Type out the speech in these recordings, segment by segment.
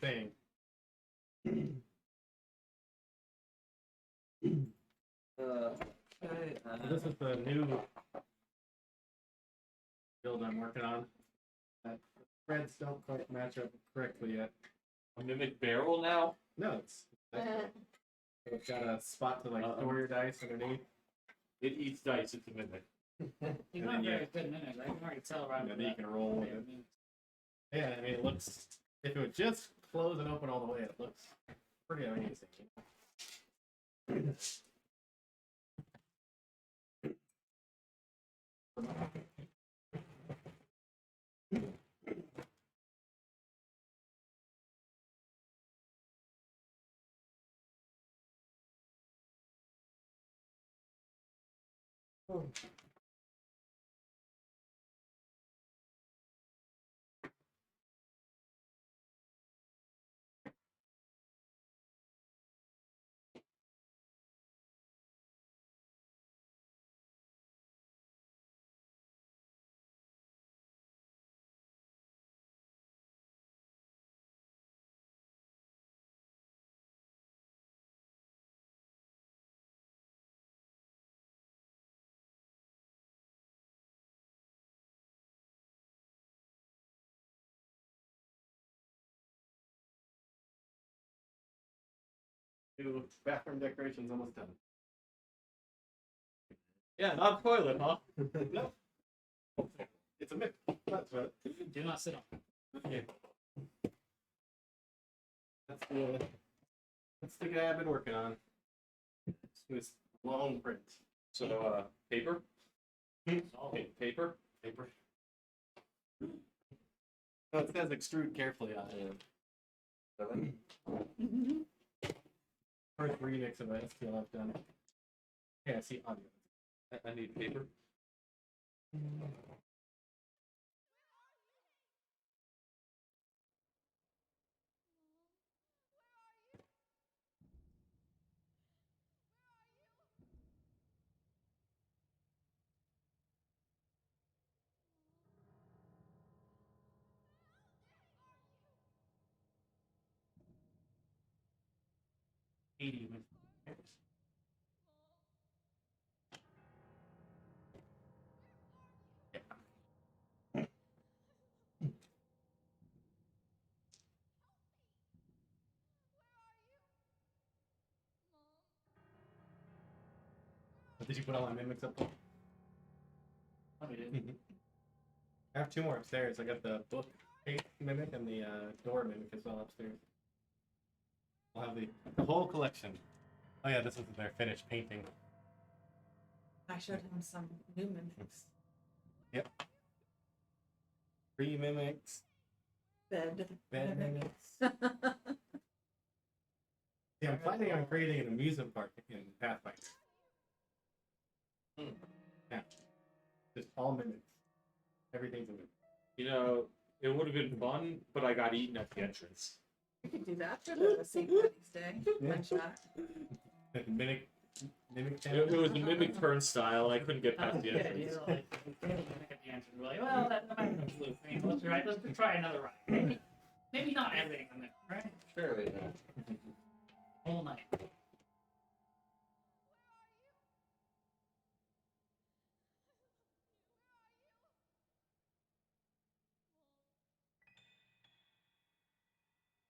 thing. Okay, This is the new build I'm working on. Threads don't quite match up correctly yet. a mimic barrel now. No, it's got a spot to like store your dice underneath. It eats dice. It's a mimic. He's And not then you- very good mimic. I can already tell right And away. then you can roll with it. Yeah, I mean, it looks. If it would just close and open all the way, it looks pretty amazing. New bathroom decoration's almost done. Yeah, not a toilet, huh? No. It's a mix. That's what. Do not sit on. Yeah. That's the guy I've been working on. It's long print. So, paper? Paper? Paper. Oh, it says extrude carefully on it. First remix of STL I've done. Yeah, see audio. I need paper. Did you put all my mimics up there? Oh, we didn't. I have two more upstairs. I got the book mimic and the door mimic as well upstairs. I'll have the whole collection. Oh yeah, this is their finished painting. I showed him some new mimics. Yep. 3 mimics. Bed mimics. Yeah, I'm planning on creating an amusement park in Pathfinder. Yeah. Just all mimics. Everything's a mimic. You know, it would have been fun, but I got eaten at the entrance. We could do that for the St. Patty's Day. Yeah. One shot. Mimic It was a mimic turnstile. I couldn't get past the Yeah, entrance. you're like, mimic at the end. We're like, well, that might be blue. I mean, let's try another ride. Maybe not everything on the right? Surely not. Whole night.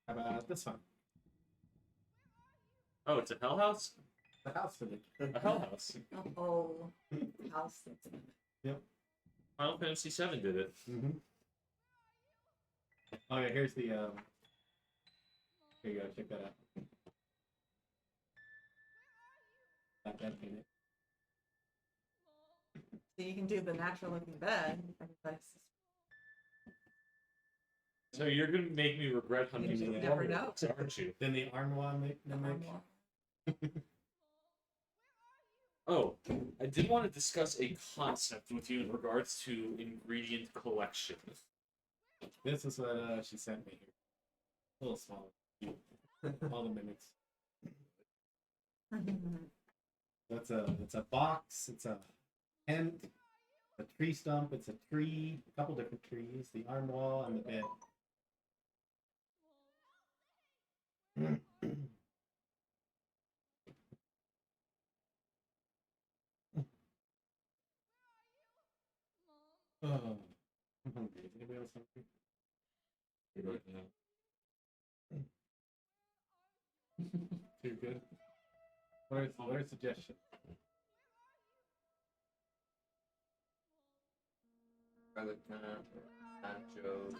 How about this one? Oh, it's a hell house? The house mimic. A hell house. Oh, house that's a mimic. Final Fantasy VII did it. Mm-hmm. Oh yeah, here's the here you go, check that out. Not that mimic. So you can do the natural looking bed. Everybody's So you're gonna make me regret hunting You the never know. Mormons, aren't you? Then the armoire mimic. Oh, I did want to discuss a concept with you in regards to ingredient collection. This is what she sent me here. A little smaller. All the mimics. That's a box. It's a tent. A tree stump. It's a tree. A couple different trees. The arm wall and the bed. Oh, I'm hungry. Is anybody else hungry? Right now. Too good. What are suggestions? Garlic naan, nachos.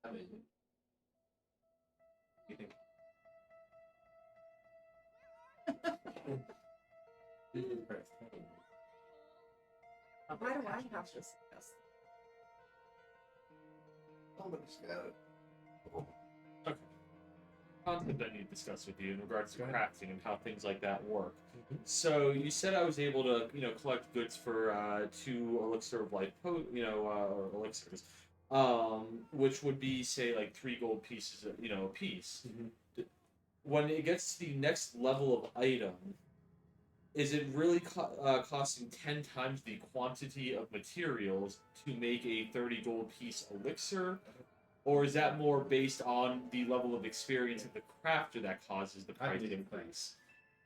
I mean, You think? Jesus Christ. Why do I have to suggest? somebody's got it. Okay. Concept I need to discuss with you in regards to Go ahead. crafting and how things like that work. Mhm. So you said I was able to, collect goods for 2 elixir of life, or elixirs, which would be say like 3 gold pieces, a piece. Mhm. When it gets to the next level of item, is it really costing 10 times the quantity of materials to make a 30 gold piece elixir? Or is that more based on the level of experience of the crafter that causes the I price believe increase?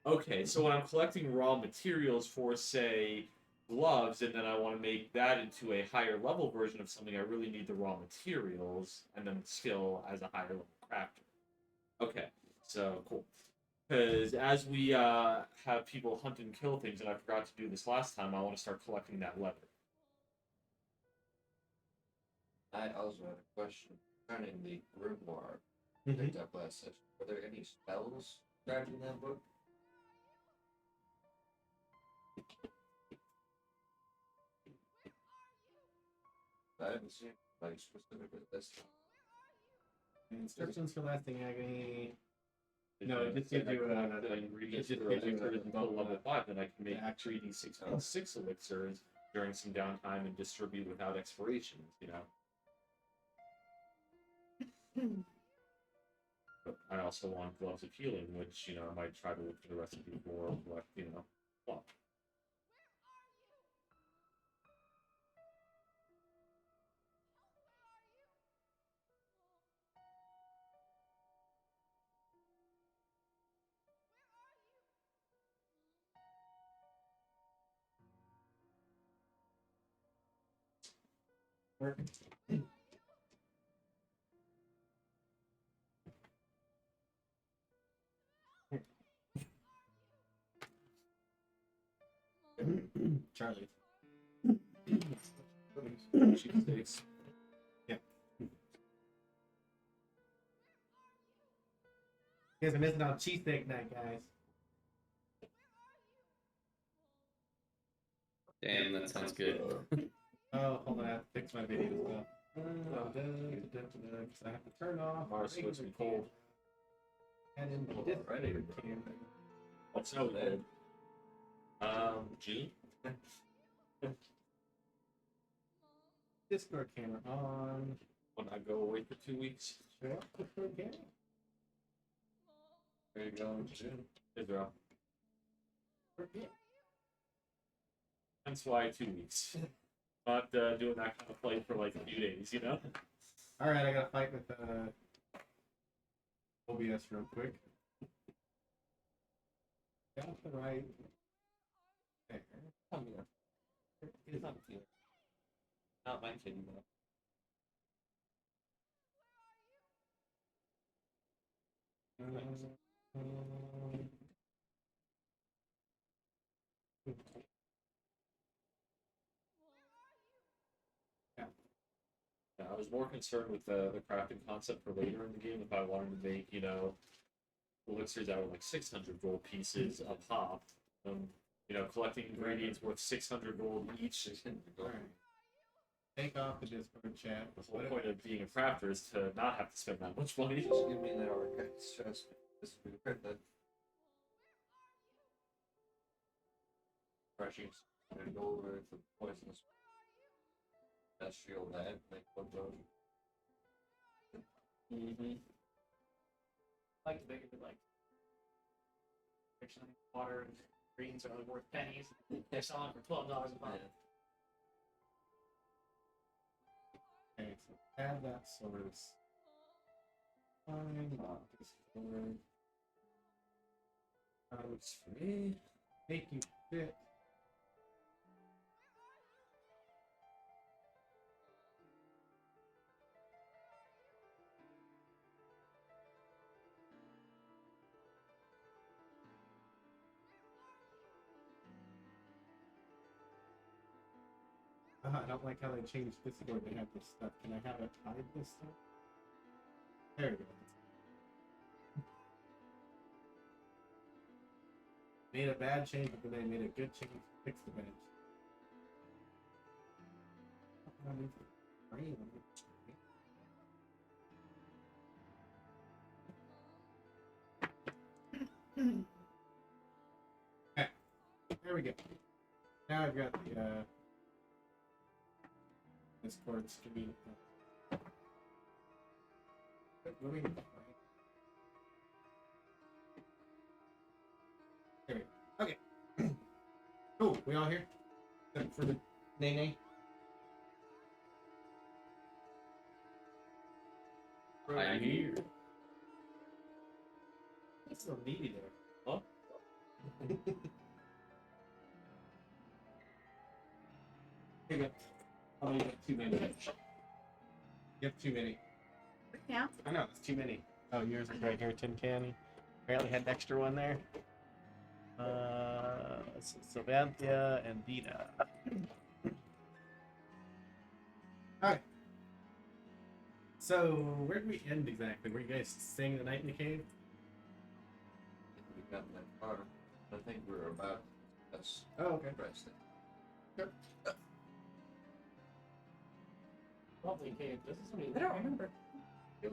Okay, so when I'm collecting raw materials for, say, gloves, and then I want to make that into a higher level version of something, I really need the raw materials and then skill as a higher level crafter. Okay, so cool. Because as we have people hunt and kill things, and I forgot to do this last time, I want to start collecting that leather. I also had a question concerning the grimoire Mhm. picked up last session. Were there any spells described in that book? I haven't seen like specifically this time. Instructions for lasting agony. If No, I it just said gives I you, collect uh, the like, ingredients it just for gives you, elixirs until both, level 5, then I can make action. 3d6 plus 6 elixirs during some downtime and distribute without expiration. But I also want gloves of healing, which, I might try to look for the recipe for, well, Work. Charlie. cheesesteaks. Yeah. You guys are missing out cheesesteak night, guys. Damn, that sounds good. Oh, hold on, I have to fix my video stuff. Because I have to turn off. Mars the was razor cold. cam And in the Discord cam. What's so cold? June? Discord camera on. When I go away for 2 weeks? Show up Discord camera. Where you going soon? Israel. Yeah. That's why 2 weeks. Not doing that kind of flight for like a few days, All right, I gotta fight with OBS real quick. Got the right. There. Come here. It's not you. Not my kid, though. Yeah, I was more concerned with the crafting concept for later in the game if I wanted to make, elixirs out of like 600 gold pieces a pop. Collecting ingredients worth 600 gold each. All right. Take off the Discord chat. The whole point of being a crafter is to not have to spend that much money. Just give me that archive. Trust me. This will be worth it. Crushing and go over the poisonous industrial lab, make one road. Mm-hmm. I like to think of it like water and greens are like worth pennies. They're selling for $12 a month. Okay, so add that source. Fine, lock this door. Works for me. Make you fit. I don't like how they changed Discord to have this stuff. Can I have it hide this stuff? There we go. Made a bad change, but then they made a good change to fix the bad change. How can I move the frame? Okay, there we go. Now I've got the Discord screen. Moving the frame. There we go. Okay. Cool. We all here? Except for the nay. I am here. It's so needy there. Huh? Here you go. Oh, you got too many. You have too many. Yeah. I know, it's too many. Oh, yours is right here, tin can. Apparently had an extra one there. Sylvanthia and Dina. Alright. So, where did we end exactly? Were you guys staying the night in the cave? We got in that car. I think we were about us Oh, okay. resting. Lovely cave. This is something I don't remember. It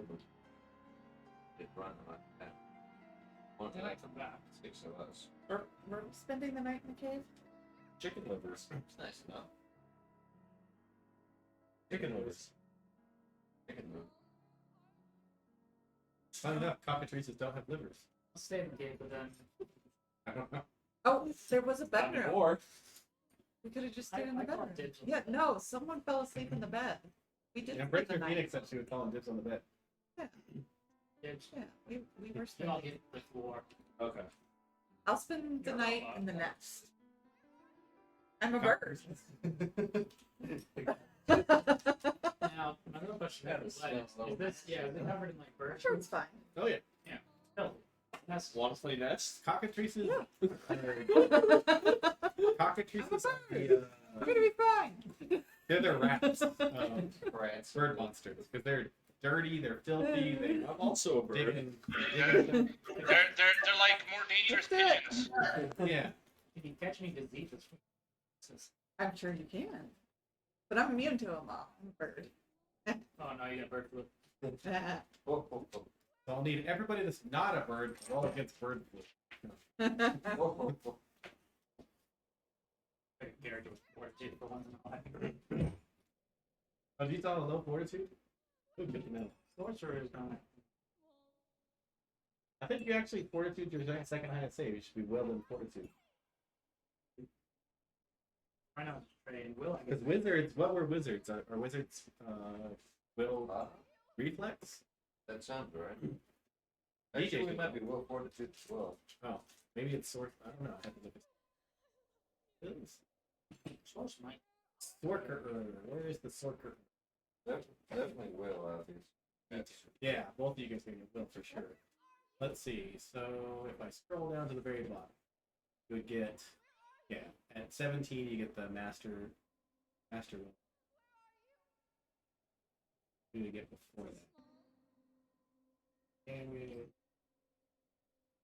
run like that. One Did I come back? 6 of us. Were we spending the night in the cave? Chicken livers. It's nice enough. Chicken livers. Chicken move. Fun enough, cockatrices don't have livers. I'll stay in the cave, but then I don't know. Oh, there was a Not bedroom. anymore. We could have just I stayed in the caught bedroom. dibs on Yeah, the no, someone fell asleep in the bed. We did Yeah, spend Brent the took night. Phoenix said she would call him dibs on the bed. dibs. Yeah, we were You all spending. get the floor. Okay. I'll spend the You're night allowed in the that. nest. I'm a bird. Now, my real question Yeah, is, it's slow. is this, yeah, is it covered in like I'm bird sure food? it's fine. Oh yeah. No. That's Want to play nest? Cockatrices. Yeah. Are, cockatrices are We're gonna be fine. they're the rats. Rats. Bird monsters because they're dirty, they're filthy, they I'm also a dig bird. in. They're like more dangerous That's it. pigeons. Yeah. If you catch any diseases from this. I'm sure you can. But I'm immune to them all. I'm a bird. Oh no, you got bird flu. Oh, oh, oh. So I'll need everybody that's not a bird to roll against bird flu. Oh, oh, oh. Like a character with fortitude for once in a while. Oh, do you thought a low fortitude? Oh, good to know. Sorcerer is not. I think you actually fortitude your second highest save. You should be well in fortitude. I know trade will. I guess. Because wizards, what were wizards? Are wizards will reflex? That sounds right. DJ Actually, we can might be well fortitude as well. Oh, maybe it's sword. I don't know. I have to look at this. Source might. Sorker. Where is the sorker? Definitely will, obviously. That's Yeah, both of you guys are gonna get will for sure. Let's see. So if I scroll down to the very bottom, you would get, yeah, at 17 you get the master will. Who do you get before that? And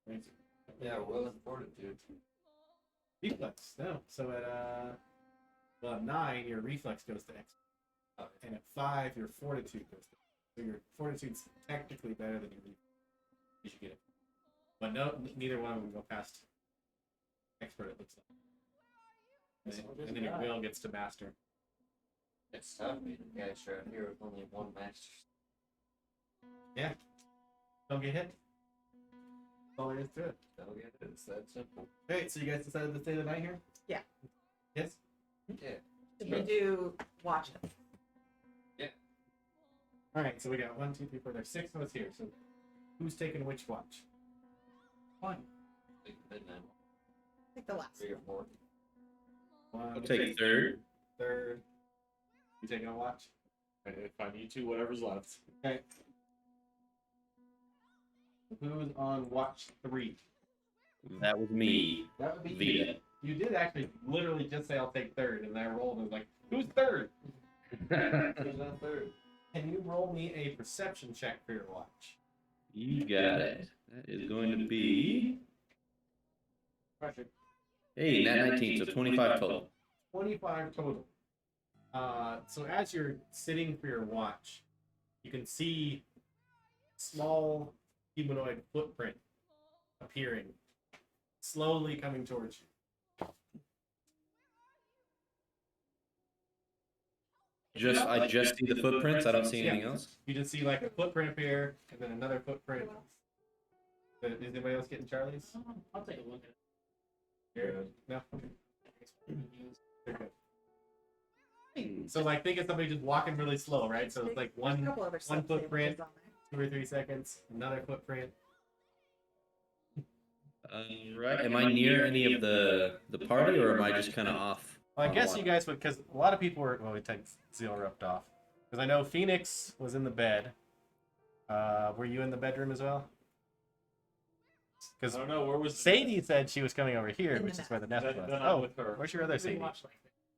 where is it? yeah, will and fortitude. Reflex. No. So at well, at 9 your reflex goes to X, and at 5 your fortitude goes to X. So your fortitude's technically better than your reflex. You should get it. But no, neither one of them go past expert. It looks like. And then your will gets to master. It's tough being a guy around here with only one master. Don't get hit. That's all there is to it. That'll get it. It's that simple. Okay, so you guys decided to stay the night here? Yeah. Yes? Yeah. Did we do watch it? All right, so we got 1, 2, 3, 4. There's 6 of us here. So who's taking which watch? One. Like midnight, Like the last 3 or 4. One, I'll take third. third. You taking a watch? And if I need to, whatever's left. Okay. Who's on watch 3? That was me. That would be Vita. You did actually literally just say I'll take third, and I rolled and was like, who's third? Who's on 3rd? Can you roll me a perception check for your watch? You got it. That is going to be. Pressure. Hey, nat 19, so 25 total. 25 total. So as you're sitting for your watch, you can see small humanoid footprint appearing, slowly coming towards you. I just see the footprints. I don't see anything else. You just see like a footprint appear, and then another footprint. Is anybody else getting Charlie's? I'll take a look at Here? No? Okay. it. They're good. So like think of somebody just walking really slow, right? So it's like A one couple other one subtables footprint. on there. 2 or 3 seconds, another footprint. Right. Am I near any of the party, or am I just kind of off? Well, I on guess one? you guys would, because a lot of people were. Well, we take Zeal roped off, because I know Phoenix was in the bed. Were you in the bedroom as well? I Because don't know, where was Sadie said she was coming over here, In the which is where the nest Then- was. then I'm Oh, with her. where's your other Sadie? Watch like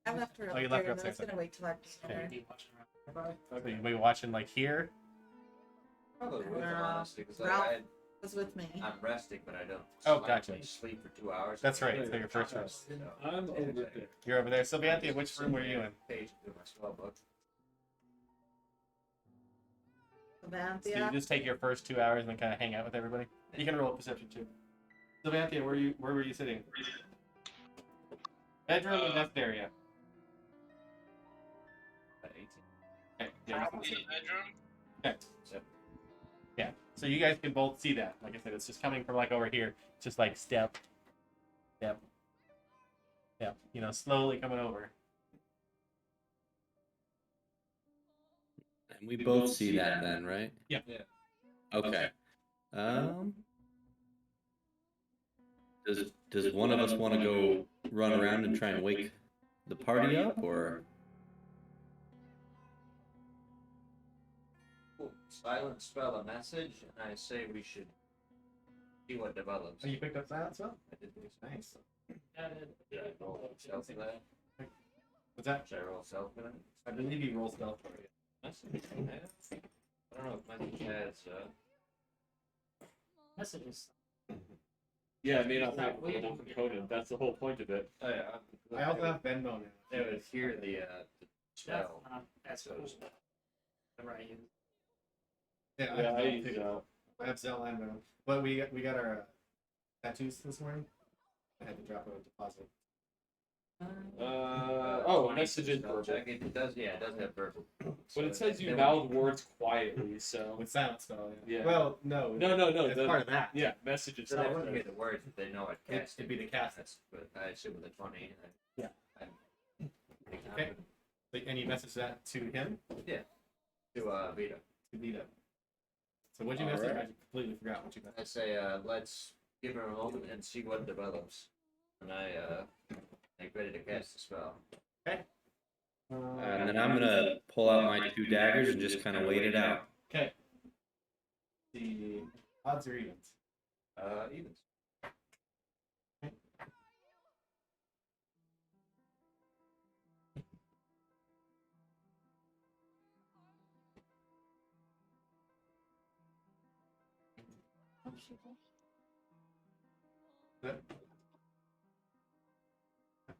I left her Oh, you up left her there, and I upstairs, was gonna okay. wait till after that. dinner. Be watching around. So we watching like here. Probably with them, Ralph- honestly, because Ralph- like, Was with me. I'm resting, but I don't. Oh, I gotcha. only sleep for 2 hours. That's right. So your first rest. I'm over there. You're over there. Sylvanthia, which room were you in? Page to my spell book. So you Vanthia. just take your first 2 hours and then kind of hang out with everybody. You can roll a perception too. Sylvanthia, where were you sitting? Bedroom and nest area. At 18. Okay. Yeah. Probably the bedroom. Okay. Yep. Yeah. So you guys can both see that. Like I said, it's just coming from like over here. It's just like step. You know, slowly coming over. And we both see that then, right? Yeah. Yeah. Okay. Does one of us want to go run around and try and wake the party up, or? Cool. Silent spell a message, and I say we should see what develops. So you picked up silence spell? I did this. Nice. Should I roll stealth for that? What's that? Should I roll stealth for that? I believe you roll stealth for you. Message. I don't know if message has. Messages. Yeah, it may not have a global component. That's the whole point of it. Oh yeah. I also have Venmo now. It was here the spell. That's what whatever I use. Yeah, Yeah, I have use Zelle. I have Zell and Venmo. But we got our tattoos this morning. I had to drop a deposit. Messages Spell verbal. check. It does. Yeah, it does have verbal. But it says you They mouthed words quietly, so. With silence spell, yeah. Yeah. Well, no. No. It's part of that. Yeah, messages. So they wouldn't hear the words, but they know it cast. It'd be the cast. That's, but I assume with a 20. Yeah. I'm pretty Okay. confident. And you message that to him? To Vita. To Vita. So what'd you All message? right. I completely forgot what you messaged. I say, let's give her a moment and see what develops. And I make ready to cast the spell. And then I'm gonna pull out my 2 daggers and just kind of wait it out. Okay. The odds or evens? Evens.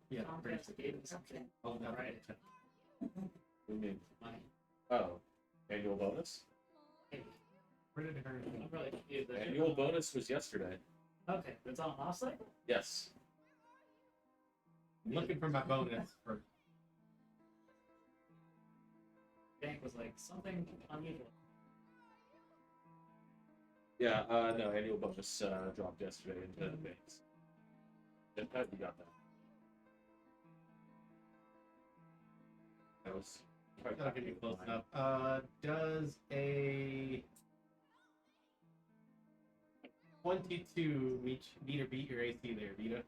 Yeah, Tom pretty Hanks gave me something. Oh, no, Right. What do you mean? Mine. Oh, annual bonus? Hey, Where did her? I'm really confused. Annual bonus was yesterday. Okay, it's on last night? Yes. I'm looking for my bonus for. Bank was like something unusual. Yeah, no, annual bonus dropped yesterday into the banks. You got that. That was That'll give you close enough. Does a 22 meet or beat your AC there, Vita?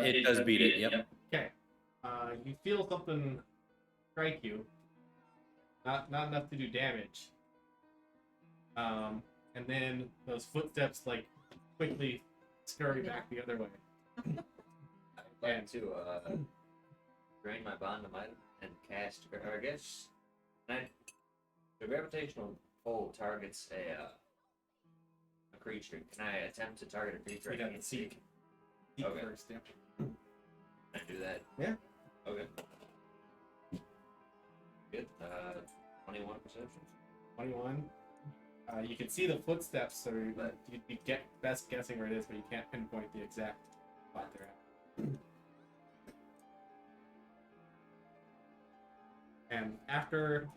It does beat it. Yep. Okay. You feel something strike you. Not enough to do damage. And then those footsteps like quickly scurry back the other way. I'd like to drain my bond of item and cast, or I guess, the gravitational pull targets a creature. Can I attempt to target a creature? You I got can't the see? seek. Seek Okay. first, yeah. Can I do that? Yeah. Okay. Good. 21 perception. 21. You can see the footsteps, or you get best guessing where it is, but you can't pinpoint the exact spot they're at. And after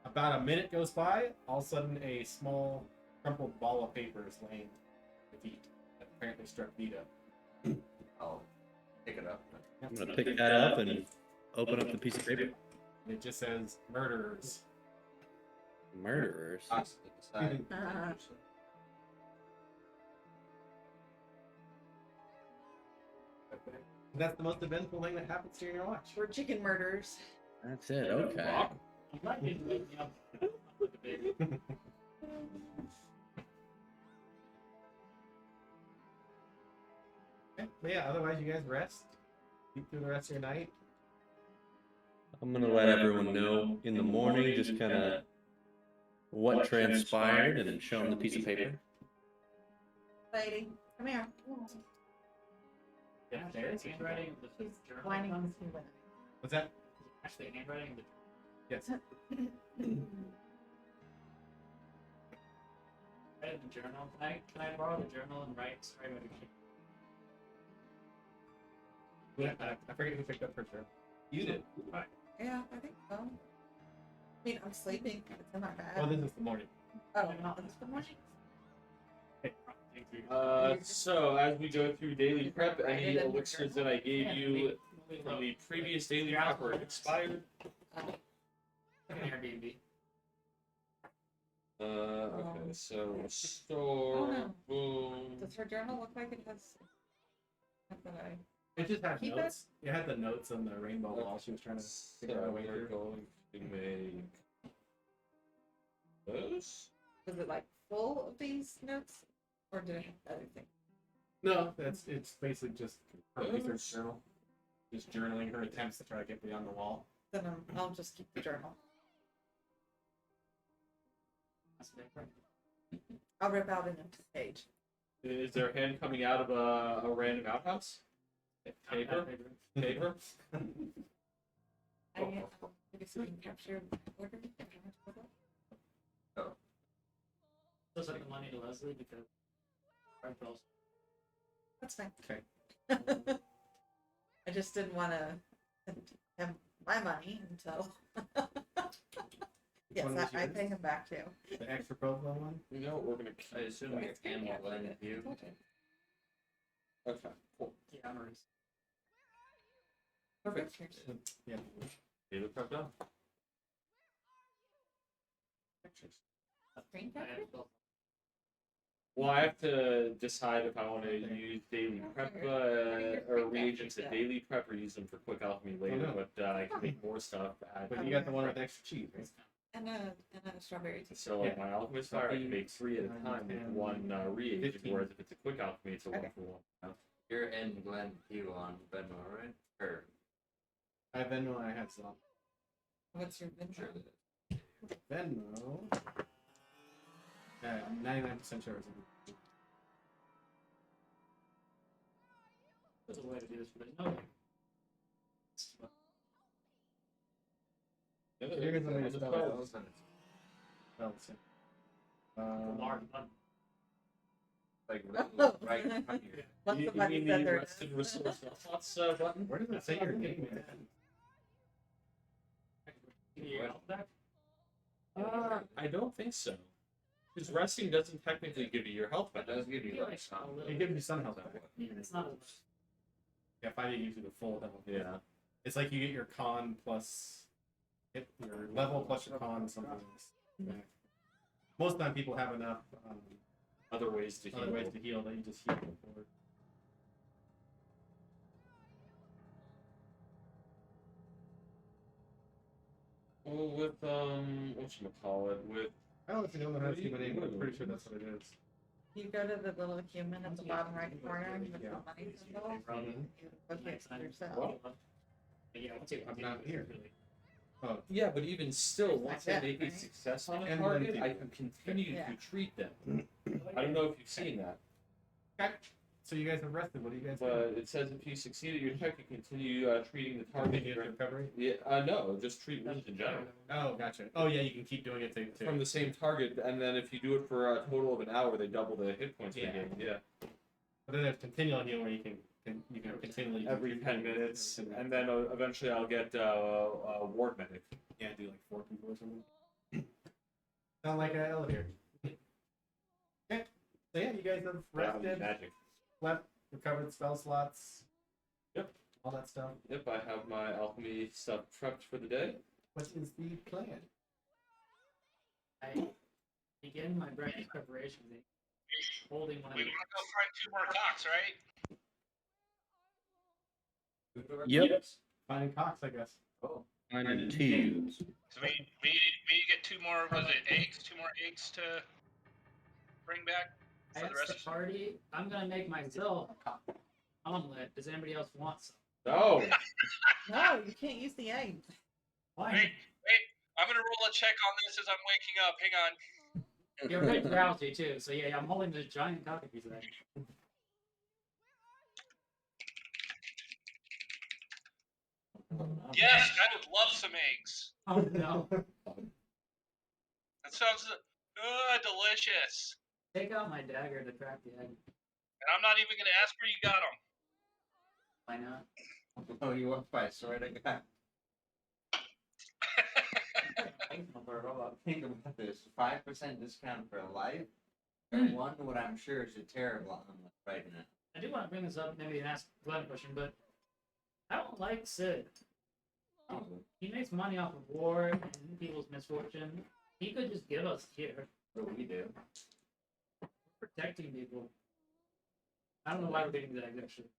about a minute goes by, all of a sudden a small crumpled ball of paper is laying at your feet that apparently struck Vita. I'll pick it up. I'm gonna pick that up and open up the piece of paper. And it just says murderers. Murderers. Toss it aside. That's the most eventful thing that happens during your watch. We're chicken murderers. That's it. Okay. I'm glad you didn't wake me up with the baby. Okay. But yeah, otherwise you guys rest. Sleep through the rest of your night. I'm gonna let everyone know in the morning, just kind of what transpired, and show them the piece of paper. Lady, come here. Yeah, there's handwriting of the She's journal. whining on me with it. What's that? Actually, handwriting of the Yes. write in the journal. Can I borrow the journal and write? Sorry, what I forget who picked up her turn. You did. Yeah, I think so. I mean, I'm sleeping. It's in my bed. Oh, this is the morning. Oh, not this good morning. So as we go through daily prep, any elixirs that I gave you from the previous daily prep are expired. Airbnb. Okay, so restore, boom. Does her journal look like it has? Not that I. It just had Keep notes. It had the notes on the rainbow wall. She was trying to figure out a So way we're through. going to make those. Was it like full of these notes, or did it have other things? No, it's basically just her research journal. Just journaling her attempts to try to get beyond the wall. Then I'll just keep the journal. That's different. I'll rip out an empty page. Is there a hand coming out of a random outhouse? Paper? Paper? I maybe so we can capture order. Still send the money to Leslie because our bills. That's fine. Okay. I just didn't want to have my money until. Yes, One was I yours? pay him back too. The extra profile one. You know what we're gonna I keep. assume your It's good, hand yeah. will land with you. Okay, cool. Yeah, Maurice. Perfect. Yeah. Daily prep done. Screen I capture? have bills. Well, I have to decide if I want to use daily prep or reagents at daily prep or use them for quick alchemy later. no. But I can make more stuff. But you got the one with extra cheese, right? And a strawberry tea. So like Yeah. my alchemist fire, I can make 3 at a time with 10, one reagent. 15. Whereas if it's a quick alchemy, it's a Okay. 1 for 1. You're in Glen Q on Venmo, right? Or I have Venmo and I have some. What's your I'm sure Venmo? that is. Venmo. 99% sure it's There's a way to do this, but no. Here is the way to spell it. I'll send it. Well, it's A large one. Like literally right in front of you. Once You somebody mean said the their rest and resource thoughts button? Where does it say your name is? Your health back? I don't think so. Because resting doesn't technically give you your health That back. does give you Yeah, like like, some. a little It gives you some health back. It's not as Yeah, if I didn't use the full health. Yeah. It's like you get your con plus Hit your level plus your con, something back. Most of the time, people have enough Other ways to heal. other ways to heal that you just heal before. Well, with whatchamacallit, with I don't know if you know how to human name, but I'm pretty sure that's what it is. You go to the little human at the bottom right corner with the Yeah. money symbol. Mhm. You book it yourself. What? Yeah, once you I'm not here. Oh, yeah, but even still, It's once like I that, make a right? success on a And target, then I can continue Yeah. to treat them. I don't know if you've seen that, okay. So you guys have rested. What do you guys but do? it says if you succeed at your check, you continue treating the target. Continue your recovery? Yeah, no, just treat wounds in general. Oh, gotcha. Oh, yeah, you can keep doing it to From the same target, and then if you do it for a total of an hour, they double the hit points Yeah. per game. Yeah, But then there's continual heal where you can continually every 10 minutes, and then eventually I'll get ward medic. yeah, do like 4 people or something. Sound like an elevator. Okay. So yeah, you guys have rested, Magic. slept, recovered spell slots. Yep. All that stuff. Yep, I have my alchemy stuff prepped for the day. What is the plan? I begin my breakfast preparation with holding one of We the want to go find 2 more cocks, right? Yep. Finding Cox, I guess. Oh, I need 2. So we get 2 more. Was it eggs? 2 more eggs to bring back I for the asked rest the of party. I'm gonna make myself an omelet. Does anybody else want some? No! No, you can't use the egg. Why? Wait, I'm gonna roll a check on this as I'm waking up. Hang on. You're very drowsy too, so yeah, I'm holding this giant coffee piece of that. Yes, I would love some eggs. Oh no! That sounds delicious. Take out my dagger to track the egg. And I'm not even gonna ask where you got them. Why not? oh, you want my sword? I got. Think about this: 5% discount for life, and one what I'm sure is a terrible omelet right now. I do want to bring this up, maybe and ask Glenn a question, but I don't like Sid. He makes money off of war and people's misfortune. He could just give us here. What do we do? Protecting people. I don't know why we're doing that actually.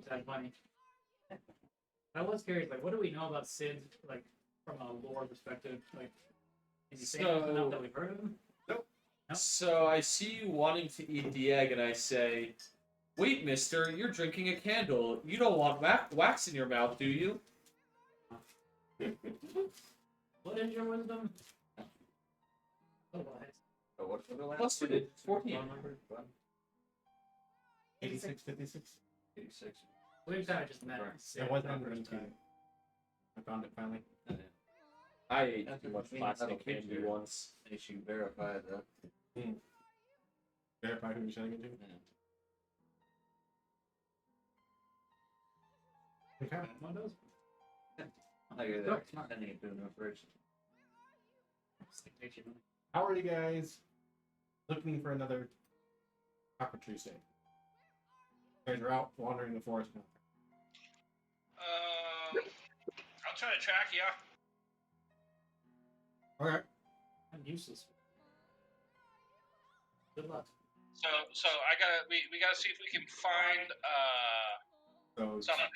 That's funny. I was curious, like, what do we know about Sid, like, from a lore perspective? Like, is he saying So- enough that we've heard of him? Nope. So I see you wanting to eat the egg, and I say, "Wait, mister, you're drinking a candle. You don't want wax in your mouth, do you?" What is your wisdom? Otherwise. So what's the last? Plus 14. 86, 56. 86. We've kind of just met. Right. It was 102. I found it finally. I ate That's too what much we plastic have a candy picture. once. They should verify the. Verify who you're sending it to. Okay. One of those. Oh, you're there. Sending it to them first. How are you guys looking for another cockatrice egg? You guys are out wandering the forest now. I'll try to track you. Okay. I'm useless. Good luck. So we gotta see if we can find So, something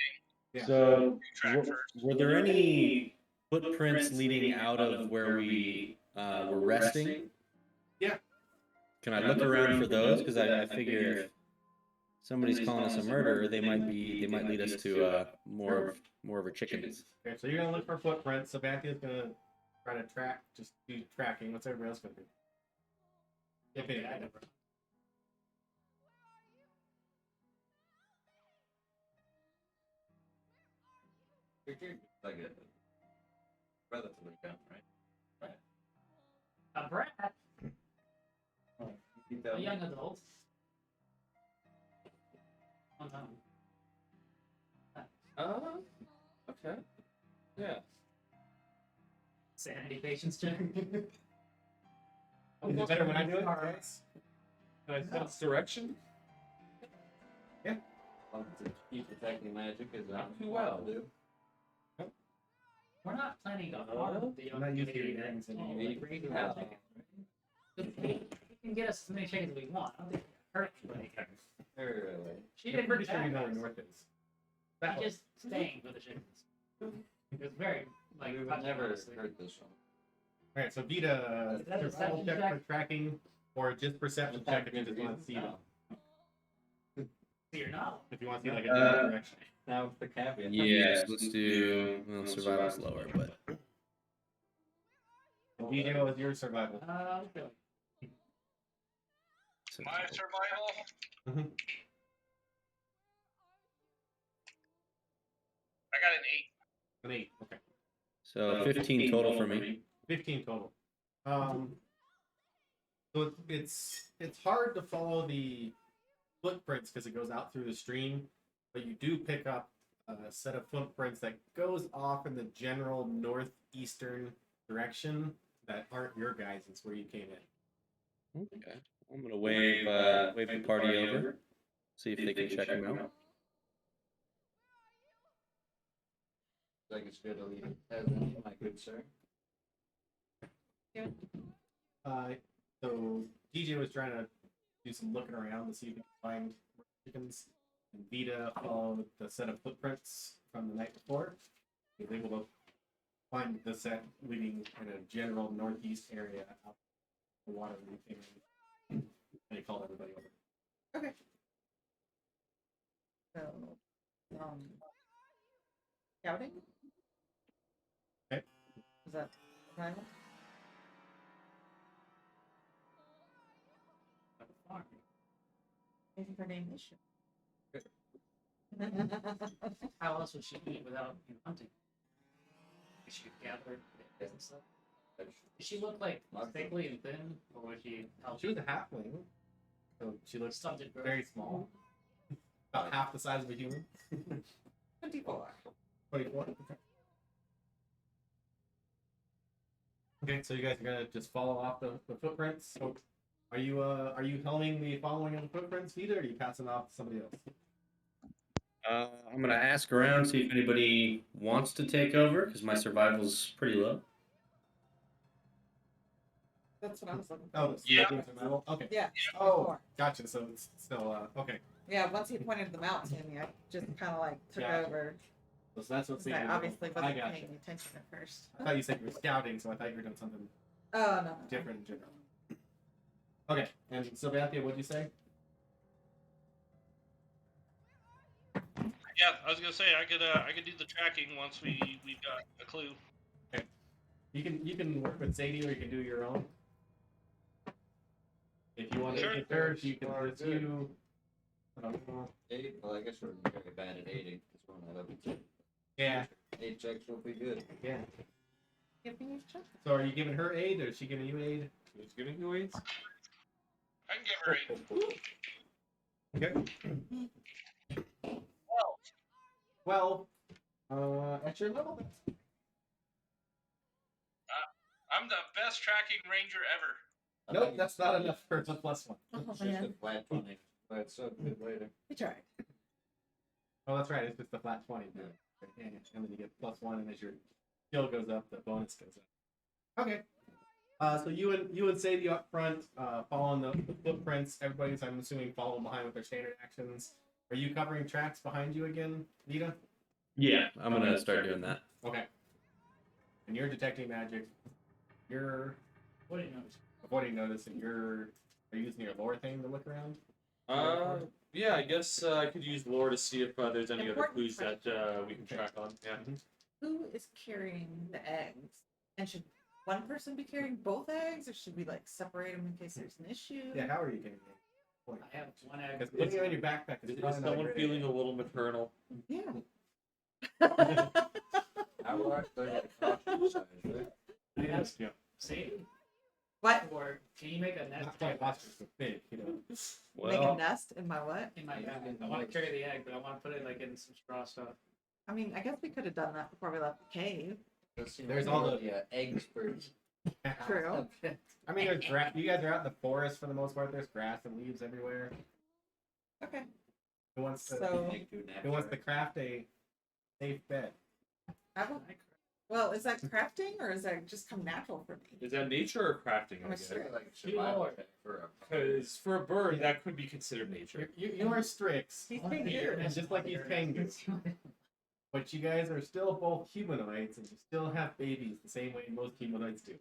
yeah. So, to track first. were there any footprints leading out of where we were resting? Yeah. Can I look around for those? Because I figure if somebody's calling us a murderer, they might lead us to more of our chickens. Okay, so you're gonna look for footprints. Sabathia's gonna try to track, just do tracking. What's everybody else gonna do? Okay. I never. You're like a relatively young, right? A brat. Keep A that young adult. Oh no. Okay. Yeah. Sanity patience check. Is it better when I do it? Yes. Can I sense direction? to keep detecting magic is Not too well. do. We're not planning to harm the I'm not used to community. your earrings Oh, anymore. like, bringing out chickens, right? You can get us as many chickens as we want. I don't think it hurt anybody. She I'm didn't pretty sure you attack know where us. North is. She That way. just staying for the chickens. It was very like. We would touching, never honestly. heard this one. Alright, so Vita, Is that a survival deception check check? for tracking, or just perception check if you just want to see them. See or not? If you want to see like a different direction. Now with the caveat. Yes, let's do. Well, survival's lower, but Video is your survival. Okay. My survival. Mhm. I got an 8. An 8, okay. so 15 total for me. 15 total. So it's hard to follow the footprints because it goes out through the stream, but you do pick up a set of footprints that goes off in the general northeastern direction that aren't your guys'. It's where you came in. Okay, I'm gonna wave the party over, see if they can check him out. Like it's good to leave it as in, my good sir. So DJ was trying to do some looking around to see if he could find more chickens, and Vita followed the set of footprints from the night before. He was able to find the set leading in a general northeast area out the water where he came in, and he called everybody over. Okay. So, scouting? Okay. Is that survival? Maybe her name is How else would she eat without hunting? She could gather eggs and stuff. Did she look like thickly and thin, or was she? She was a halfling, so she looks Stunted growth. very small, about half the size of a human. 24. 24. Okay, so you guys are gonna just follow off the footprints. So are you helming the following of the footprints, Vita, or are you passing off to somebody else? I'm gonna ask around, see if anybody wants to take over, because my survival's pretty low. That's what I was looking for. Oh, it's Yeah. survival? Okay. Yeah. Oh, 24. gotcha. So it's still okay. Yeah, once he pointed them out to me, I just kind of like took Gotcha. over. So that's what's I obviously I wasn't gotcha. paying attention at first. I thought you said you were scouting, so I thought you were doing something Oh, no. different in general. Okay, and Sylvanthia, what'd you say? Yeah, I was gonna say I could do the tracking once we've got a clue. You can work with Sadie, or you can do your own. If you want to Sure. take hers, you can. Or It's good. you. I don't know. 8? Well, I guess we're very bad at 8. That's one I love. Yeah, 8 checks will be good. yeah. Give me a check. So are you giving her aid, or is she giving you aid? Who's giving you aids? I can give her 8. Okay. Well, Well, at your level, that's I'm the best tracking ranger ever. nope. That's not enough for the +1. Oh, It's just a man. flat 20. But it's so good later. We tried. Oh, that's right. It's just a flat 20. Yeah. And then you get +1, and as your skill goes up, the bonus goes up. Okay. So you and Sadie up front, following the footprints. Everybody's, I'm assuming, following behind with their standard actions. Are you covering tracks behind you again, Vita? Yeah, I'm gonna start doing that. Okay. And you're detecting magic. You're What do you notice? avoiding notice, and are you using your lore thing to look around? Yeah, I guess I could use lore to see if there's any other Important clues that we can track on. Yeah. Who is carrying the eggs? And should one person be carrying both eggs, or should we like separate them in case there's an issue? Yeah, how are you getting it? I have one egg. Because putting it in your backpack is Is probably not a someone great feeling idea. a little maternal? Yeah. I would actually like a caution size, right? Yes. Yeah. Sadie? What? Or can you make a nest Not quite ostrich, but big, you know. Make a Well, nest in my what? in my bag? I want to carry the egg, but I want to put it like in some straw stuff. I mean, I guess we could have done that before we left the cave. There's all the- eggs birds. True. I mean, there's grass. You guys are out in the forest for the most part. There's grass and leaves everywhere. Okay. Who wants to? So Who wants to craft a safe bed? I will. Well, is that crafting or is that just come natural for me? Is that nature or crafting? I'm I a guess? Strix. Like She survival lowered. check for a Because for a bird, that could be considered nature. You are Strix. He's One paying thing you. you're It's just like he's paying you. But you guys are still both humanoids and you still have babies the same way most humanoids do.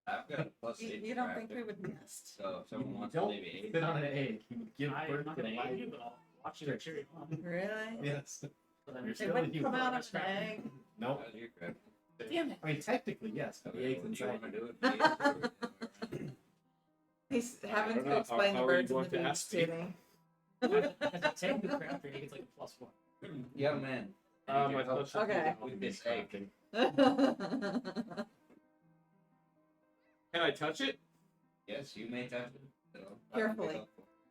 I've got a plus 8. You don't think we would nest? So if someone You wants don't maybe 8. sit on an egg. You would give I'm birth not to gonna a aid you, live. but I'll watch you cheer you on. Really? Yes. So then You're you're still It a wouldn't come human. out of an egg. Nope. You're correct. Damn it. I mean, technically, yes, but the eggs Do you inside. want to do it? He's I having don't to know. explain How the are you birds and going the to bees ask to me? me. As a technical crafter, he gets like a +1. Young man. I thought she Okay. was With this egg. Can I touch it? Yes, you may touch it. So, Carefully.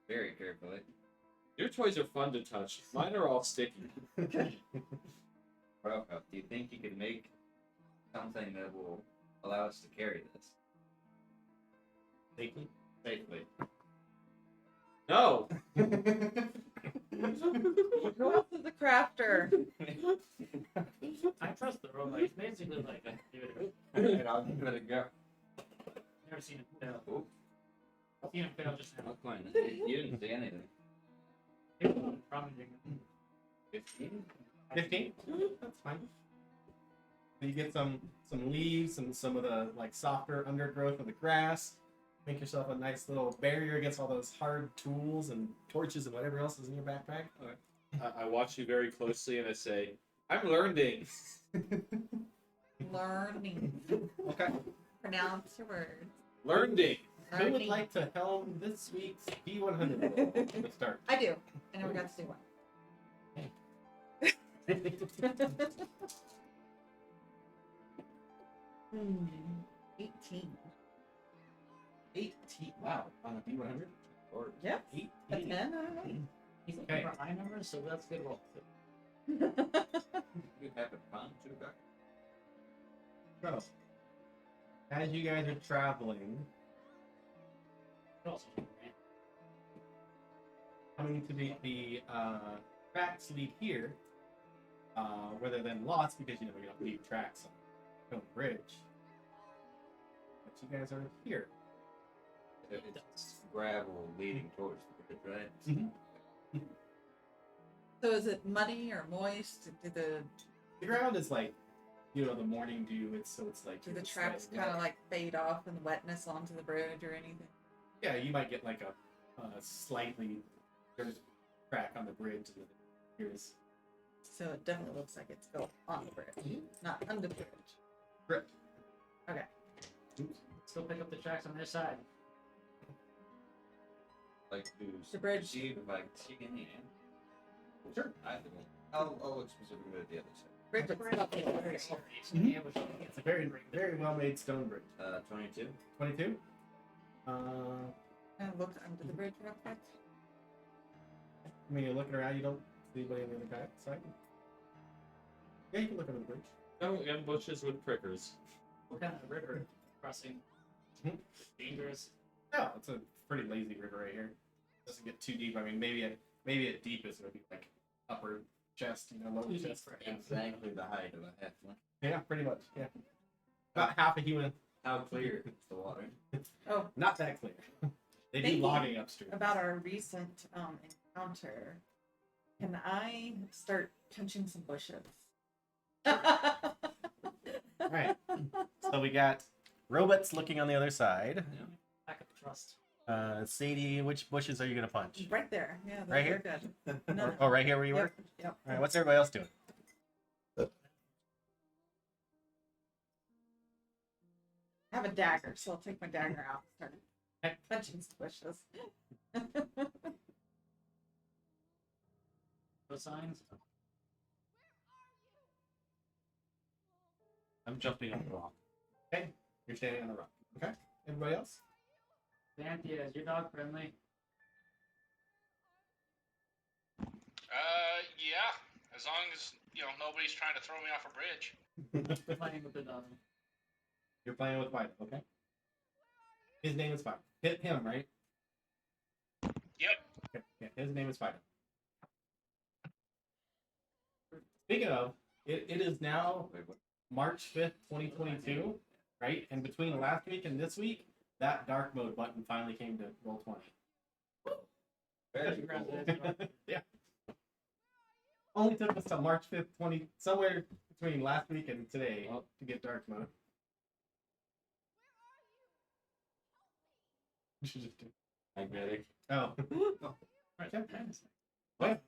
Very carefully. Your toys are fun to touch. Mine are all sticky. Well, do you think you can make something that will allow us to carry this Safely. safely? No. Who else is a crafter? I trust the robot. He's basically like give it And I'll give it a go. never seen him fail. Oop. I've seen him fail just now. Not quite. You didn't see anything. Rummaging. 15? 15? That's fine. So you get some leaves and some of the like softer undergrowth of the grass. Make yourself a nice little barrier against all those hard tools and torches and whatever else is in your backpack. I watch you very closely and I say, I'm learning. Learning. Okay. Pronounce your words. Learning. Who would Learning. like to helm this week's P100 roll to start? I do. I never got to do one. 18. 18. Wow. On a P100? Or Yep. 18. A 10? I don't He's looking Okay. for high numbers, so that's a good roll. know. you have it fun too, guys. So, as you guys are traveling, Could also do that. coming to the tracks lead here, where they're then lost because you don't leave tracks on the bridge. But you guys are here. It's gravel leading towards the bridge, right? So is it muddy or moist? The ground is like, the morning dew. It's like Do the it's tracks like kind of like fade off in the wetness onto the bridge or anything? Yeah, you might get like a slightly dirt track on the bridge. And here's So it definitely looks like it's built on the bridge, not under the bridge. correct. Okay. Still pick up the tracks on their side. Like to The bridge. see if I can see any. Sure. I'll look specifically at the other side. Bridge itself is very It's a very very well made stone bridge. 22. 22. And look under the bridge real quick. I mean, you're looking around. You don't see anybody on the other side. Yeah, you can look under the bridge. No, and bushes with prickers. What kind of river crossing? Mhm. Dangerous. No, it's a pretty lazy river right here. Doesn't get too deep. I mean, maybe at deepest it'll be like upper chest, lower Too deep chest. for Exactly the height of a halfling. Yeah, pretty much. Yeah, about half a human. How clear is the water? Oh, Not that clear. They do Thinking logging upstream. about our recent encounter, can I start punching some bushes? Right. So we got robots looking on the other side. Lack of trust. Sadie, which bushes are you gonna punch? Right there. Yeah. those Right are here? Good. No, Oh, right here where you Yep. were. Yep. All right. What's everybody else doing? I have a dagger, so I'll take my dagger out and Okay. start punching some bushes. No signs. I'm jumping on the rock. Okay. You're standing on the rock. Okay. Everybody else? Xanthia, is your dog friendly? Yeah. As long as nobody's trying to throw me off a bridge. Playing with the dog. You're playing with Fido. Okay. His name is Fido. Hit him, right? Yep. Okay. Yeah. His name is Fido. Speaking of, it is now Wait, what? March 5th, 2022, right? And between last week and this week, that dark mode button finally came to Roll20. Very cool. Yeah. Only took us till March 5th, somewhere between last week and today to get dark mode. You should just do. Magnetic. Oh. Right. Yeah. Nice. What?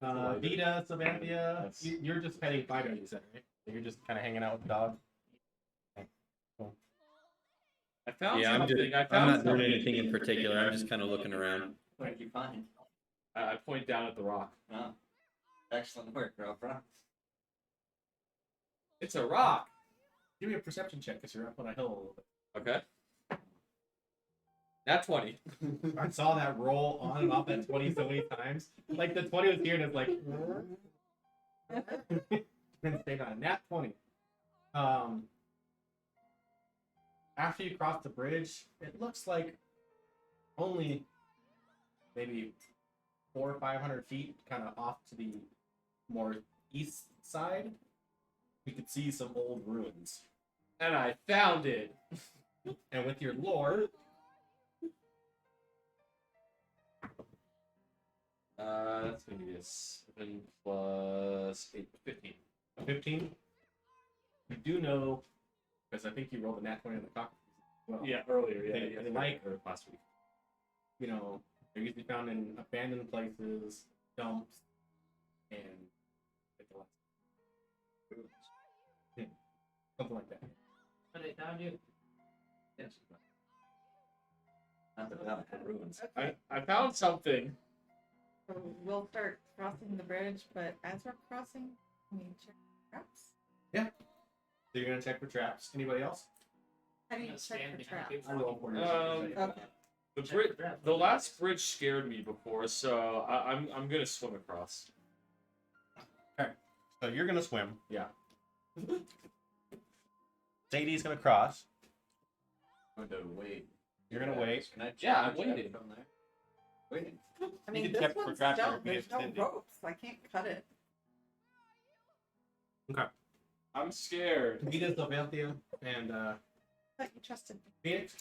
That's Vita, Savanthia, That's- you're just petting Fido, you said, right? So you're just kind of hanging out with the dog. I found Yeah, something. I I'm found not doing something. anything in particular. I'm just kind of looking around. What did you find? I point down at the rock. Oh. Excellent work, girlfriend. It's a rock. Give me a perception check because you're up on a hill a little bit. Okay. Nat 20. I saw that roll on and off that 20 so many times. Like the 20 was here and it's like and stayed on. Nat 20. After you cross the bridge, it looks like only maybe 400 or 500 feet kind of off to the more east side. You could see some old ruins. And I found it. And with your lore, That's gonna be a 7 plus 8, 15. 15, you do know, because I think you rolled a nat 20 on the cock. Well, Yeah, earlier. Yeah, They- yeah, they like- or last week. you know, they're usually found in abandoned places, dumps, and something like that. But they found you. Yes. Not the mountain ruins. I found something. So we'll start crossing the bridge, but as we're crossing, can we check traps? So you're gonna check for traps. Anybody else? How do you Gonna check stand for behind traps? people. I roll for you. Okay. The last bridge scared me before, so I'm gonna swim across. So you're gonna swim. Yeah. Sadie's gonna cross. I'm going to wait. You're gonna wait. Can I check Yeah, I'm the trap waiting. from there? Waiting. I mean, can this check for one's traps stone. or be There's no extended. ropes. I can't cut it. I'm scared. Vita, Sylvanthia, and I thought you trusted me. Phoenix.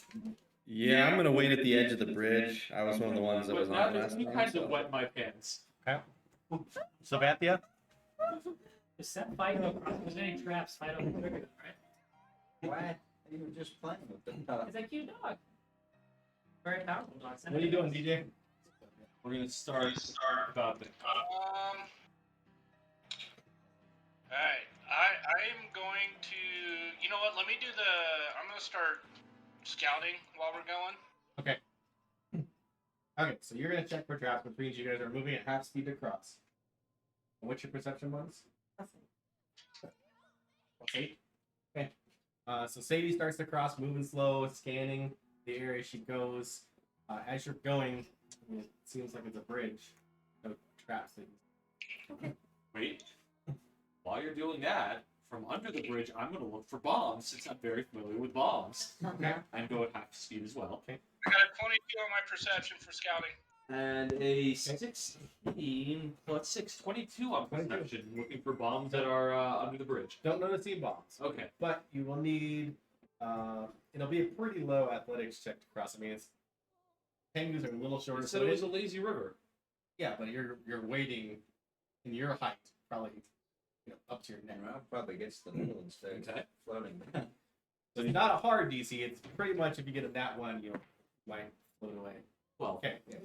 Yeah, I'm gonna wait at the edge of the bridge. I was one of the ones that But was now on there's last two time. kinds So. of wet my pants. Sylvanthia. Just set Fido across. If there's any traps, Fido can trigger them, right? Why? You were just playing with the It's a cute dog. Very powerful dog. What are you doing, DJ? We're gonna start about the. Alright, I'm going to, you know what, let me do I'm going to start scouting while we're going. Okay, so you're gonna check for traps, which means you guys are moving at half speed to cross. And what's your perception bonus? Eight. Okay. So Sadie starts to cross, moving slow, scanning the area she goes. As you're going, it seems like it's a bridge. No traps. Wait. While you're doing that, from under the bridge, I'm gonna look for bombs since I'm very familiar with bombs, Okay. and go at half speed as well. Okay. I got a 22 on my perception for scouting. And a 16 plus 6, 22 on 22. perception, looking for bombs that are under the bridge. Don't notice any bombs. Okay. But you will need. It'll be a pretty low athletics check to cross. I mean, it's Tengus are a little shorter. You said it was a lazy river. Yeah, but you're wading in your height, probably up to your neck. Well, probably gets to the middle instead of Okay. floating. So it's not a hard DC. It's pretty much if you get a nat one, you might float away. Well, Okay. Yeah.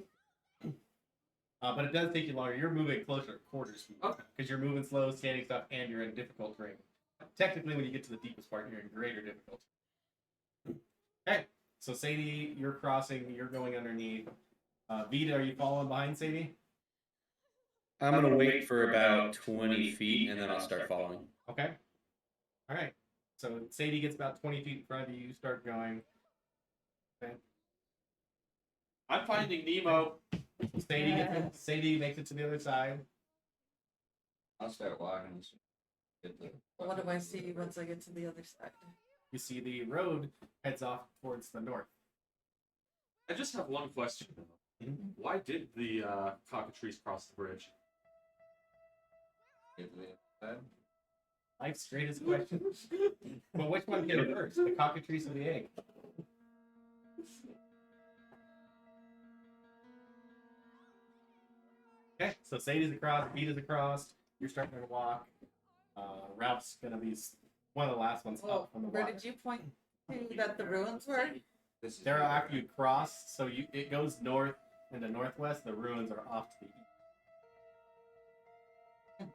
But it does take you longer. You're moving closer to quarter speed. Okay. Because you're moving slow, scanning stuff, and you're in difficult terrain. Technically, when you get to the deepest part, you're in greater difficulty. Okay. So Sadie, you're crossing. You're going underneath. Vita, are you following behind Sadie? I'm gonna wait for about 20 feet and then I'll start following. Okay. All right. So Sadie gets about 20 feet in front of you. You start going. Okay. I'm finding Nemo. Sadie makes it to the other side. I'll start walking. Get the What do I see once I get to the other side? You see the road heads off towards the north. I just have one question though. Mhm. Why did the cockatrice cross the bridge? get to the other side. Life's greatest question. But which one came first, the cockatrice or the egg? Okay, so Sadie's across, Beat is across. You're starting to walk. Ralph's gonna be one of the last ones Well, up from the where water. did you point to that the ruins were? This is They're where- after you cross, so it goes north and the northwest. The ruins are off to the east.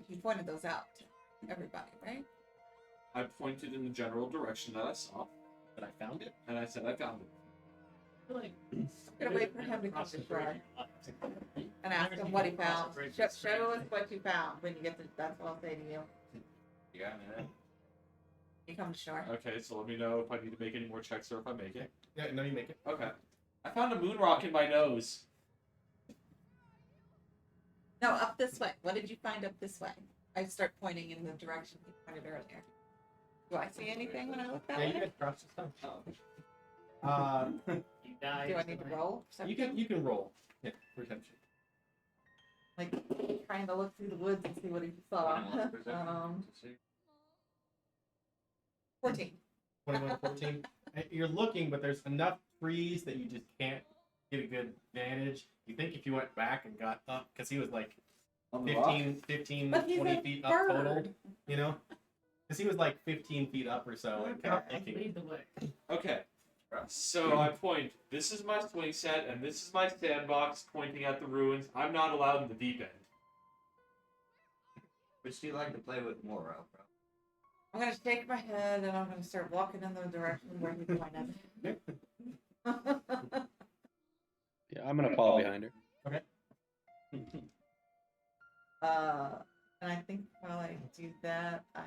You pointed those out to everybody, right? I pointed in the general direction that I saw, But I found it. and I said I found it. I feel like I'm gonna wait for him to come Cross to the shore bridge. and ask him what he found. Show us what you found when you get to. That's what I'll say to you. You got me there. You come to shore. Okay, so let me know if I need to make any more checks or if I make it. Yeah, no, you make it. Okay. I found a moon rock in my nose. No, up this way. What did you find up this way? I start pointing in the direction he pointed earlier. Do I see anything when I look that Yeah, you way? guys crossed the stuff. You die. Do I need to roll? You can roll. Yeah, perception. Like trying to look through the woods and see what he saw. 21 perception. 14. 21 to 14. You're looking, but there's enough trees that you just can't get a good vantage. You think if you went back and got up, because he was like 15, But he's 20 a feet up total, bird. you know? Because he was like 15 feet up or so and kept thinking. Lead the way. Okay. So I point. This is my swing set, and this is my sandbox pointing at the ruins. I'm not allowed in the deep end. Which do you like to play with more, Ralph? I'm gonna shake my head and I'm gonna start walking in the direction where he pointed. Yeah, I'm gonna follow behind her. And I think while I do that, I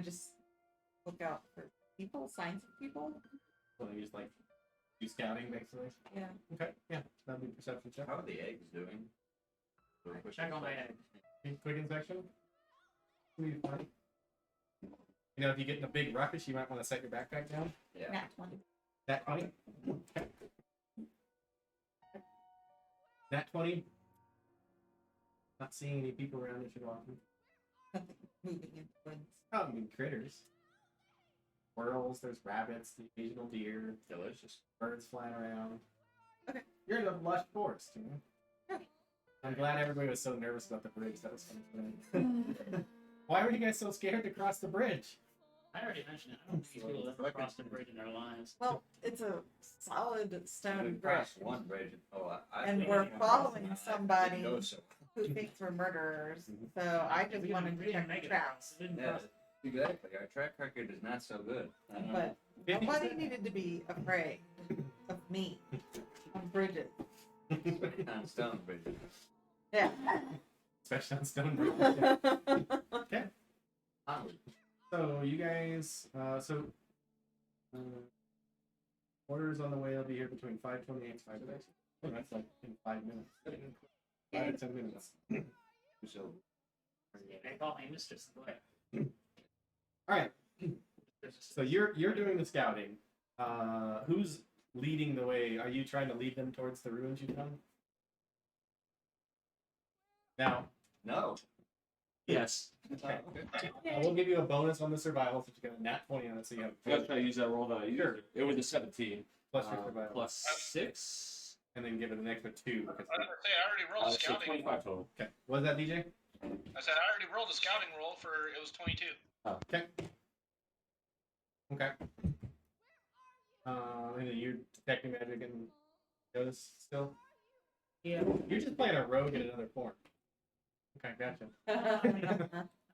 just look out for people, signs of people. So you just like do scouting basically. Yeah. Okay, yeah, that'd be perception check. How are the eggs doing? Check on my egg. Quick inspection. Be fine. You know, if you get in a big ruckus, you might want to set your backpack down. Yeah. Nat 20. Nat 20. Okay. Nat 20. Not seeing any people around as you're walking. Nothing moving in the woods. Oh, I mean critters. Squirrels, there's rabbits, the occasional deer, delicious birds flying around. Okay. You're in a lush forest, you know? Okay. I'm glad everybody was so nervous about the bridge. That was fun. Why were you guys so scared to cross the bridge? I already mentioned it. I don't think people have crossed the bridge in their lives. Well, it's a solid stone We bridge. crossed one bridge. Oh, I And think we're I- following I somebody didn't go so. who thinks we're murderers. So I just We wanted didn't to check make the it tracks. across. It didn't Yeah, cross. exactly. Our track record is not so good. But nobody needed to be afraid of me on bridges. on stone bridges. Yeah. Especially on stone bridge. Okay. Onward. So you guys, orders on the way. I'll be here between 5:28 and 5:30. Oh, that's like in 5 minutes. 5 to 10 minutes. So I call my mistress. Go ahead. All right. So you're doing the scouting. Who's leading the way? Are you trying to lead them towards the ruins you found? Now, no. Yes. I will give you a bonus on the survival since you got a nat 20 on it, so you have That's why I use that roll that I used. Sure. It was a 17. plus your survival, Plus 6. and then give it an extra 2. Because, I was gonna say I already rolled a So scouting. 25 total. okay, what is that, DJ? I said I already rolled a scouting roll for it was 22. Okay. Okay. And then you're detecting magic and those still. Yeah. You're just playing a rogue in another form. Okay, gotcha.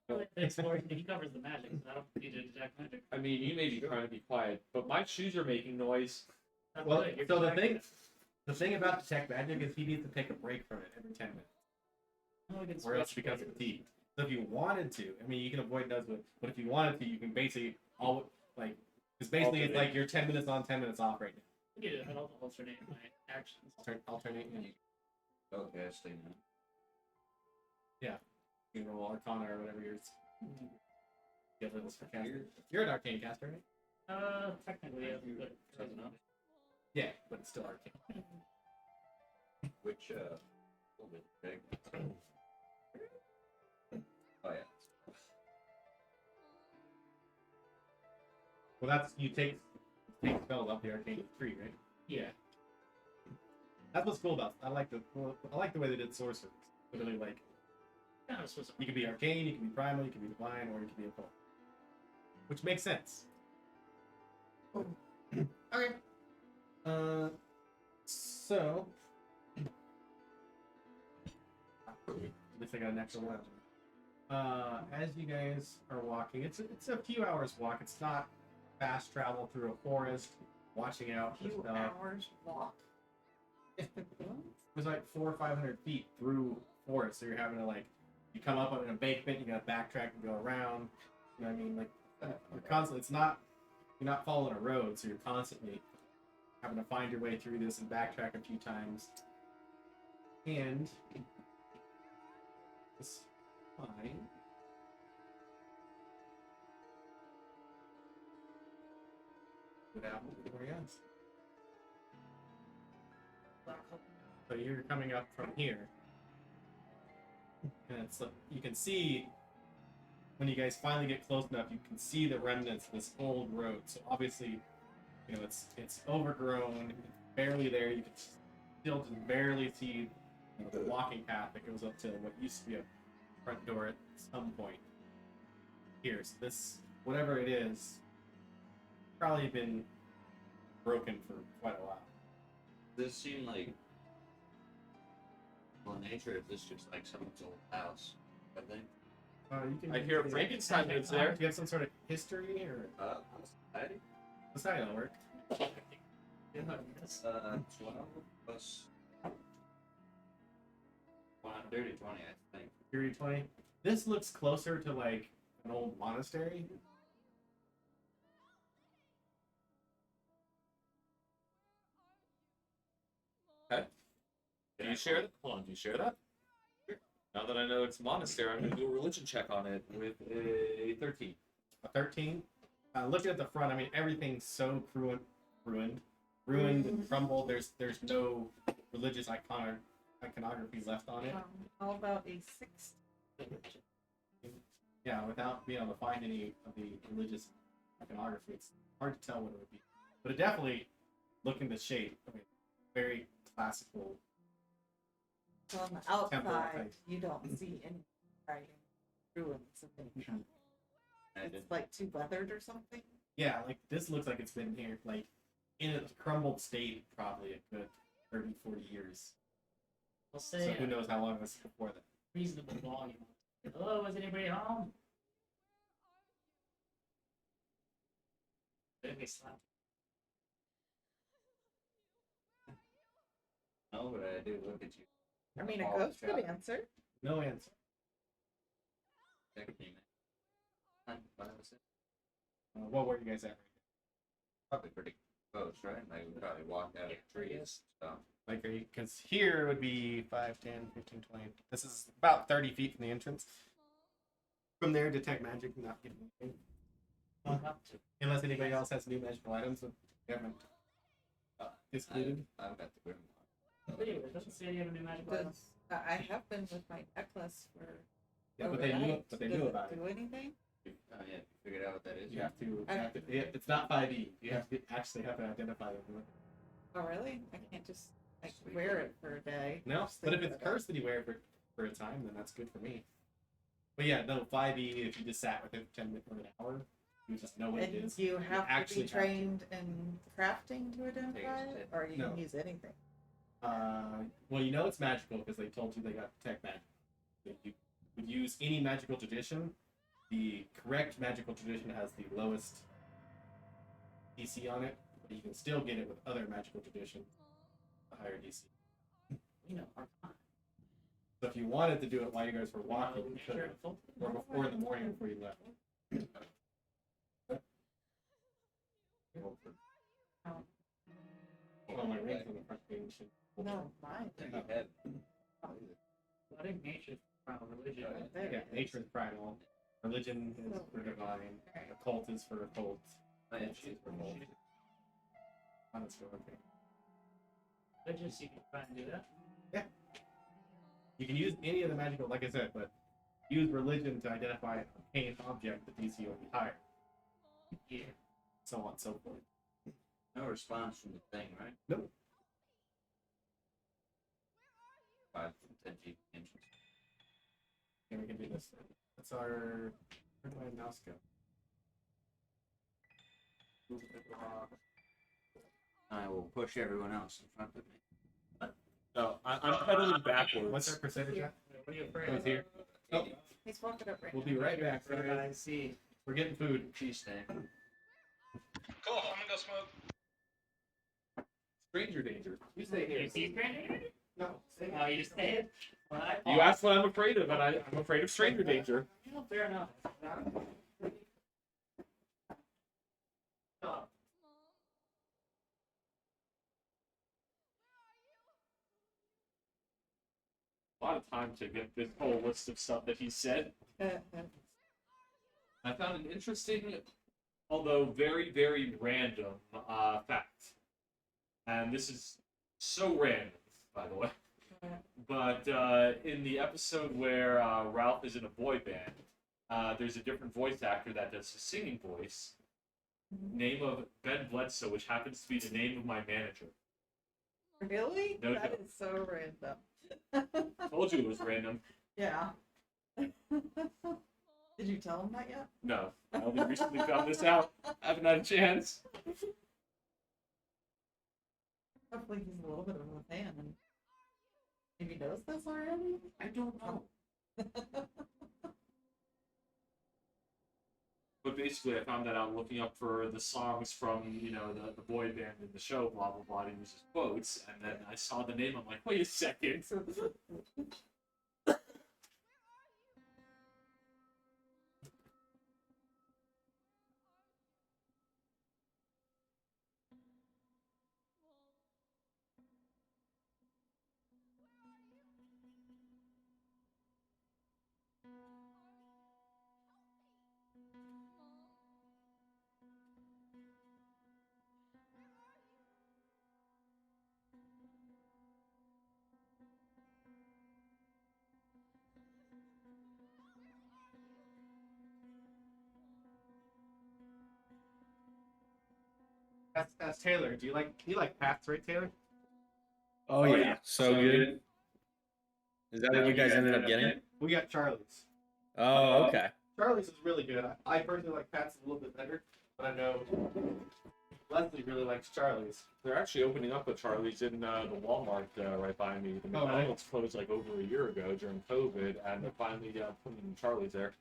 The exploration, he covers the magic, so I don't need to detect magic. I mean, you may be trying to be quiet, but my shoes are making noise. That's Well, good, you're so detecting the thing about detect magic is he needs to take a break from it every 10 minutes, it. We can or else switch he becomes places. fatigued. So if you wanted to, I mean, you can avoid those, but if you wanted to, you can basically because basically it's like you're 10 minutes on, 10 minutes off right now. Yeah, I'd also alternate my actions. Alternate. Okay, stay now. You can roll Arcana or whatever yours. Get levels for caster. You're an arcane caster, right? Technically, yeah, but doesn't know. Yeah, but it's still arcane. Which little bit big. Oh yeah. Well, that's you take spells off the arcane tree, right? Yeah. That's what's cool about. I like the way they did sorcerers. Literally, like Kind of supposed to. you can be arcane, you can be primal, you can be divine, or you can be occult, which makes sense. Okay. So at least I got an extra one. As you guys are walking, it's a few hours walk. It's not fast travel through a forest, watching out for Few stuff. hours walk. It was like 400 or 500 feet through forest, so you're having to like you come up on an embankment, you gotta backtrack and go around. You know what I mean? Like you're constantly. It's not you're not following a road, so you're constantly having to find your way through this and backtrack a few times. And it's fine. Without anywhere else. So you're coming up from here, and it's you can see when you guys finally get close enough, you can see the remnants of this old road. So obviously, you know it's overgrown, it's barely there. You can still just barely see the walking path that goes up to what used to be a front door at some point. Here, so this whatever it is, probably been broken for quite a while. Does this seem like well nature? Is this just like someone's old house? I think. You can I hear a Frankenstein that's there. Do you have some sort of history or Society? society that'll work? Yeah, yes. 12 plus 30, 20, I think. Period 20. This looks closer to like an old monastery. Do you share that? Hold on, do you share that? Now that I know it's a monastery, I'm gonna do a religion check on it with a 13. A 13. Looking at the front, I mean everything's so ruined and crumbled. There's no religious iconography left on it. How about a 6? Yeah, without being able to find any of the religious iconography, it's hard to tell what it would be. But it definitely, looking the shape, I mean, very classical. So on the Temple outside, type. you don't see any writing ruins of any kind. I It's did. like too weathered or something. Yeah, like this looks like it's been here, like in a crumbled state, probably a good 30, 40 years. I'll So say who knows how long it was before that. reasonable volume. Hello, is anybody home? Then they slap. No, but I do look at you. I mean, a All ghost shot. could answer. No answer. Second name. What was it? What were you guys at? Probably pretty close, right? Like we probably walked out of trees. So Like, because here would be 5, 10, 15, 20. This is about 30 feet from the entrance. From there, detect magic, not getting anything. Up to. Unless anybody else has new magical items that you haven't excluded. I've got the grimoire. But anyway, it doesn't say you have a new magic item. Does, I have been with my necklace for. Yeah, but they knew, overnight. but they Does knew it about it. Do anything? Oh yeah, figured out what that is. You have to, it's not 5e. You have to actually have to identify them. Oh, really? I can't just like Sweet. wear it for a day. No, Just but if think it's about it. cursed and you wear it for a time, then that's good for me. But yeah, no, 5e, if you just sat with it for 10 minutes or an hour, you just know what it And is. you have to actually be have to. trained in crafting to identify Take it, it. or you No. can use anything. Well, you know it's magical because they told you they got detect magic. If you would use any magical tradition, the correct magical tradition has the lowest DC on it, but you can still get it with other magical traditions, a higher DC. You know, our time. So if you wanted to do it while you guys were walking, you Sure. could, or before in the morning before you left. Oh, my ring's on the front page. No, mine. You have. I think nature's final religion. Oh, Right there. Yeah, nature is primal. Religion is for divine. Occult is for occult. Oh, yeah, She's for occult. Honestly, okay. Religious, you can try and do that. You can use any of the magical, like I said, but Use religion to identify an arcane object. The DC will be higher. Yeah. So on and so forth. No response from the thing, right? Nope. 5 from 10 G inches. And we can do this. That's our. Where did my mouse go? Move it along. I will push everyone else in front of me. No, I'm pedaling backwards. What's our percentage at? What are you afraid Oh, of? it's here. Oh, He's walking up right we'll now. be right back. What did Guys. I see? We're getting food. Cheese stand. Cool. I'm gonna go smoke. Stranger danger. You stay here. You see Stranger? No, stay Oh, you just stayed? Well, You asked what I'm afraid of, and I'm afraid of stranger danger. Yeah, fair enough. Oh. A lot of time to get this whole list of stuff that he said. I found an interesting, although very, very random, fact. And this is so random, by the way. But in the episode where Ralph is in a boy band, there's a different voice actor that does the singing voice. Name of Ben Bledsoe, which happens to be the name of my manager. Really? No That joke. is so random. Told you it was random. Yeah. Did you tell him that yet? No, I only recently found this out. I haven't had a chance. Hopefully he's a little bit of a fan and maybe knows this already. I don't know. But basically, I found that out looking up for the songs from, you know, the boy band in the show, blah, blah, blah, he uses quotes, and then I saw the name, I'm like, wait a second. That's Taylor. Do you like Paths, right, Taylor? Oh, yeah, so good. Is that what you guys ended up getting? We got Charlie's. Oh, okay. Charlie's is really good. I personally like Pat's a little bit better, but I know Leslie really likes Charlie's. They're actually opening up a Charlie's in the Walmart right by me. The Oh, McDonald's closed like over a year ago during COVID, and they're finally putting Charlie's there.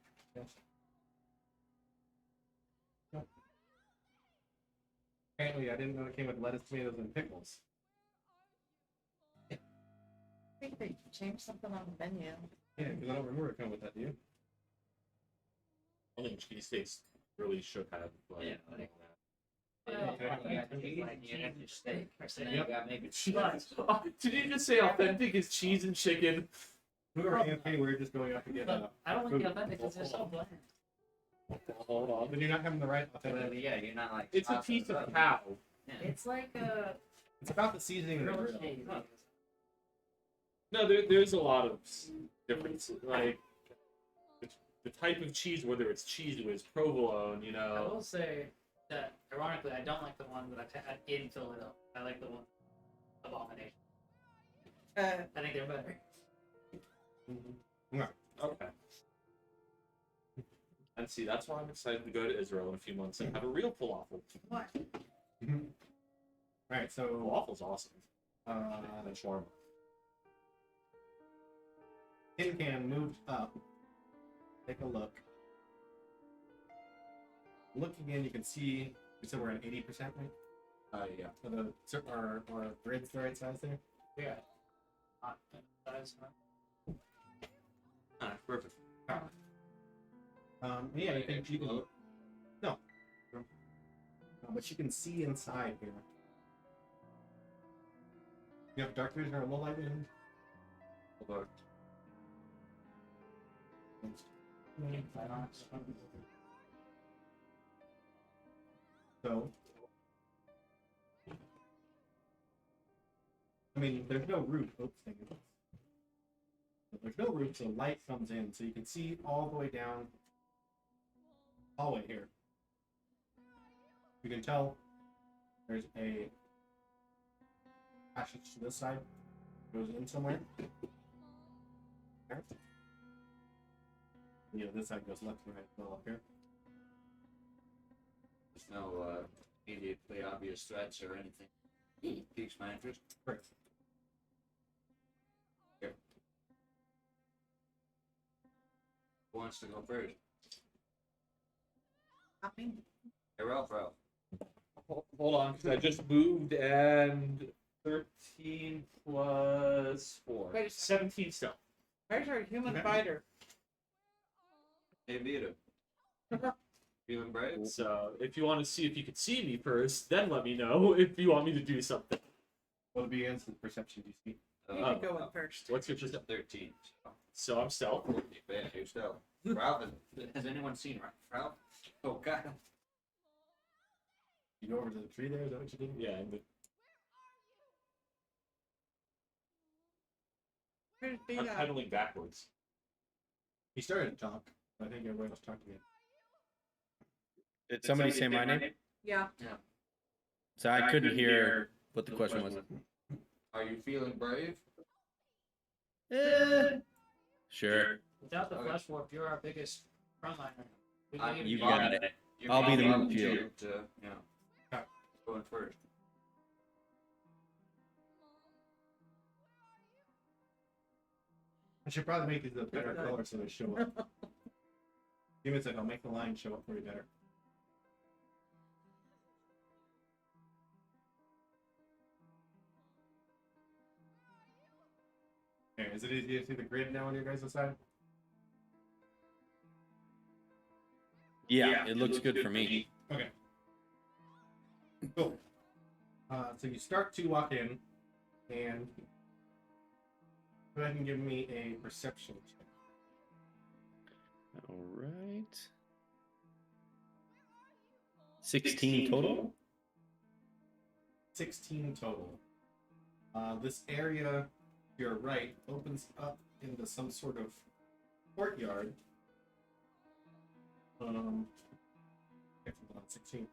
Apparently, I didn't know it came with lettuce, tomatoes, and pickles. I think they changed something on the menu. Yeah, because I don't remember it coming with that, do you? I think cheesesteaks really should have. Like, Yeah, like Okay. you got your steak. And then Yep. you got maybe Did you just say authentic is cheese and chicken? We were okay, we were just going out to get I don't like food. the authentic because they're so bland. Hold on. Then you're not having the right authentic. yeah, you're not like It's a tossing piece it of up. cow. Yeah. It's like a It's about the seasoning of the grilled grill. cheese. No, there's a lot of difference. Like the type of cheese, whether it's cheese whiz, provolone, you I know. will say that, ironically, I don't like the one that I've had in Philadelphia. I like the one Abomination. I think they're better. Okay. And see, that's why I'm excited to go to Israel in a few months and have a real falafel. What? Alright, so Falafel's awesome. and shawarma. tin can moved up. Take a look. Look again, you can see we said we're at 80%, right? Yeah. So our grid's the right size there. Yeah. Not size, huh? Ah, perfect. Yeah, you can no. But you can see inside here. You have dark vision or low light vision? Or So, I mean, there's no roof. Oops, thank you. there's no roof, so light comes in, so you can see all the way down the hallway here. You can tell there's a passage to this side, goes in somewhere. There. Yeah, this side goes left and right, go up here. There's no immediately obvious threats or anything. Piques my interest. Correct. Who wants to go first? Not me. Hey, Ralph. Hold on, because I just moved and 13 plus 4. Wait a second. 17 stealth. Where's our human Okay. fighter? Hey, Vito. Feeling brave? So if you want to see if you can see me first, then let me know if you want me to do something. What would be instant perception, do you see? You can go in first. What's your perception? 13. So I'm stealth. Yeah, you're still. Ralph, has anyone seen Ralph? Oh, God. You go over to the tree there, is that what you did? Yeah, and Where's the, I'm pedaling backwards. He started to talk. I think everybody else talked again. Did somebody say my name? yeah. So I couldn't hear what the question was. Are you feeling brave? Sure. Without the Okay. flesh warp, you're our biggest frontliner. We I- believe You in got it. I'll be the shield. Going first. I should probably make these a better color so they show up. Give me a second, I'll make the line show up for you better. Okay, is it easy to see the grid now on your guys' side? Yeah, it looks good for me. Okay. Cool. So you start to walk in, and go ahead and give me a perception check. All right. 16 total. 16 total. This area to your right opens up into some sort of courtyard. Okay, hold on, 16.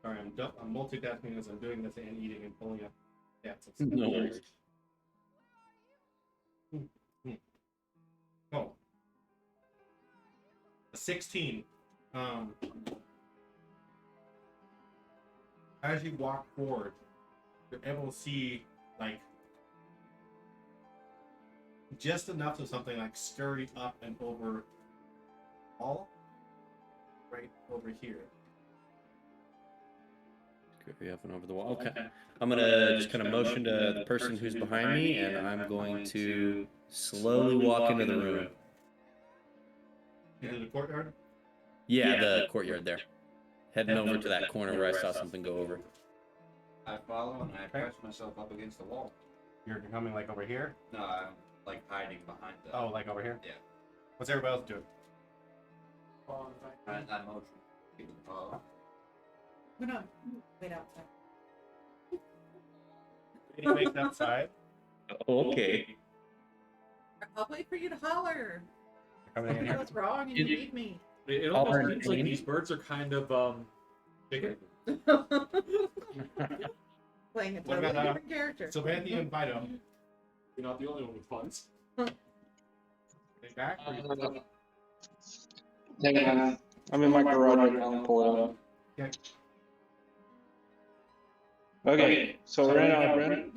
Sorry, I'm multitasking as I'm doing this and eating and pulling up stats. No worries. Oh. A 16. As you walk forward, you're able to see, like, just enough of something like scurry up and over all right over here. Scurry up and over the wall. Okay. I'm gonna just kind of motion to the person who's behind me, and I'm going to slowly walk into the room. Into the courtyard? Yeah, the courtyard there. Heading over to that corner where I saw something go over. I follow and I press myself up against the wall. You're coming like over here? No, I'm like hiding behind the. Oh, like over here? Yeah. What's everybody else doing? I motion. Keep it follow. I'm gonna wait outside. He makes outside. Okay. I'll wait for you to holler. Coming in You know here. what's wrong and you need me. It All almost right, seems like Amy. these birds are kind of chicken. Playing a What totally about, different character. Sylvanthia and Vito. You're not the only one with funds. They back? Or you- Hang on. I'm in my garage right now. I'll pull it up. Okay. Okay, so we're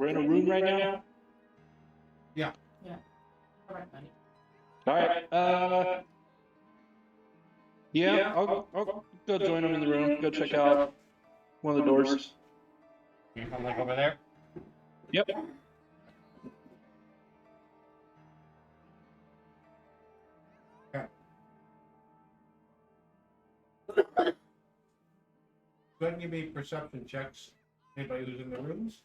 in a room right now. All right, Manny. All right. Yeah, I'll go join them in the room. Go check out one of the doors. You come like over there? Yep. Go ahead and give me perception checks. Anybody who's in the rooms?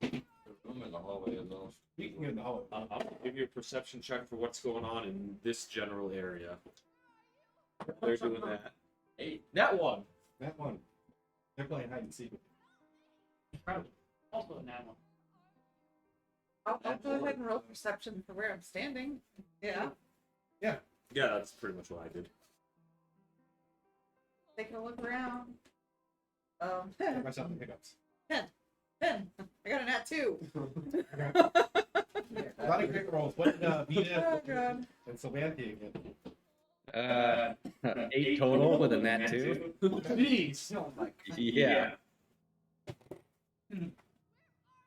The room in the hallway is off. You can get in the hallway. I'm gonna give you a perception check for what's going on in this general area. They're doing that. 8. That one. That one. They're playing hide and seek. Probably. Also a nat one. I'll go ahead and roll perception for where I'm standing. Yeah. Yeah, that's pretty much what I did. Taking a look around. Get myself in hiccups. 10. I got a nat 2. A lot of great rolls. What did Oh, Vita God. and Sylvanthia get? 8 total with a nat 2. Jeez. Oh my. Yeah.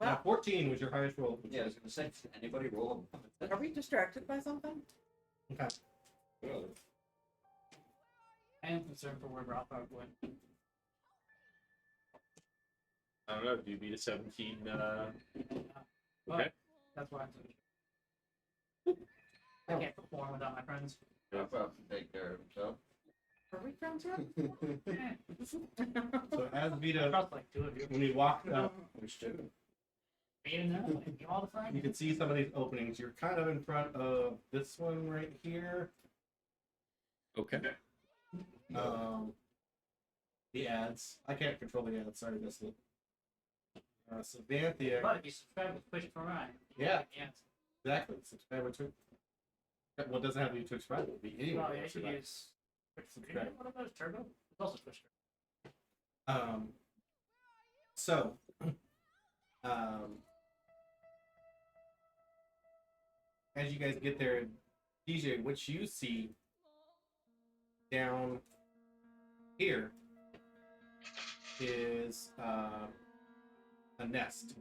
Now 14 was your highest roll. Yeah, I was gonna say, did anybody roll a Are we distracted by something? Okay. Really? I am concerned for where Rothbard went. I don't know. Do you beat a 17? But Okay. that's why I'm so I can't perform without my friends. I'll probably take care of himself. Are we friends yet? So as I Vita, trust like 2 of you. when you walked up, Which two? Me and them, like, you all the friends. you can see some of these openings. You're kind of in front of this one right here. Okay. The ads. I can't control the ads. Sorry, missed it. Sylvanthia. But if you subscribe, push it for mine. Yeah. Yes. Exactly. Subscriber to. Well, it doesn't have to be to subscribe. It would be anyone. Well, who yeah, you should subscribes. use Subscribe. what about Turbo? It's also Twitch. So, as you guys get there, DJ, what you see down here is a nest.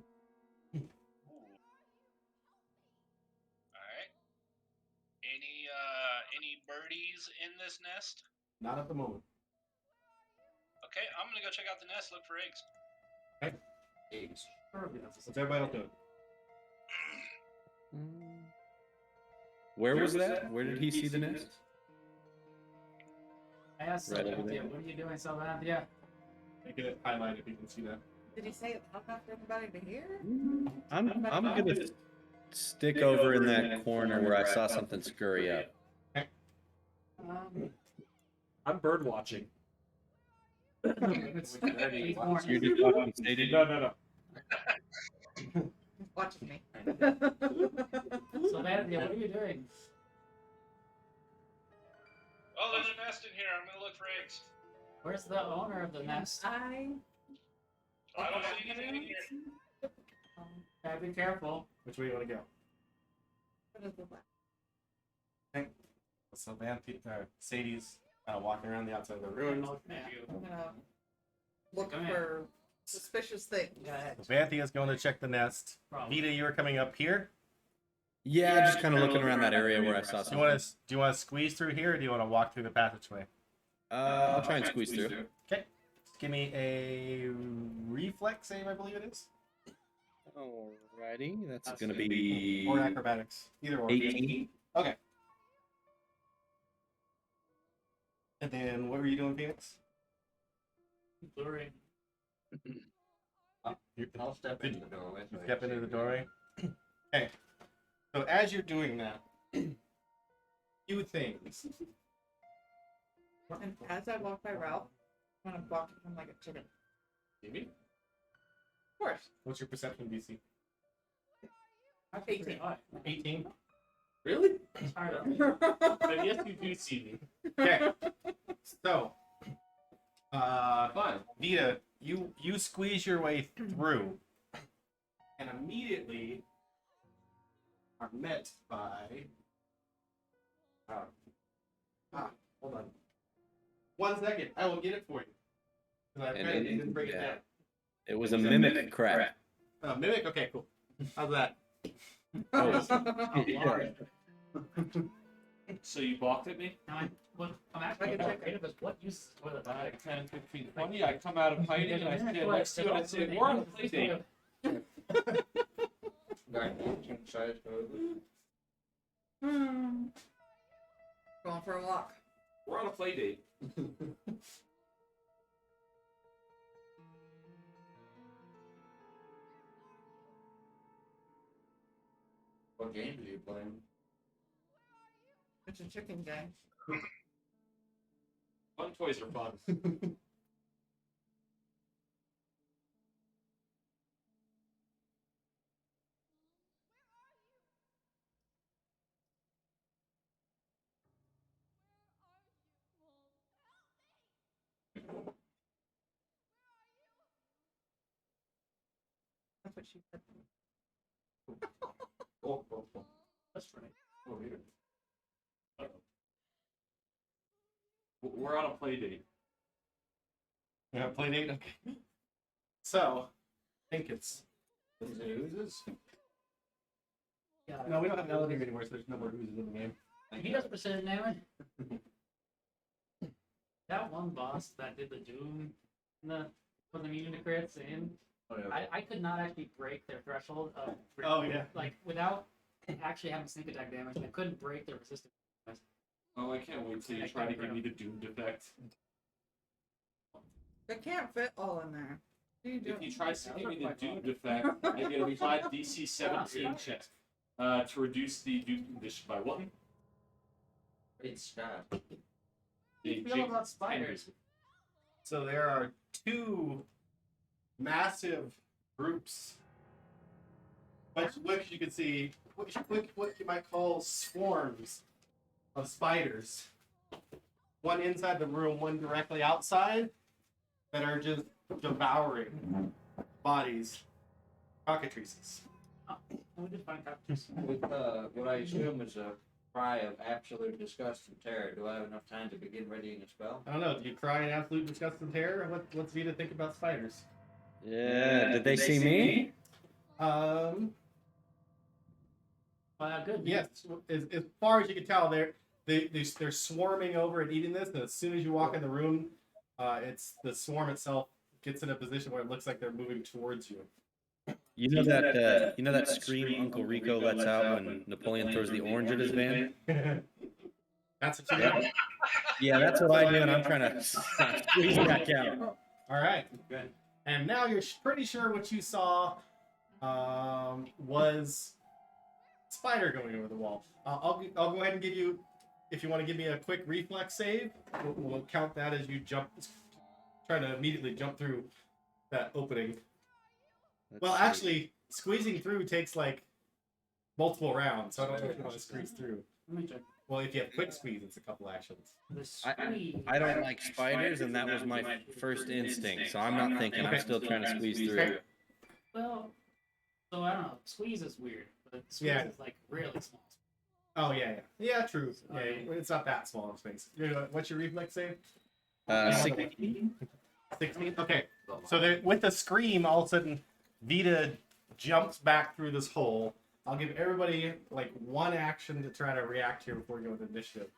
Alright. Any birdies in this nest? Not at the moment. Okay, I'm gonna go check out the nest, look for eggs. Eggs. What's everybody else doing? Where was that? Where did he see the nest? I asked Right over Sylvanthia, there. what are you doing, Sylvanthia? Make it highlight if you can see that. Did he say it loud enough for everybody to hear? I'm gonna stick over in that corner where I saw something scurry up. I'm bird watching. It's Already morning. You're just talking stated. No. Watching me. Sylvanthia, what are you doing? Oh, there's a nest in here. I'm gonna look for eggs. Where's the owner of the nest? I I don't see anything in here. Gotta be careful. Which way you want to go? what is the left? So Sadie's walking around the outside of the ruins. Yeah. I'm gonna look Come here. for suspicious things. Go ahead. Sylvanthia is going to check the nest. Problem. Vita, you are coming up here. Yeah, just kind of looking around that area where I saw Do you want something. to squeeze through here, or do you want to walk through the passageway? I'll try and squeeze through. Okay. Give me a reflex save, I believe it is, Alrighty, that's gonna be or acrobatics, either or. 18. Okay. And then what were you doing, Phoenix? Luring. I'll step into the doorway. so I Step can into see the what you're doorway. Okay. So as you're doing that, few things. And as I walk by Ralph, I'm gonna walk at him like a chicken. Jimmy, Of course. what's your perception DC? 18. 18. Really? It's hard. But yes, you do see me. Okay. So, Fine. Vita, you squeeze your way through, and immediately are met by. Hold on. 1 second, I will get it for you. 'Cause I And kinda it- didn't break it yeah. down. It was a mimic crap. Mimic. Okay, cool. How's that? So you balked at me? Now I'm actually more creative as what use is toilet I paper. 10, 15, 20. I come out of hiding and I stand next to it and I say, we're on a play date. Gargantuan size probably. Going for a walk. We're on a play date. What games are you playing? It's a chicken game. Fun toys are fun. That's what she said. That's funny. Oh, weird. We're on a play date. We have play date. Okay. So, I think it's. Oozes. Yeah. No, we don't have an elevator anymore, so there's no more oozes in the game. He does precision anyway. That one boss that did the Doom for the immune to crits in, Oh, yeah. I could not actually break their threshold of Oh, yeah. like without actually having sneak attack damage. I couldn't break their resistance. Oh, I can't wait till you try to give me the Doom defect. They can't fit all in there. What are you doing? If you try to give me the Doom defect, I get a flat DC 17 check to reduce the Doom condition by 1. Great Scott. How do you feel about spiders? So there are two massive groups, which you can see, what you might call swarms of spiders. One inside the room, one directly outside, that are just devouring bodies, cockatrices. Oh, we did find copies. With what I assume is a cry of absolute disgust and terror, do I have enough time to begin readying a spell? I don't know. Do you cry in absolute disgust and terror? What's Vita think about spiders? Yeah, did they see me? Good. Yes. As far as you can tell, they're swarming over and eating this. And as soon as you walk in the room, it's the swarm itself gets in a position where it looks like they're moving towards you. You know that scream Uncle Rico lets out when Napoleon throws the orange at his van? That's what you got. Yeah, that's what I do, and I'm trying to squeeze back out. All right. Good. And now you're pretty sure what you saw was spider going over the wall. I'll go ahead and give you, if you want to give me a quick reflex save, we'll count that as you jump, trying to immediately jump through that opening. Well, actually, squeezing through takes like multiple rounds, so I don't know if you want to squeeze through. Let me check. Well, if you have quick squeeze, it's a couple actions. I don't like spiders, and that was my first instinct, so I'm not thinking. I'm still trying to squeeze through. Well, so I don't know. Squeeze is weird, but squeeze Yeah. is like really small. Oh yeah. True. Yeah, it's not that small of space. What's your reflex save? 16. 16. Okay. So with the scream, all of a sudden, Vita jumps back through this hole. I'll give everybody like one action to try to react here before we go with initiative.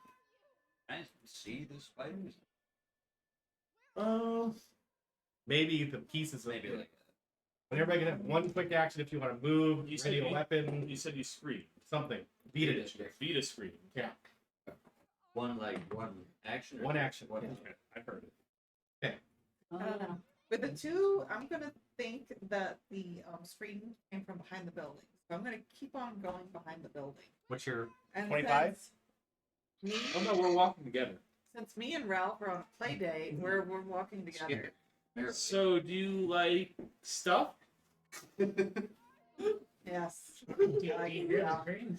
Can I see the spiders? Maybe the pieces of Maybe like But everybody can have one quick action if you want to move, You said ready a you- weapon, You said you scream. something. Beat it. Vita scream. Yeah. one action. or One action. One. Yeah. I've heard it. I don't know. With the two, I'm gonna think that the screen came from behind the building. So I'm gonna keep on going behind the building. What's your And 25? Oh no, we're walking together. Since me and Ralph are on a play date, we're walking Skip together. it. Barely. So, do you like stuff? Yes. Do you Like, hear the yeah. scream?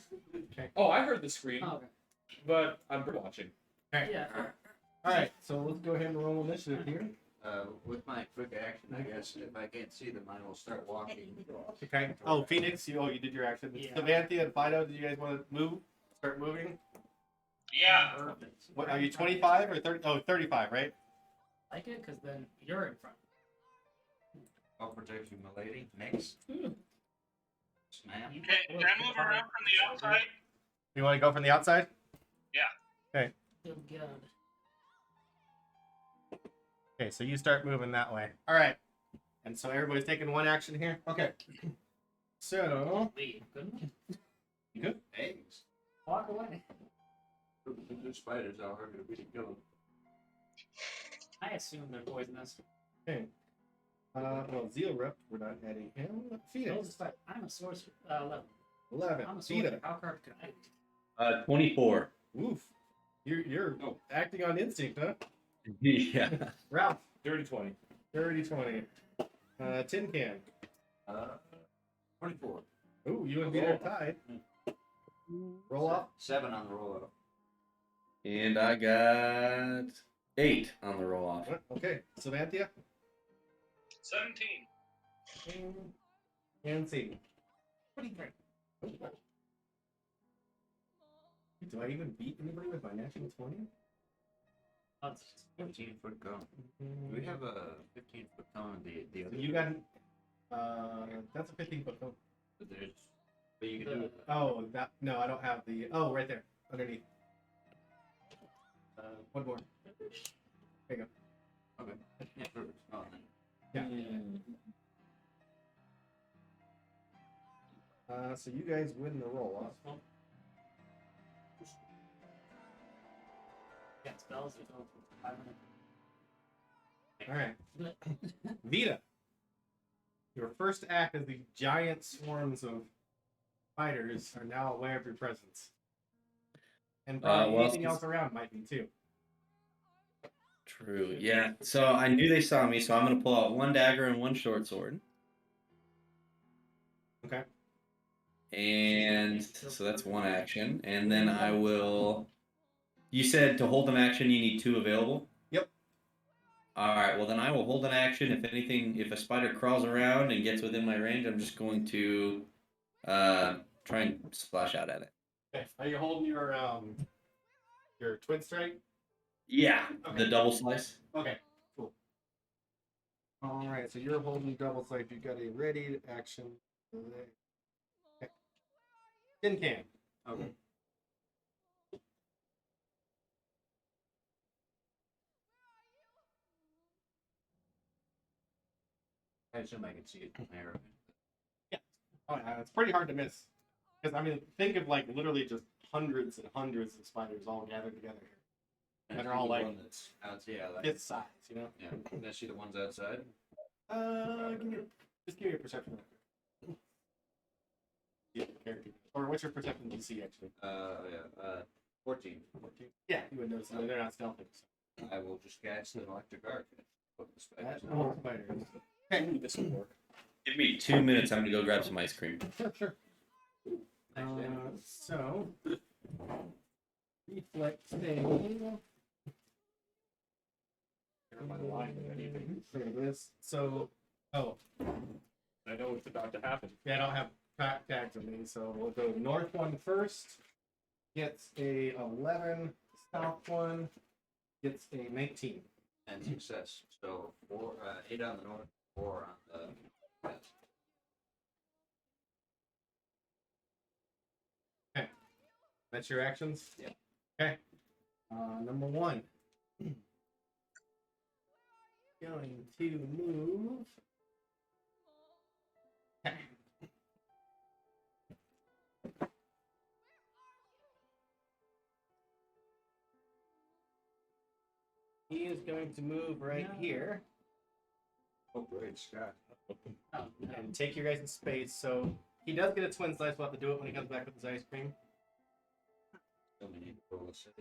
Oh, I heard the scream, Oh, okay. but I'm watching. Yeah. All right, so let's go ahead and roll initiative here. With my quick action, I guess if I can't see them, I will start walking. Okay. Oh, Phoenix, you did your action. Yeah. Savanthia and Fido, did you guys want to move? Start moving? Yeah. Perfect. What are you, 25 or 30? Oh, 35, right? Like it, because then you're in front. I'll protect you, my lady. Next. Snap. Can I move around from the outside? You want to go from the outside? Good God. Okay, so you start moving that way. All right. And so everybody's taking one action here? Okay. So, Leave, couldn't we? you good? Eggs. Walk away. There's spiders out here. We can kill them. I assume they're poisonous. Okay. Well, Zeal Rep, we're not adding him. Those Phoenix, five. I'm a sorcerer. 11. 11. I'm a sorcerer. Vita. How hard could I? 24. Oof. You're Oh. acting on instinct, huh? Yeah. Ralph, Dirty 20. dirty 20. Tin Can. 24. Ooh, you and Peter are tied. Roll up. 7 on the roll up. And I got 8 on the roll off. Okay, Savanthia 17. and Sadie. 23. Do I even beat anybody with my natural 20? That's 15-foot cone. Do we have a 15-foot cone? The So other. you got. That's a 15-foot cone. There's. But you can do. Oh, that. No, I don't have the. Oh, right there. Underneath. One more. There you go. Okay. Yeah, perfect. Oh, then. Yeah. So you guys win the roll off. yeah, spells. There's no 5 minutes. Alright. Vita. Your first act as the giant swarms of fighters are now aware of your presence. And probably well, anything else around might be too. True. Yeah. So I knew they saw me, so I'm gonna pull out 1 dagger and 1 short sword. Okay. And so that's 1 action, and then I will. You said to hold an action, you need 2 available. Yep. All right. Well, then I will hold an action. If anything, if a spider crawls around and gets within my range, I'm just going to try and splash out at it. Okay. Are you holding your twin strike? Yeah. Okay. The double slice. Okay, cool. Alright, so you're holding double slice. You've got a ready action. Okay. Tin Can. Okay. I assume I can see it from there. Oh, yeah, it's pretty hard to miss. Because, I mean, think of like literally just hundreds and hundreds of spiders all gathered together here. And they're all the like one that's out, yeah, like, this size, you know? yeah. Can I see the ones outside? Just give me a perception. Yeah, character. Or what's your perception DC actually? 14. 14. Yeah, you would notice that they're not stealthing. So. I will just cast an electric arc. Put the spiders That on. whole spider. Okay, this will work. Give me 2 minutes. I'm gonna go grab some ice cream. Sure. So, reflexing. There it is. So, oh, I know what's about to happen. yeah, I don't have tags on me, so we'll go north one first. Gets a 11. South one gets a 19. And success. So 8 on the north, 4 on the west. That's your actions? Yeah. Okay. Number 1. Going to move. Okay. He is going to move right here Oh, great, Scott. Oh, and take your guys in space. So he does get a twin slice. We'll have to do it when he comes back with his ice cream. So we need to roll a save.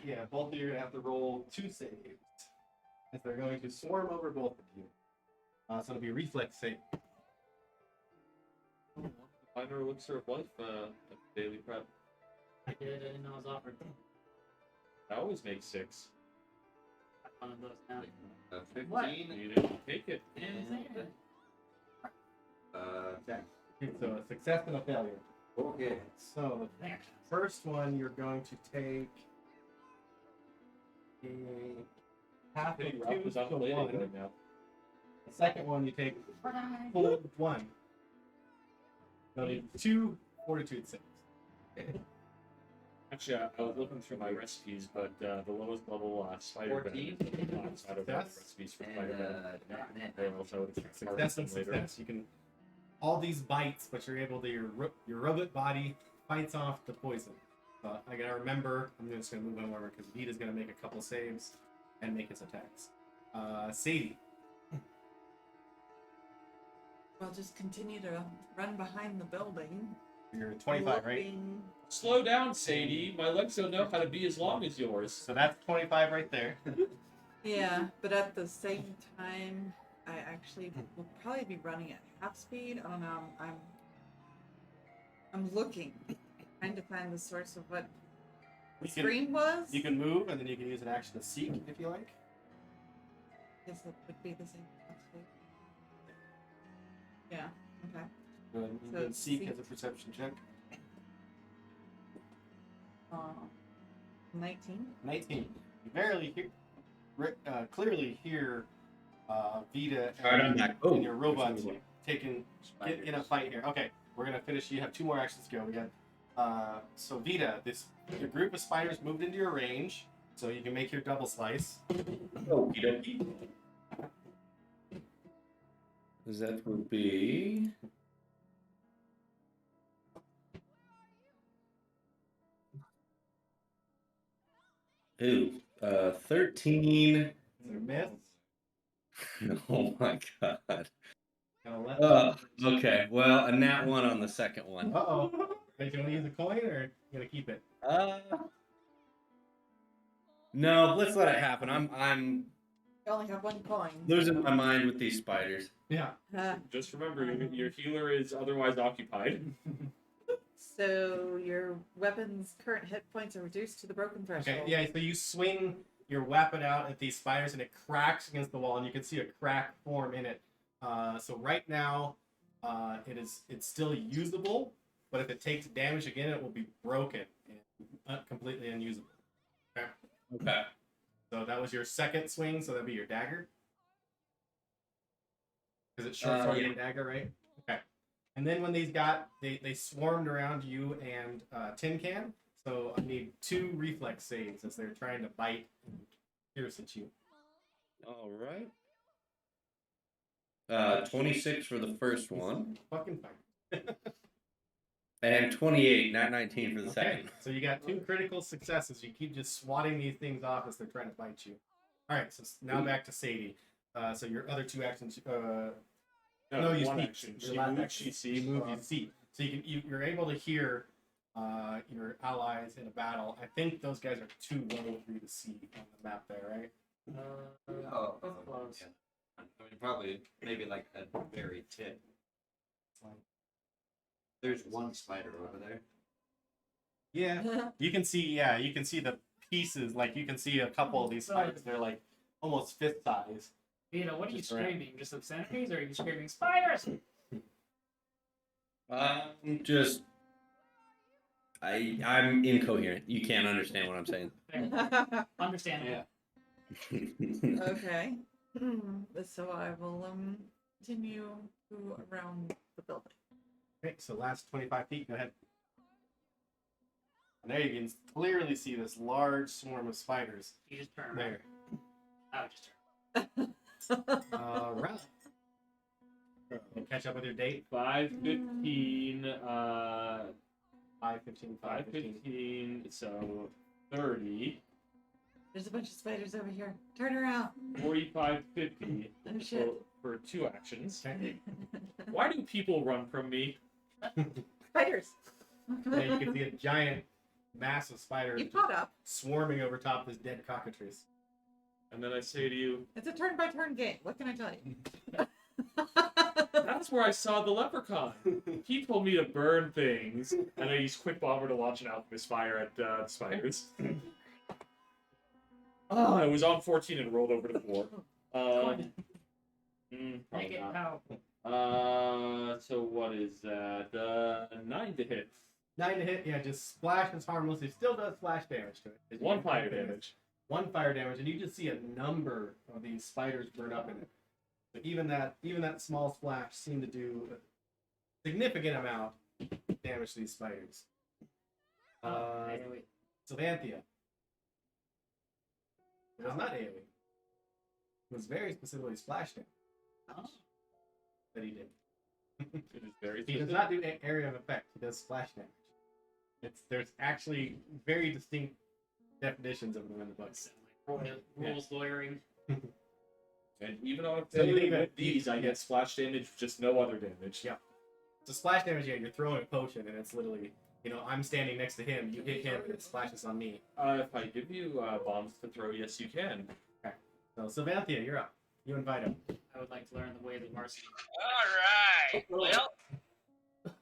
Yeah, both of you are gonna have to roll 2 saves, as they're going to swarm over both of you. So it'll be reflex save. Minor elixir of life, daily prep. I didn't know it was offered. I always make 6. One of those now. 15. What? You didn't take it. So a success and a failure. Okay. So the first one, you're going to take a half of Hey, Ralph 2 is to outplaying 1. right now. The second one, you take full 1. You'll need 2 fortitude saves. Actually, I was looking through my recipes, but the lowest level spider 14? outside of the Success. recipes for And spider net. or else I would have Success and success. You can all these bites, but you're able to your robot body fights off the poison. I gotta remember. I'm just gonna move on over because Vita's gonna make a couple saves and make his attacks. Sadie. Well, just continue to run behind the building You're 25, right? Looking- Slow down, Sadie. My legs don't know how to be as long as yours. So that's 25 right there. Yeah, but at the same time, I actually will probably be running at half speed. I don't know. I'm looking, trying to find the source of what the You can- scream was. You can move, and then you can use an action to seek if you like. Guess it would be the same. half speed. Yeah. Okay. Go ahead and So you can seek seek. as a perception check. 19. 19. You barely hear, clearly hear Vita Alright, I'm and, back. Oh, and your robots there's another taking get in a fight here. Okay, we're gonna finish. You have 2 more actions to go. We got so Vita, your group of spiders moved into your range, so you can make your double slice. Okie dokie. That would be. Ooh, 13. They're miss. Oh my god. Gonna let. Okay, well, a nat 1 on the second one. Uh-oh. Are you gonna use a coin or you gonna keep it? No, let's let it happen. I'm You only have 1 coin. losing my mind with these spiders. Yeah. Just remember, your healer is otherwise occupied. So your weapon's current hit points are reduced to the broken threshold. Okay. Yeah. So you swing your weapon out at these spiders, and it cracks against the wall, and you can see a crack form in it. So right now, it's still usable, but if it takes damage again, it will be broken and completely unusable. Okay. Okay. So that was your second swing. So that'd be your dagger. Because it's short sword Yeah. and dagger, right? Okay. And then when these they swarmed around you and Tin Can. So I need 2 reflex saves as they're trying to bite and pierce at you. All right. 26 for the first one, Fucking fine. and 28, not 19 for the Okay, second. so you got 2 critical successes. You keep just swatting these things off as they're trying to bite you. All right, so now back to Sadie. So your other 2 actions. No, you one speak. action. Your She last moves, action. she sees. You move, you see. So you're able to hear your allies in a battle. I think those guys are too low for you to see on the map there, right? Oh, both close. yeah. I mean, probably maybe like a very tip. There's one spider over there. Yeah. You can see. Yeah, you can see the pieces. Like you can see a couple of these spiders. They're like almost fist size. Vito, what are you Just around. screaming? Just obscenities, or are you screaming spiders? Just, I'm incoherent. You can't understand what I'm saying. There. Understandable. Okay. So I will continue to around the building. Okay, so last 25 feet. Go ahead. And there you can clearly see this large swarm of spiders. You just turn around. There. I would just turn. Right. We'll catch up with your date. 5:15. 5:15. 5:15. So 30. There's a bunch of spiders over here. Turn around. 45, 50. Oh shit. For 2 actions. Okay. Why do people run from me? Spiders. Yeah, you can see a giant mass of spiders You caught up. swarming over top of this dead cockatrice. And then I say to you, It's a turn by turn game. What can I tell you? that's where I saw the leprechaun. He told me to burn things, and I used Quick Bomber to launch an alchemist fire at the spiders. Oh, it was on 14 and rolled over to 4. Make Probably it not. how? So what is that? 9 to hit. 9 to hit. Yeah, just splash is harmless. It still does splash damage to it. It's 1 fire damage. 1 fire damage, and you just see a number of these spiders burn up in it. So even that small splash seemed to do a significant amount of damage to these spiders. Anyway. Savanthia. It was not AoE. It was very specifically splash damage Oh. that he did. It is very He does not do area of effect. He does splash damage. There's actually very distinct definitions of them in the book. Rules lawyering. And even on So you think with that- these, I get splash damage, just no other damage. Yeah. So splash damage, yeah, you're throwing a potion, and it's literally, I'm standing next to him, you hit him, and it splashes on me. If I give you bombs to throw, yes, you can. So Sylvanthia, you're up. You invite him. I would like to learn the way of Marcy. All right. Well,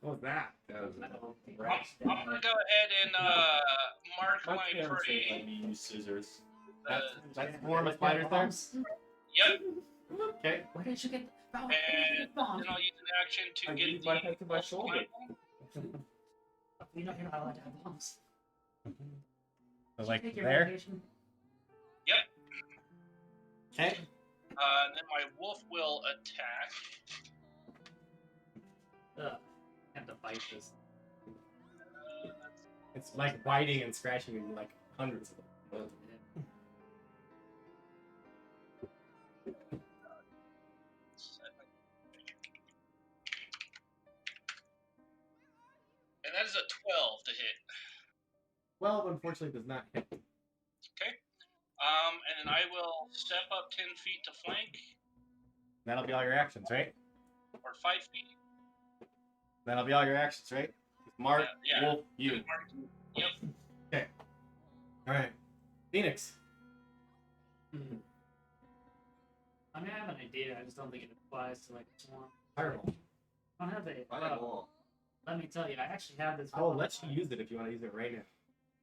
What was that? I'm gonna go ahead and mark My my parents didn't prey. let me use scissors. That's form of spider thumbs? Yep. Okay. Where did you get the And bomb? then I'll use an action to I get gave the my head to my shoulder. We know you're not allowed to have bombs. So like Take your there? medication. Okay. And then my wolf will attack. Ugh. Have to fight this. It's like biting and scratching you like hundreds of them. And that is a 12 to hit. 12 unfortunately does not hit. And then I will step up 10 feet to flank, That'll be all your actions, right? or 5 feet. That'll be all your actions, right? Mark, Yeah. Wolf, you. Yep. Okay. Alright. Phoenix. I mean, I have an idea. I just don't think it applies to like swarm. Fireball. I don't have a. Fireball. Let me tell you, I actually have this. I will let you use it if you want to use it right now.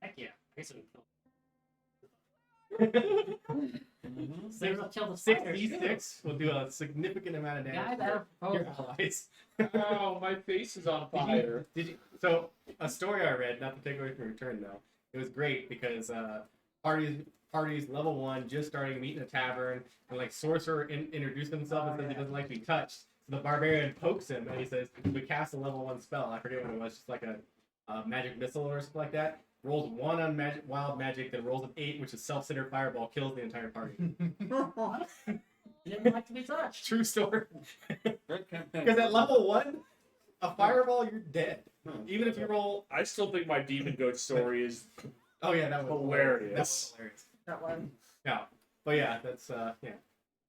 Heck yeah! I guess it would kill. Mm-hmm. There's a kill the spiders. 6d6 will do a significant amount of damage Guys, I to have a your proposal. allies. Oh, my face is on fire. So a story I read, not to take away from your turn though, it was great because parties level 1 just starting to meet in a tavern, and like sorcerer introduced himself and says he doesn't like to be touched. So the barbarian pokes him and he says, "We cast a level 1 spell." I forget what it was, just like a magic missile or something like that. Rolls 1 on wild magic, then rolls an 8, which is self-centered fireball, kills the entire party. He didn't like to be touched. True story. Great campaign. Because at level 1, a fireball, you're dead. Even if you roll. I still think my demon goat story is Oh yeah, that was Hilarious. That was hilarious. That one. Yeah, but yeah, that's yeah.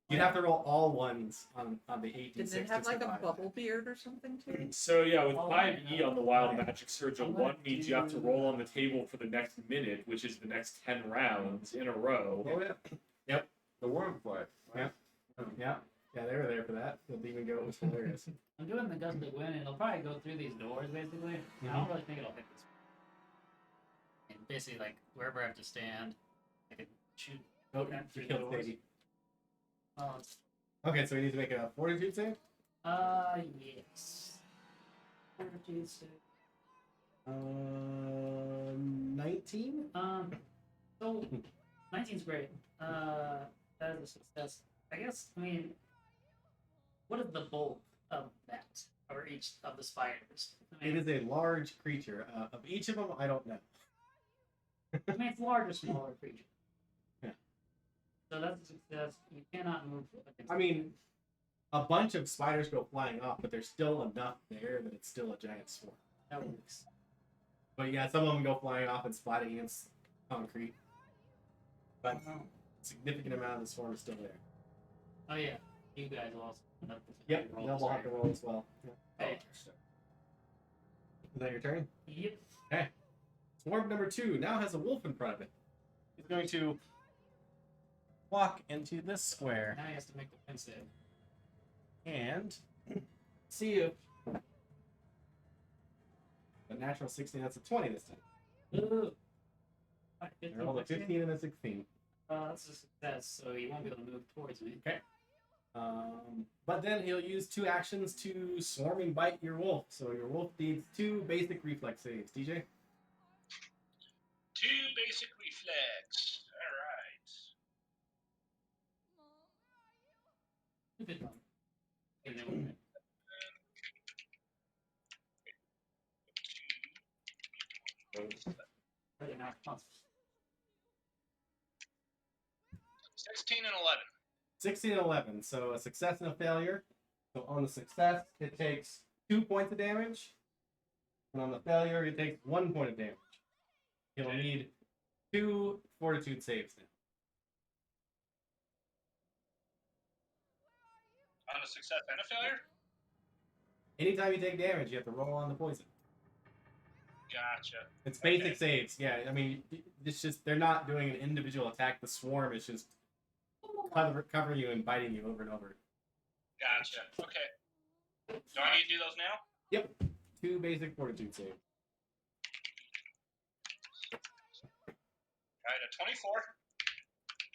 You'd have to roll all ones on the 18. Did it have like a bubble beard or something too? So yeah, with Oh, 5e on the wild magic surge, a 1 means you have to roll on the table for the next minute, which is the next 10 rounds in a row. Oh yeah. Yep. The worm fight. Yeah. Yeah, they were there for that. The demon goat was hilarious. I'm doing the gust of wind, and it'll probably go through these doors basically. I don't really think it'll hit this. And basically, like wherever I have to stand, I can shoot. Oh, that you through killed doors. Sadie. Oh, it's, Okay, so we need to make a fortitude save. yes. Fortitude save. 19. So 19's great. That is a success. I guess. I mean, what is the bulk of that, or each of the spiders? I It mean, is a large creature. Of each of them, I don't know. I mean, it's large or smaller creature. Yeah. So that's a success. You cannot move. against I mean, a bunch of spiders go flying off, but there's still enough there that it's still a giant swarm. that works. But yeah, some of them go flying off and splatting against concrete. But Oh. a significant amount of the swarm is still there. Oh yeah, you guys will also. end up with Yep, rolls, they'll have right? to roll as well. Yeah. Okay. Is that your turn? Yep. Swarm number 2 now has a wolf in front of it. He's going to walk into this square Now he has to make the win save. and see you. A natural 16, that's a 20 this time. Ooh. I rolled a 15 and a 16. That's a success, so he won't be able to move towards me. But then he'll use 2 actions to swarming bite your wolf. So your wolf needs 2 basic reflex saves. DJ? 2 basic reflex. Alright. Good one. And then really not possible. 16 and 11. 16 and 11. So a success and a failure. So on the success, it takes 2 points of damage. And on the failure, it takes 1 point of damage. He'll need 2 fortitude saves now. On a success and a failure? Anytime you take damage, you have to roll on the poison. Gotcha. It's basic Okay. saves. Yeah, I mean, it's just they're not doing an individual attack. The swarm is just covering you and biting you over and over. Gotcha. Okay. Do I need to do those now? Yep. 2 basic fortitude saves. Alright, a 24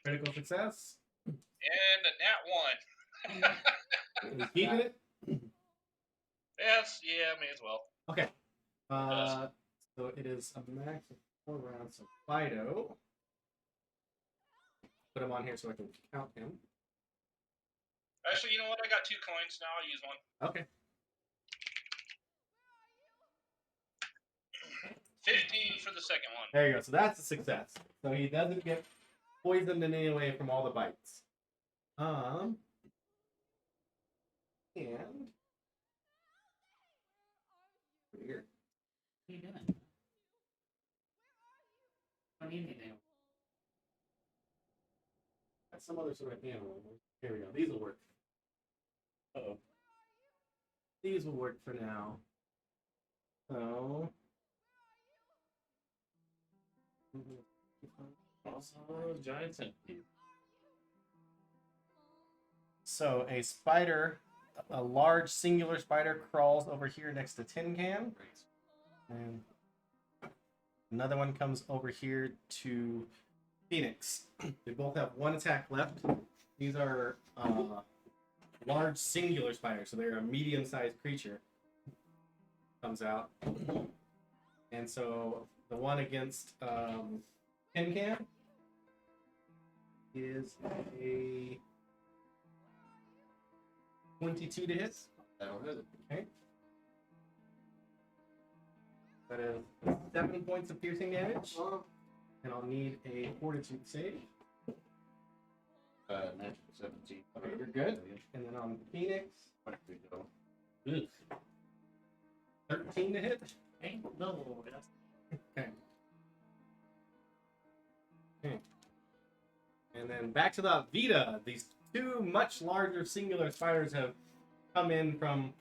Critical success. and a nat 1. Is he keeping it? Yes, yeah, may as well. Okay. So it is a max of 4 rounds of Fido. Put him on here so I can count him. Actually, you know what? I got 2 coins now. I'll use one. Okay. 15 for the second one. There you go. So that's a success. So he doesn't get poisoned in any way from all the bites. And weird. What are you doing? I don't need anything. That's some other sort of animal. Here we go. These will work. Uh-oh. These will work for now. So. Also, giant centipede. So a spider, a large singular spider, crawls over here next to Tin Can, and another one comes over here to Phoenix. They both have 1 attack left. These are large singular spiders, so they're a medium-sized creature. Comes out, and so the one against Tin Can is a 22 to hit. That'll hit. Okay. That is 7 points of piercing damage. And I'll need a fortitude save. Natural 17. Okay, you're good. And then on Phoenix, ugh, 13 to hit. Hey, no, that's Okay. Okay. And then back to the Vita. These 2 much larger singular spiders have come in from.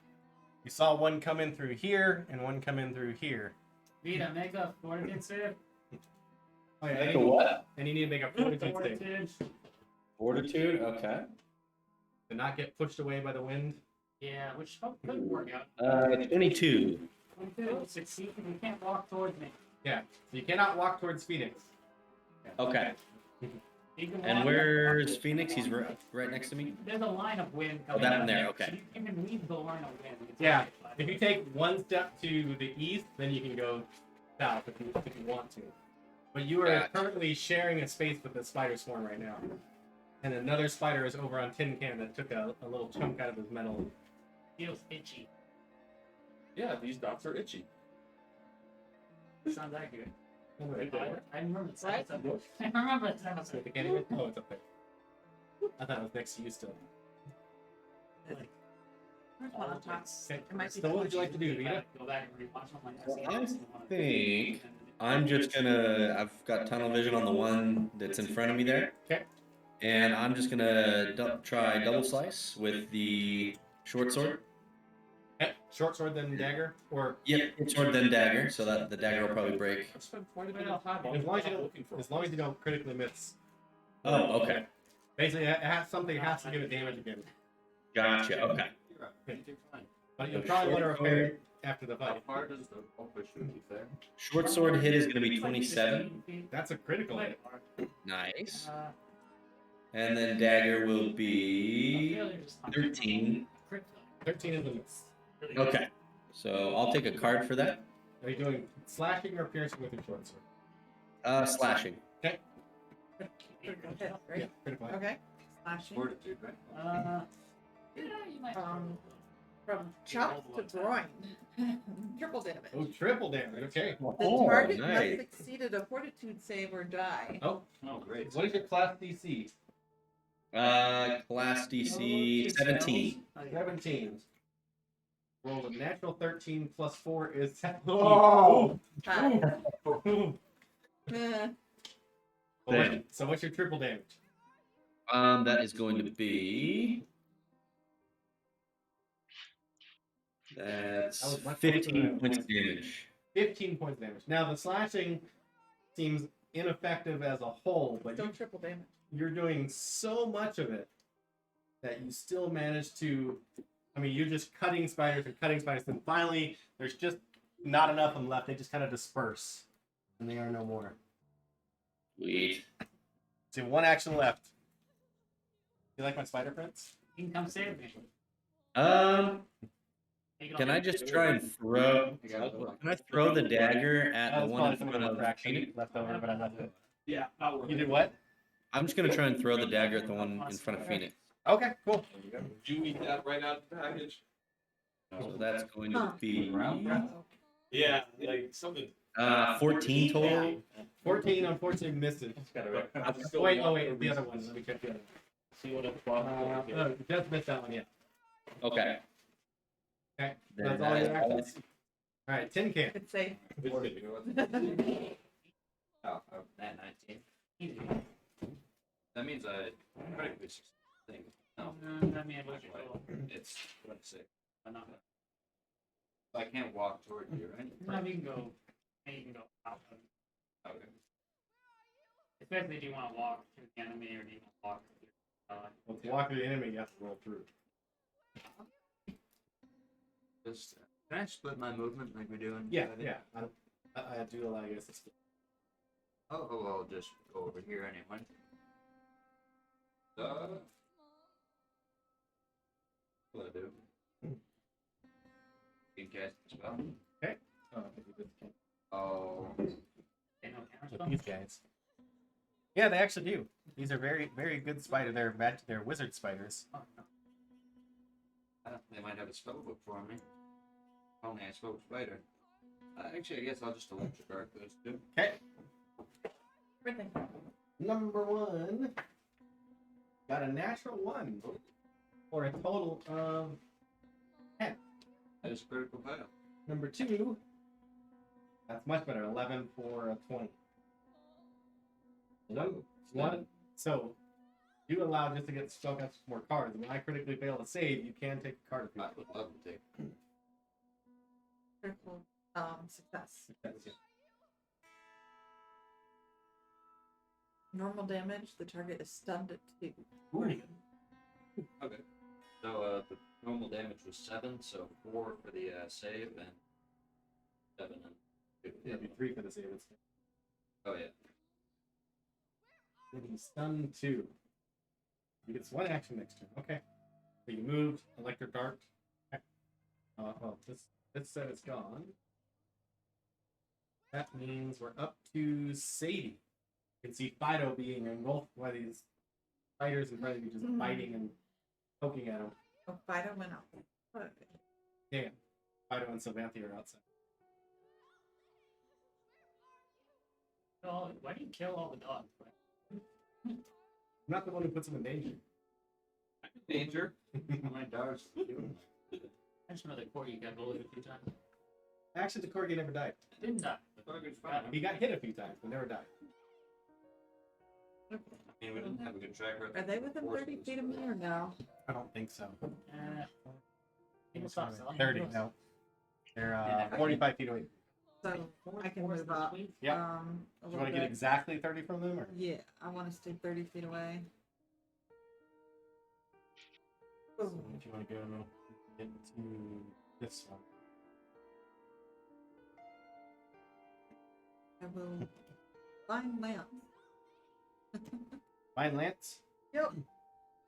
You saw one come in through here and one come in through here. Vita, make a fortitude save. Oh, yeah, Make a what? and you need to make a fortitude save Fortitude. Fortitude. Okay. to not get pushed away by the wind. Yeah, which could work out. 22. 22, succeed. You can't walk towards me. Yeah, so you cannot walk towards Phoenix. Okay. You can And walk- where's Phoenix? He's right next to me. There's a line of wind Oh, coming that out one there, so okay. you can leave the line of wind. It's Yeah, okay, but- if you take one step to the east, then you can go south if you want to. But you are Gotcha. currently sharing a space with the spider swarm right now. And another spider is over on Tin Can that took a little chunk out of his metal. Feels itchy. Yeah, these dots are itchy. It's not that good. Right there. I remember the sound. I remember the sound. With the candy? Oh, it's up there. I thought it was next to you still. There's one on top. Okay, It might be so what would you like to do, Vita? Go back and rewatch them. Like, Well, I think I'm just gonna. I've got tunnel vision on the one that's in front of me there. Okay. And I'm just gonna try double slice with the short sword. Okay, short sword then dagger, or Yep, short sword then dagger, so that the dagger will probably break. I've spent quite a bit of time as long as you looking for don't, critically miss. Oh, okay. Basically, it has something has to give it damage again. Gotcha. Okay. But you'll probably want to repair it after the fight. How far does the focus shoot be there? Short sword hit is gonna be 27. That's a critical hit. Nice. And then dagger will be 13. 13 is the miss. Okay. So I'll take a card for that. Are you doing slashing or piercing with your short sword? Slashing. Critical hit, right? Yeah, critical hit. Okay. Slashing. Fortitude, right? Yeah, you might. From chop to groin. Triple damage. Oh, triple damage. Okay. The target nice. must succeeded a fortitude save or die. Oh, Oh, great. what is your class DC? Class DC 17. 17. Roll a natural 13 plus 4 is 17. Oh! So what's your triple damage? That is going to be. That's That was much closer than I 15 points was. of damage. 15 points of damage. Now the slashing seems ineffective as a whole, but Still triple damage. you're doing so much of it that you still manage to. I mean, you're just cutting spiders and cutting spiders, and finally, there's just not enough of them left. They just kind of disperse, and they are no more. Sweet. So one action left. You like my spider prints? You can come save me. You Can I only- just try and throw? Can I throw the dagger at That the was one in probably some front of of the fraction Phoenix? left over, but I left it. Yeah, not worth You it. did what? I'm just gonna try and throw the dagger at the one in front of Phoenix. Okay, cool. Did you eat that right out of the package? So that's going Huh. to be Yeah, like something. 14 total. 14, unfortunately, missed it. I'm still Wait, oh not wait, gonna the other one. Let me check the other See what it's one. No, just missed that one, yeah. Okay. Okay, Then that's all your that- actions. All right, tin can. Could say. Oh, that 19. Easy. That means I critically succeed. No, I mean, what's your total? it's 26. But not- I can't walk toward you, right? No, you can go. You can go out. of it. Okay. Especially if you want to walk through the enemy or do you want to walk through. Well, to walk through the enemy, you have to roll through. Just, can I split my movement like we're doing? Yeah, yeah. I do allow you guys to split. Oh, I'll just go over here anyway. What I do? You can cast the spell. Oh, I think we did the can. Oh, Okay, no counter So spell? these guys. Yeah, they actually do. These are very, very good spider. They're wizard spiders. Oh, no. they might have a spell book for me. If only I spoke spider. Actually, I guess I'll just electric arc those two. Okay, Everything. number one got a natural 1 for a total of 10. That is critical fail. Number 2, that's much better. 11 for a 20. One. So you allow just to get spellcast some more cards. When I critically fail to save, you can take a card if you I want. would love to take. Critical success. Normal damage. The target is stunned at 2. Okay. So the normal damage was 7, so 4 for the save and 7 and 2 for the Yeah, other be one. 3 for the save. It's Oh yeah. Then he's stunned 2. He gets 1 action next turn. Okay. So you moved, electric dart. Okay. Well, this set is gone. That means we're up to Sadie. You can see Fido being engulfed by these spiders in front of you, just biting and poking at him. Oh, Fido went out. Okay. Yeah. Fido and Sylvanthi are outside. Oh, why do you kill all the dogs? I'm not the one who puts them in danger. Danger. My dogs. I just remember the corgi got bullied a few times. Actually, the corgi never died. Didn't die. He got hit a few times, but never died. I mean, we didn't have a good track record. Are they within 30 feet of me or no? I don't think so. People stop selling 30, those. no. They're 45 feet away. So I can move up. Yeah. A Do you little want to get bit. exactly 30 from them? Or? Yeah, I want to stay 30 feet away. So if you want to go get to this one. I will find Lance. Find Lance. Yep.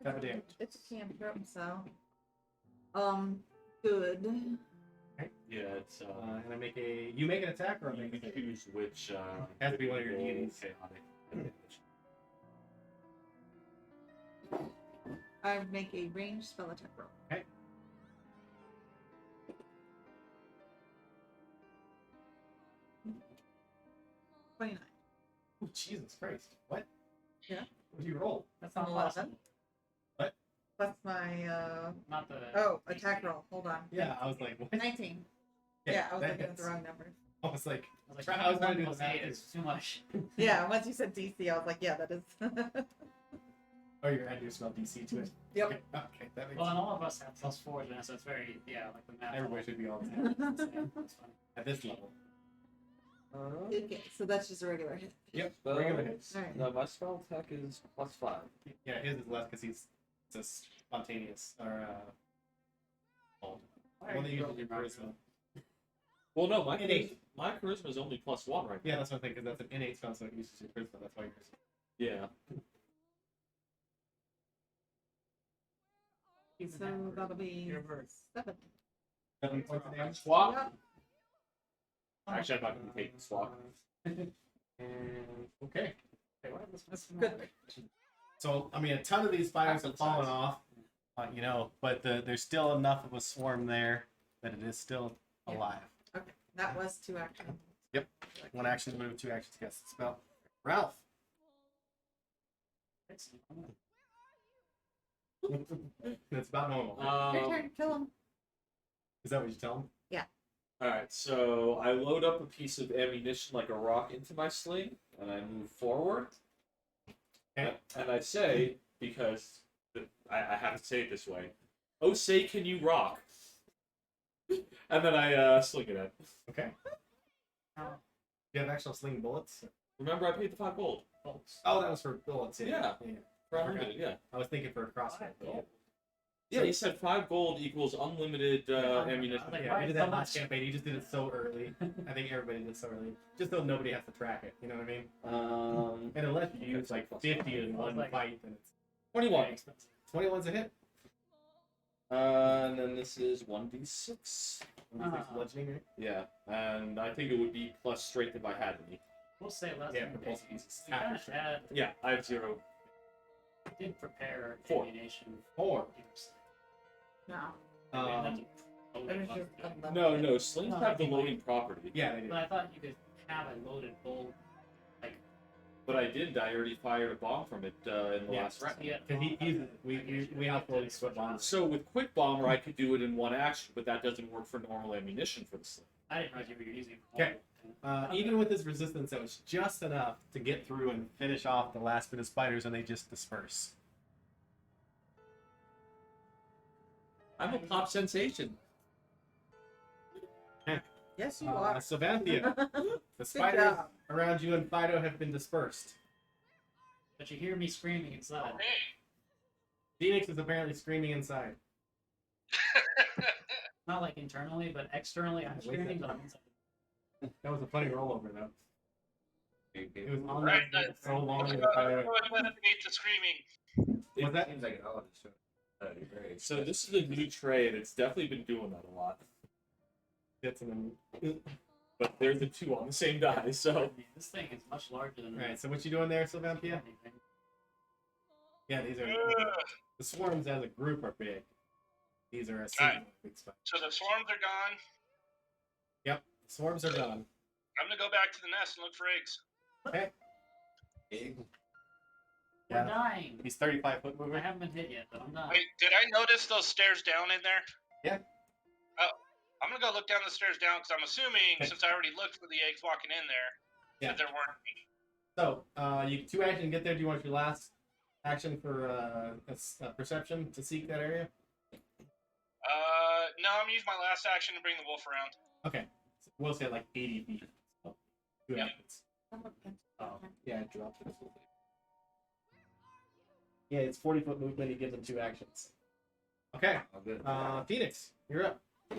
Have a damage. It's a cantrip, so. Good. Yeah, it's And I make a. You make an attack or I make you a choose which Has to be one of your roll deities. chaotic. I make a ranged spell attack roll. Okay. $29. Oh, Jesus Christ. What? Yeah. What did you roll? That's not 11. possible. Plus my Not the. attack roll. Hold on. Yeah, I was like, what? 19. Yeah, I was that looking at the hits. wrong numbers. I was like, I was Try- like, I was gonna do plus the math 8 is too much. Yeah, once you said DC, I was like, yeah, that is. Oh, you're adding your spell DC to it. Yep. Okay, okay, that makes Well, and sense. all of us have +4 now, so it's very, like the math. Everybody should be all the same That's funny. at this level. Okay, so that's just a regular hit. Yep, regular hits. Alright. No, my spell attack is +5. Yeah, his is less because it's a spontaneous or Why are one that you uses your building charisma. Well, no, my Innate. my charisma is only +1 right now. Yeah, that's what I think, because that's an innate spell, so it uses your charisma. That's why you're. Yeah. Even So that that'll be reverse. 7. 7 points of damage. Swap. Yep. Actually, I'm not going to take the swap. And okay. Wait, what is this? Good. So, I mean, a ton of these spiders have fallen off, but there's still enough of a swarm there that it is still Yeah. alive. Okay, that was 2 actions. Yep. One action move, 2 actions cast the spell. Ralph. That's about normal. Your turn, kill him. Is that what you tell him? Alright, so I load up a piece of ammunition like a rock into my sling, and I move forward. Okay. And I say, because I have to say it this way, oh, say, can you rock? And then I sling it at. Okay. Oh. You have actual sling bullets? Remember, I paid the 5 gold. Bolts. Oh, that was for bullets. Yeah. For I forgot. unlimited, yeah. I was thinking for a crossbow. Five gold. Yeah, he said 5 gold equals unlimited ammunition. Like, Yeah, why you did so that last much? campaign. You just did it so early. I think everybody did it so early. Just so nobody has to track it. You know what I mean? And unless you use like 50 in one Like- fight, then it's 21. Very expensive. 21's a hit. And then this is 1d6. Bludgeoning, right? Yeah, and I think it would be plus strength if I had any. We'll say less Yeah, than for basic. both uses. We kind of had, Yeah, I have 0. we did prepare 4. ammunition. 4. No. Um, That is just a level. No, slings have the loading property. yeah, they do. But I thought you could have a loaded bolt. But I didn't. I already fired a bomb from it in the Yeah. last round. Yeah. Because we outloaded Swift Bombs. So with Quick Bomber, I could do it in one action, but that doesn't work for normal ammunition for the sling. I didn't realize you were using. Okay. Even with his resistance, that was just enough to get through and finish off the last bit of spiders, and they just disperse. I'm a pop sensation. Yes, you are. Savanthia, the Good spiders job. around you and Fido have been dispersed. But you hear me screaming inside. Okay. Phoenix is apparently screaming inside. Not like internally, but externally, I'm Wait a screaming, second. but I'm inside. That was a funny rollover, though. It was on Right, that for so long. Let's that go Fido- ahead and eliminate the screaming. Was that? Seems like an odd show. That'd be great. So this is a new tray, and it's definitely been doing that a lot. That's an. But there's the 2 on the same die, so. I mean, this thing is much larger than Alright, so what you doing there, Savanthia? anything. Yeah, these are. Ugh. The swarms as a group are big. These are a single big spider. So the swarms are gone. Yep, swarms are gone. I'm gonna go back to the nest and look for eggs. Okay. We're Yeah. dying. He's 35 foot I mover. haven't been hit yet, but I'm dying. Wait, did I notice those stairs down in there? Yeah. Oh, I'm gonna go look down the stairs down because I'm assuming Okay. since I already looked for the eggs walking in there Yeah. that there weren't any. So, you 2 action to get there. Do you want your last action for perception to seek that area? No, I'm gonna use my last action to bring the wolf around. Okay. So we'll say like 80 feet. So, 2 Yeah. actions. Oh. Yeah, it dropped it. Yeah, it's 40 foot movement. He gives him 2 actions. Okay. Oh, good. Phoenix, you're up. I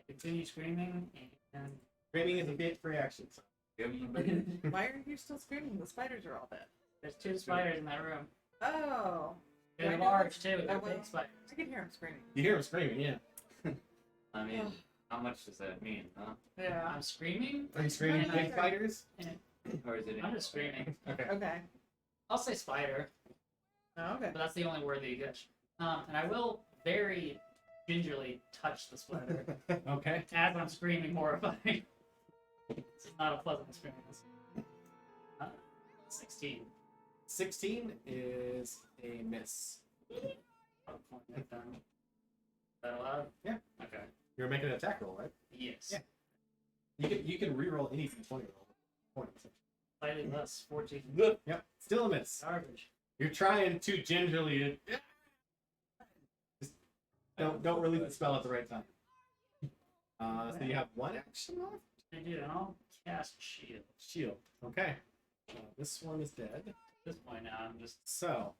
continue screaming, and Screaming is a bit free actions. Why are you still screaming? The spiders are all dead. there's 2 spiders in that room. Oh. They're I know large it's- too. They're I will- big spiders. I can hear him screaming. You hear him screaming, yeah. I mean, how much does that mean, huh? Yeah. I'm screaming. Are you screaming And big I- fighters? Or is it? I'm just screaming. Okay. Okay. I'll say spider, Oh, okay. but that's the only word that you get. And I will very gingerly touch the spider Okay. as I'm screaming horrified. This is not a pleasant experience. 16. 16 is a miss. I'll point that down. Is that allowed? Yeah. Okay. You're making an attack roll, right? Yes. Yeah. You can re-roll any d20 roll. Points. Slightly less. 14. Yep. Still a miss. Garbage. You're trying too gingerly to. Just don't release the spell at the right time. So you have one action left. I do, and I'll cast shield. Shield. Okay. This one is dead. At this point now, I'm just So,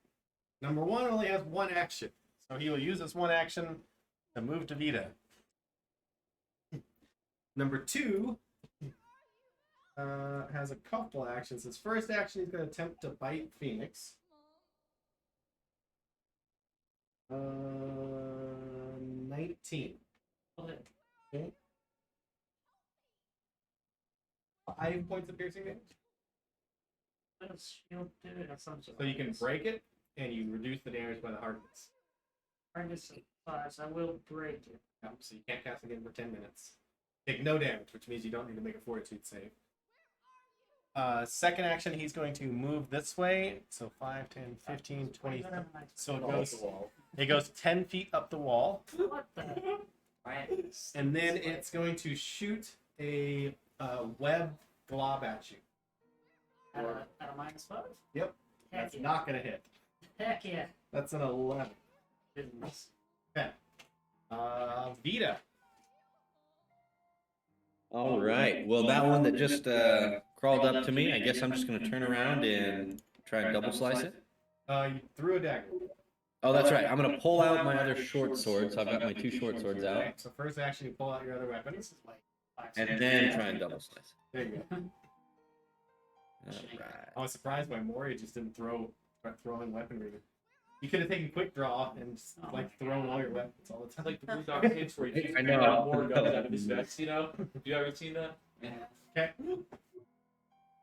number one only has one action. So he will use this one action to move to Vita. Number two has a couple actions. His first action, he's going to attempt to bite Phoenix. 19. okay. Okay. 5 points of piercing damage. What does shield do? That's some sort So you can of break it, and you reduce the damage by the hardness. hardness of 5, so I will break it. So you can't cast again for 10 minutes. Take no damage, which means you don't need to make a fortitude save. Second action, he's going to move this way. So 5, 10, 15, 20. So it goes 10 feet up the wall. What the? Right. And then it's going to shoot a web glob at you. At a -5? Yep. Heck That's yeah. not going to hit. Heck yeah. That's an 11. Didn't miss. Vita. All right. Well, that one that just crawled up to me, I guess I'm just going to turn around and try and double slice it. You threw a dagger. Oh, that's right. I'm going to pull out my other short sword. So I've got my 2 short swords out. Okay, so first action, you pull out your other weapon. This is like 5 And seconds. then try and double slice. There you go. All right. I was surprised by Mori just didn't start throwing weaponry. You could have taken quick draw and just, like thrown all your weapons all the It's time. like the Blue Dog tapes where he I just know. out more guns out of his vest, you know? Have you ever seen that? Okay,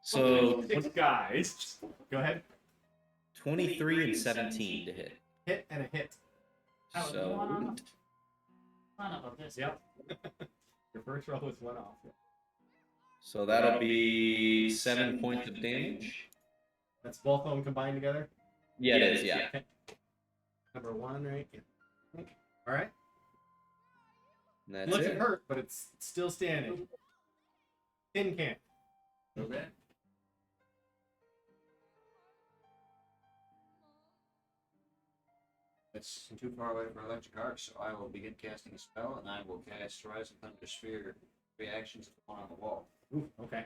So 6 guys. go ahead. 23 and 17 to hit. Hit and a hit. That was So one on son of a biscuit. Yep. Your first roll was one off. so that'll be 7 points of damage. That's both of them combined together. Yeah, it is. Yeah. Number one, right? Yeah. All right. And that's Looks it. hurt, but it's still standing. Tin can. Okay. It's too far away for electric arc, so I will begin casting a spell, and I will cast Rise of Thunder Sphere reactions of the one on the wall. Ooh, okay.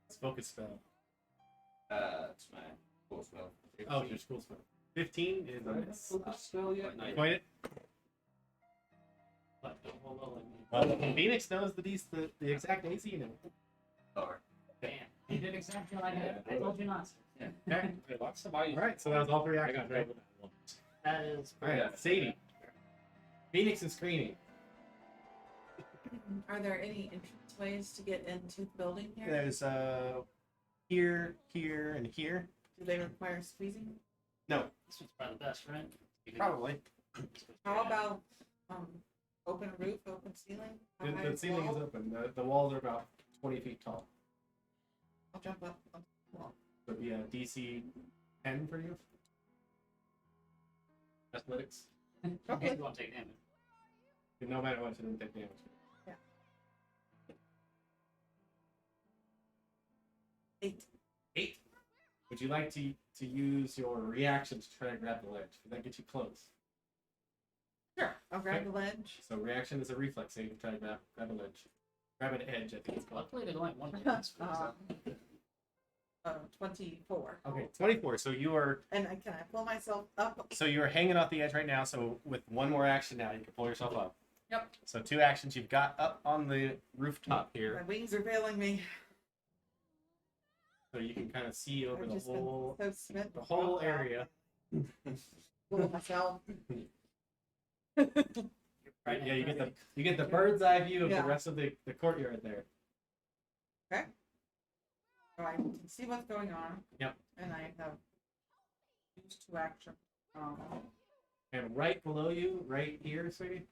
It's focus spell. It's my full spell. Oh, your school spell. 15 is a miss. Spell yet? Not yet. Point it. But below Phoenix knows the exact AC now. Or Damn. You did exactly like that. I told you not to. Okay. Hey, watch somebody. All right, so that was all 3 I actions, got right? that one. That is All right, Sadie. Phoenix is screening. Are there any entrance ways to get into the building here? There's here, here, and here. Do they require squeezing? No, This one's probably the best, right? probably. How about open roof, open ceiling? How high The is ceiling is wall? open. The walls are about 20 feet tall. I'll jump up on the wall. So it'd be a DC 10 for you. Athletics. Okay. You won't take damage. No matter what, you didn't take damage. 8. 8. Would you like to use your reaction to try and grab the ledge? Would that get you close? Sure. I'll grab Okay. the ledge. So reaction is a reflex, so you can try to grab a ledge. Grab an edge, I think it's called. Luckily, there's only one difference. 24. Okay, 24. So you are And can I pull myself up? hanging off the edge right now. So with one more action now, you can pull yourself up. Yep. So 2 actions. You've got up on the rooftop My here, wings are failing me. so you can kind of see over I've the just whole been so smitten. the whole area. Fool myself. Right Yeah, you get the bird's eye view of Yeah. the rest of the courtyard there. So I can see what's going on. Yep. And I have used 2 actions. And right below you, right here, sweetie.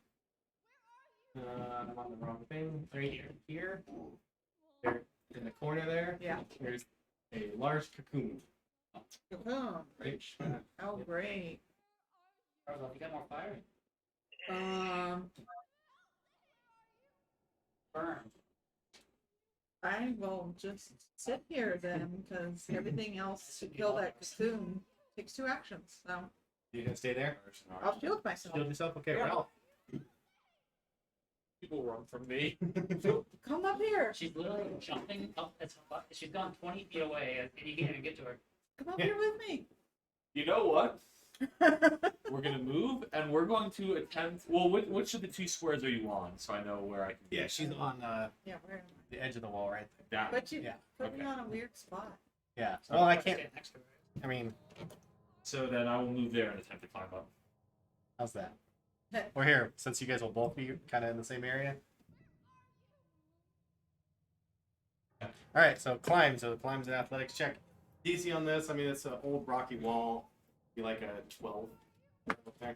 I'm on the wrong thing. Right here. There, in the corner there. Yeah. There's a large cocoon. Cocoon. Right. Oh, great. Carlos, you got more fire? Um, Burn. I will just sit here then, because everything else to kill that cocoon takes 2 actions. So You gonna stay there? I'll shield myself. Shield yourself. Okay, Yeah. Ralph. People run from me. Come up here. She's literally jumping up. She's gone 20 feet away, and you can't even get to her. Come up here with me. You know what? We're gonna move, and we're going to attempt. Well, which of the 2 squares are you on? So I know where I can. Yeah, she's on Yeah, where am I? the edge of the wall right there. That. But you Yeah, put me okay. on a weird spot. Yeah. Well, I Stand can't. next to her. I mean, So then I will move there and attempt to climb up. how's that? Or here, since you guys will both be kind of in the same area. All right, so climb. So climb's an athletics check. DC on this. I mean, it's an old rocky wall. Be like a 12. Okay.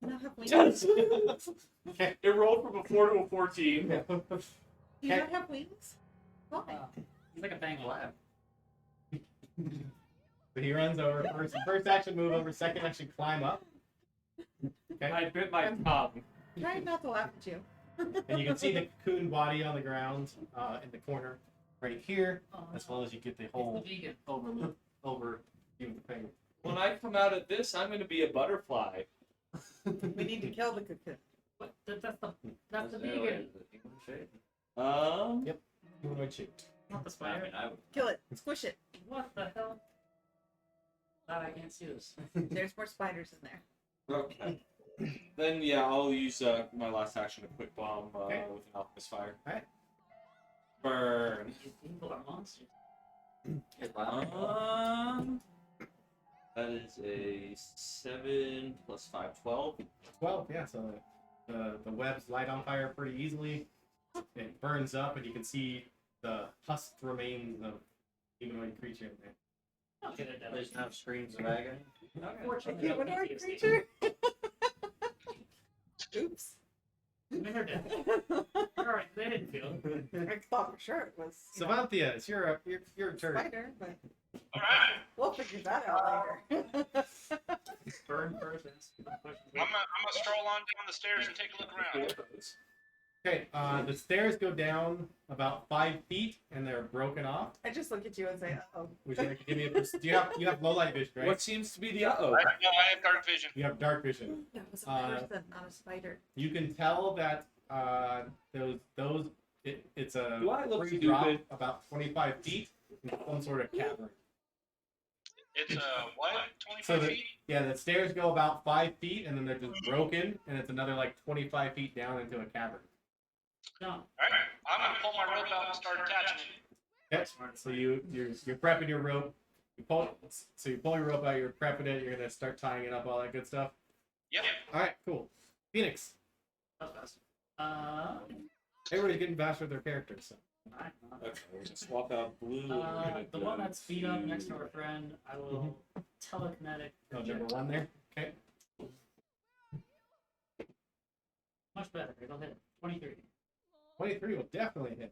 I don't have wings. Yes. Okay. It rolled from a 4 to a 14. Do you not have wings? Why? He's like a bang lab. So he runs over. First action, move over. Second action, climb up. Okay. I bit my tongue. Trying not to laugh at you. And you can see the cocoon body on the ground in the corner right here, as well as you get the It's whole the vegan. overlook over you the thing. When I come out of this, I'm going to be a butterfly. We need to kill the cocoon. What? That's the Is there, like, vegan. the human shape? Yep. Humanoid shaped. Not the I spider. mean, I would. Kill it. Squish it. What the hell? Glad I can't see this. There's more spiders in there. Okay. Then yeah, I'll use my last action to quick bomb Okay. with an alchemist fire. Alright. Burn. These people are monsters. That is a 7 plus 5, 12. 12, yeah, so the webs light on fire pretty easily. It burns up, and you can see the husked remains of humanoid creature in there. Okay, they're dead. There's no screams of agony. A Unfortunately, no humanoid PTSD. creature? Oops. They're dead. Alright, they didn't feel it. I thought for sure it was you know, Savanthia, it's your turn. spider, but Alright. we'll figure that out later. Burn first. And push I'm gonna stroll on down the stairs and take a look around. Okay, the stairs go down about 5 feet, and they're broken off. I just look at you and say, uh-oh. Would you like to give me a? You have low light vision, right? What seems to be the uh-oh? No, I have dark vision. You have dark vision. That was a Uh, person, not a spider. You can tell that it's a Do I look free drop stupid? about 25 feet in some sort of cavern. It's what? 25 So the- feet? Yeah, the stairs go about 5 feet, and then they're just broken, and it's another like 25 feet down into a cavern. No. Alright, I'm gonna pull my rope out and start attaching it. Okay, so you're prepping your rope. You pull your rope out. You're prepping it. You're gonna start tying it up, all that good stuff. Yep. All right, cool. Phoenix. That was fast. Everybody's getting faster with their characters. So. I'm not. Okay, we're gonna swap out blue. We're gonna The go one that's beat up to- next to our friend, I will telekinetic. Oh, project. number 1 there. Okay. Much better. It'll hit 23. 23 will definitely hit.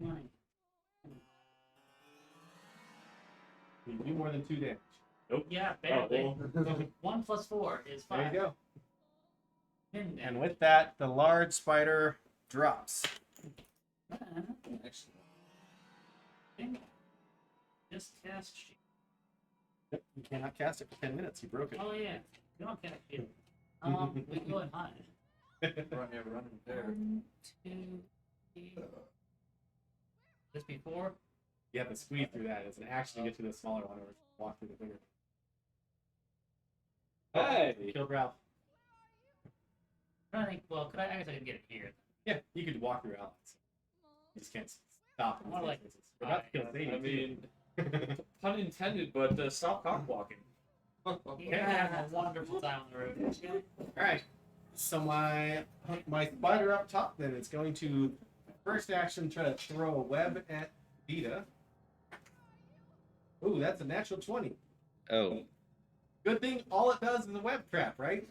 20. You do more than 2 damage. Yeah, Oh, barely. well. 1 plus 4 is 5. There you go. And And with that, the large spider drops. Excellent. Just cast sheet. Yep, you cannot cast it for 10 minutes. You broke it. Oh yeah. You don't cast it. We can go and hide. Running there. 1, 2, 3. This before. You have to squeeze through that. It's an action to get to the smaller one, or walk through the bigger. Hey! Kill Ralph. I'm trying to think. Well, could I? I guess I didn't get it here. Yeah, you could walk through outlets. You just can't stop. in More these like- instances. But not kill Sadie, I mean, pun intended, but stop cock walking. You're gonna have a wonderful time on the road. Alright. So my spider up top then is going to first action try to throw a web at Vita. Ooh, that's a natural 20. Oh. Good thing all it does is a web trap, right?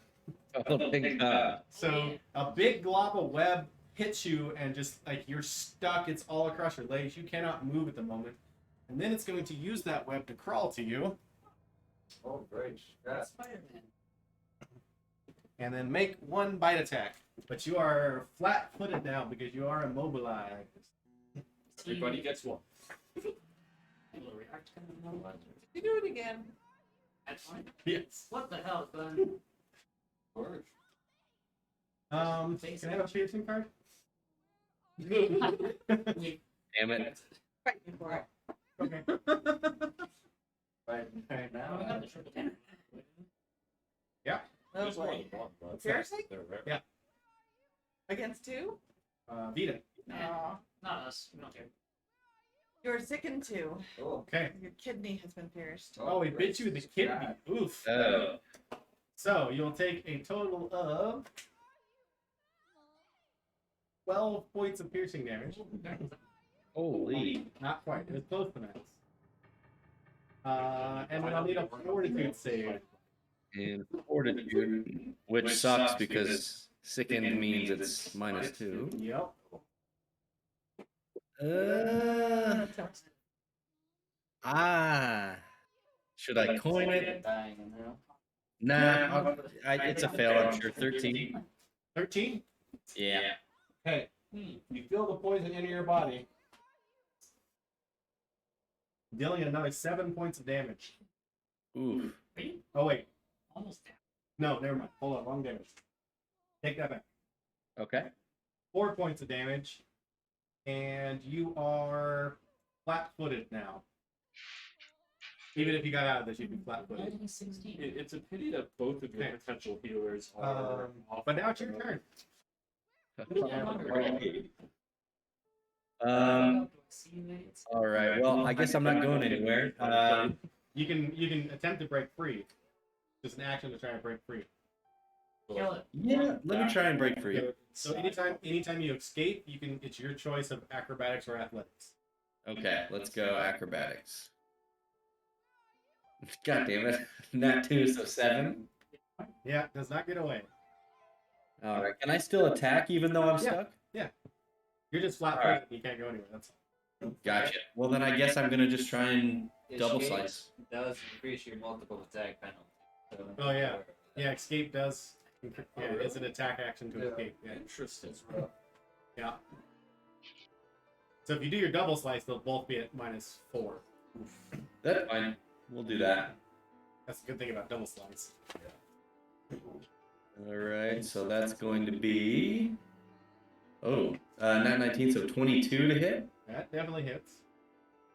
Oh, thank God. So a big glob of web hits you and just like you're stuck. It's all across your legs. You cannot move at the moment. And then it's going to use that web to crawl to you. Oh, great. Yeah. Spider-Man. and then make one bite attack. But you are flat-footed now because you are immobilized. Everybody gets one. You do it again. That's fine. Yes. What the hell, Glenn? Can I have a piercing card? Damn it. Fight me for it. Okay. Right Oh, we now. got the triple dinner. Oh, There's more boy. than one, but Seriously? they're rare. Yeah. Against two? Vita. Aw. Not us. We don't care. You're sickened two. Oh, Okay. Your kidney has been pierced. Oh, he bit you with the kidney. Oof. Oh. So you'll take a total of 12 points of piercing damage. Holy. Not quite. It was close to max. And then I'll need a fortitude save. And fortitude, which sucks because sickened means it's -2. Yep. Should I coin it? dying in there. Nah, it's a fail, I'm sure. 13. 13. Yeah. Okay. You feel the poison enter your body, dealing another 7 points of damage. Ooh. Oh wait, Almost down. no, never mind. Hold on, wrong damage. Take that back. Okay. 4 points of damage, and you are flat-footed now. Even if you got out of this, you'd be flat-footed. 16. It's a pity that both of your Okay. potential healers are. But now it's your turn. All right. Well, I guess I'm not going anywhere. You can attempt to break free. Just an action to try and break free. Kill it. Yeah. Let me try and break free. So anytime you escape, you can. It's your choice of acrobatics or athletics. Okay. Let's go acrobatics. God damn it. Not 2, so 7. Yeah, does not get away. All right. Can I still attack even though I'm stuck? You're just flat-footed. Alright. You can't go anywhere. That's Gotcha. Well, then I guess I'm gonna just try and double Escape slice. does increase your multiple attack penalty. So Oh, yeah. Yeah, escape does. Yeah, it's an attack action to Yeah. escape. Yeah. Interesting. Yeah. So if you do your double slice, they'll both be at -4. That's fine. We'll do that. That's the good thing about double slice. All right. So that's going to be. Oh, not 19, so 22 to hit. That definitely hits.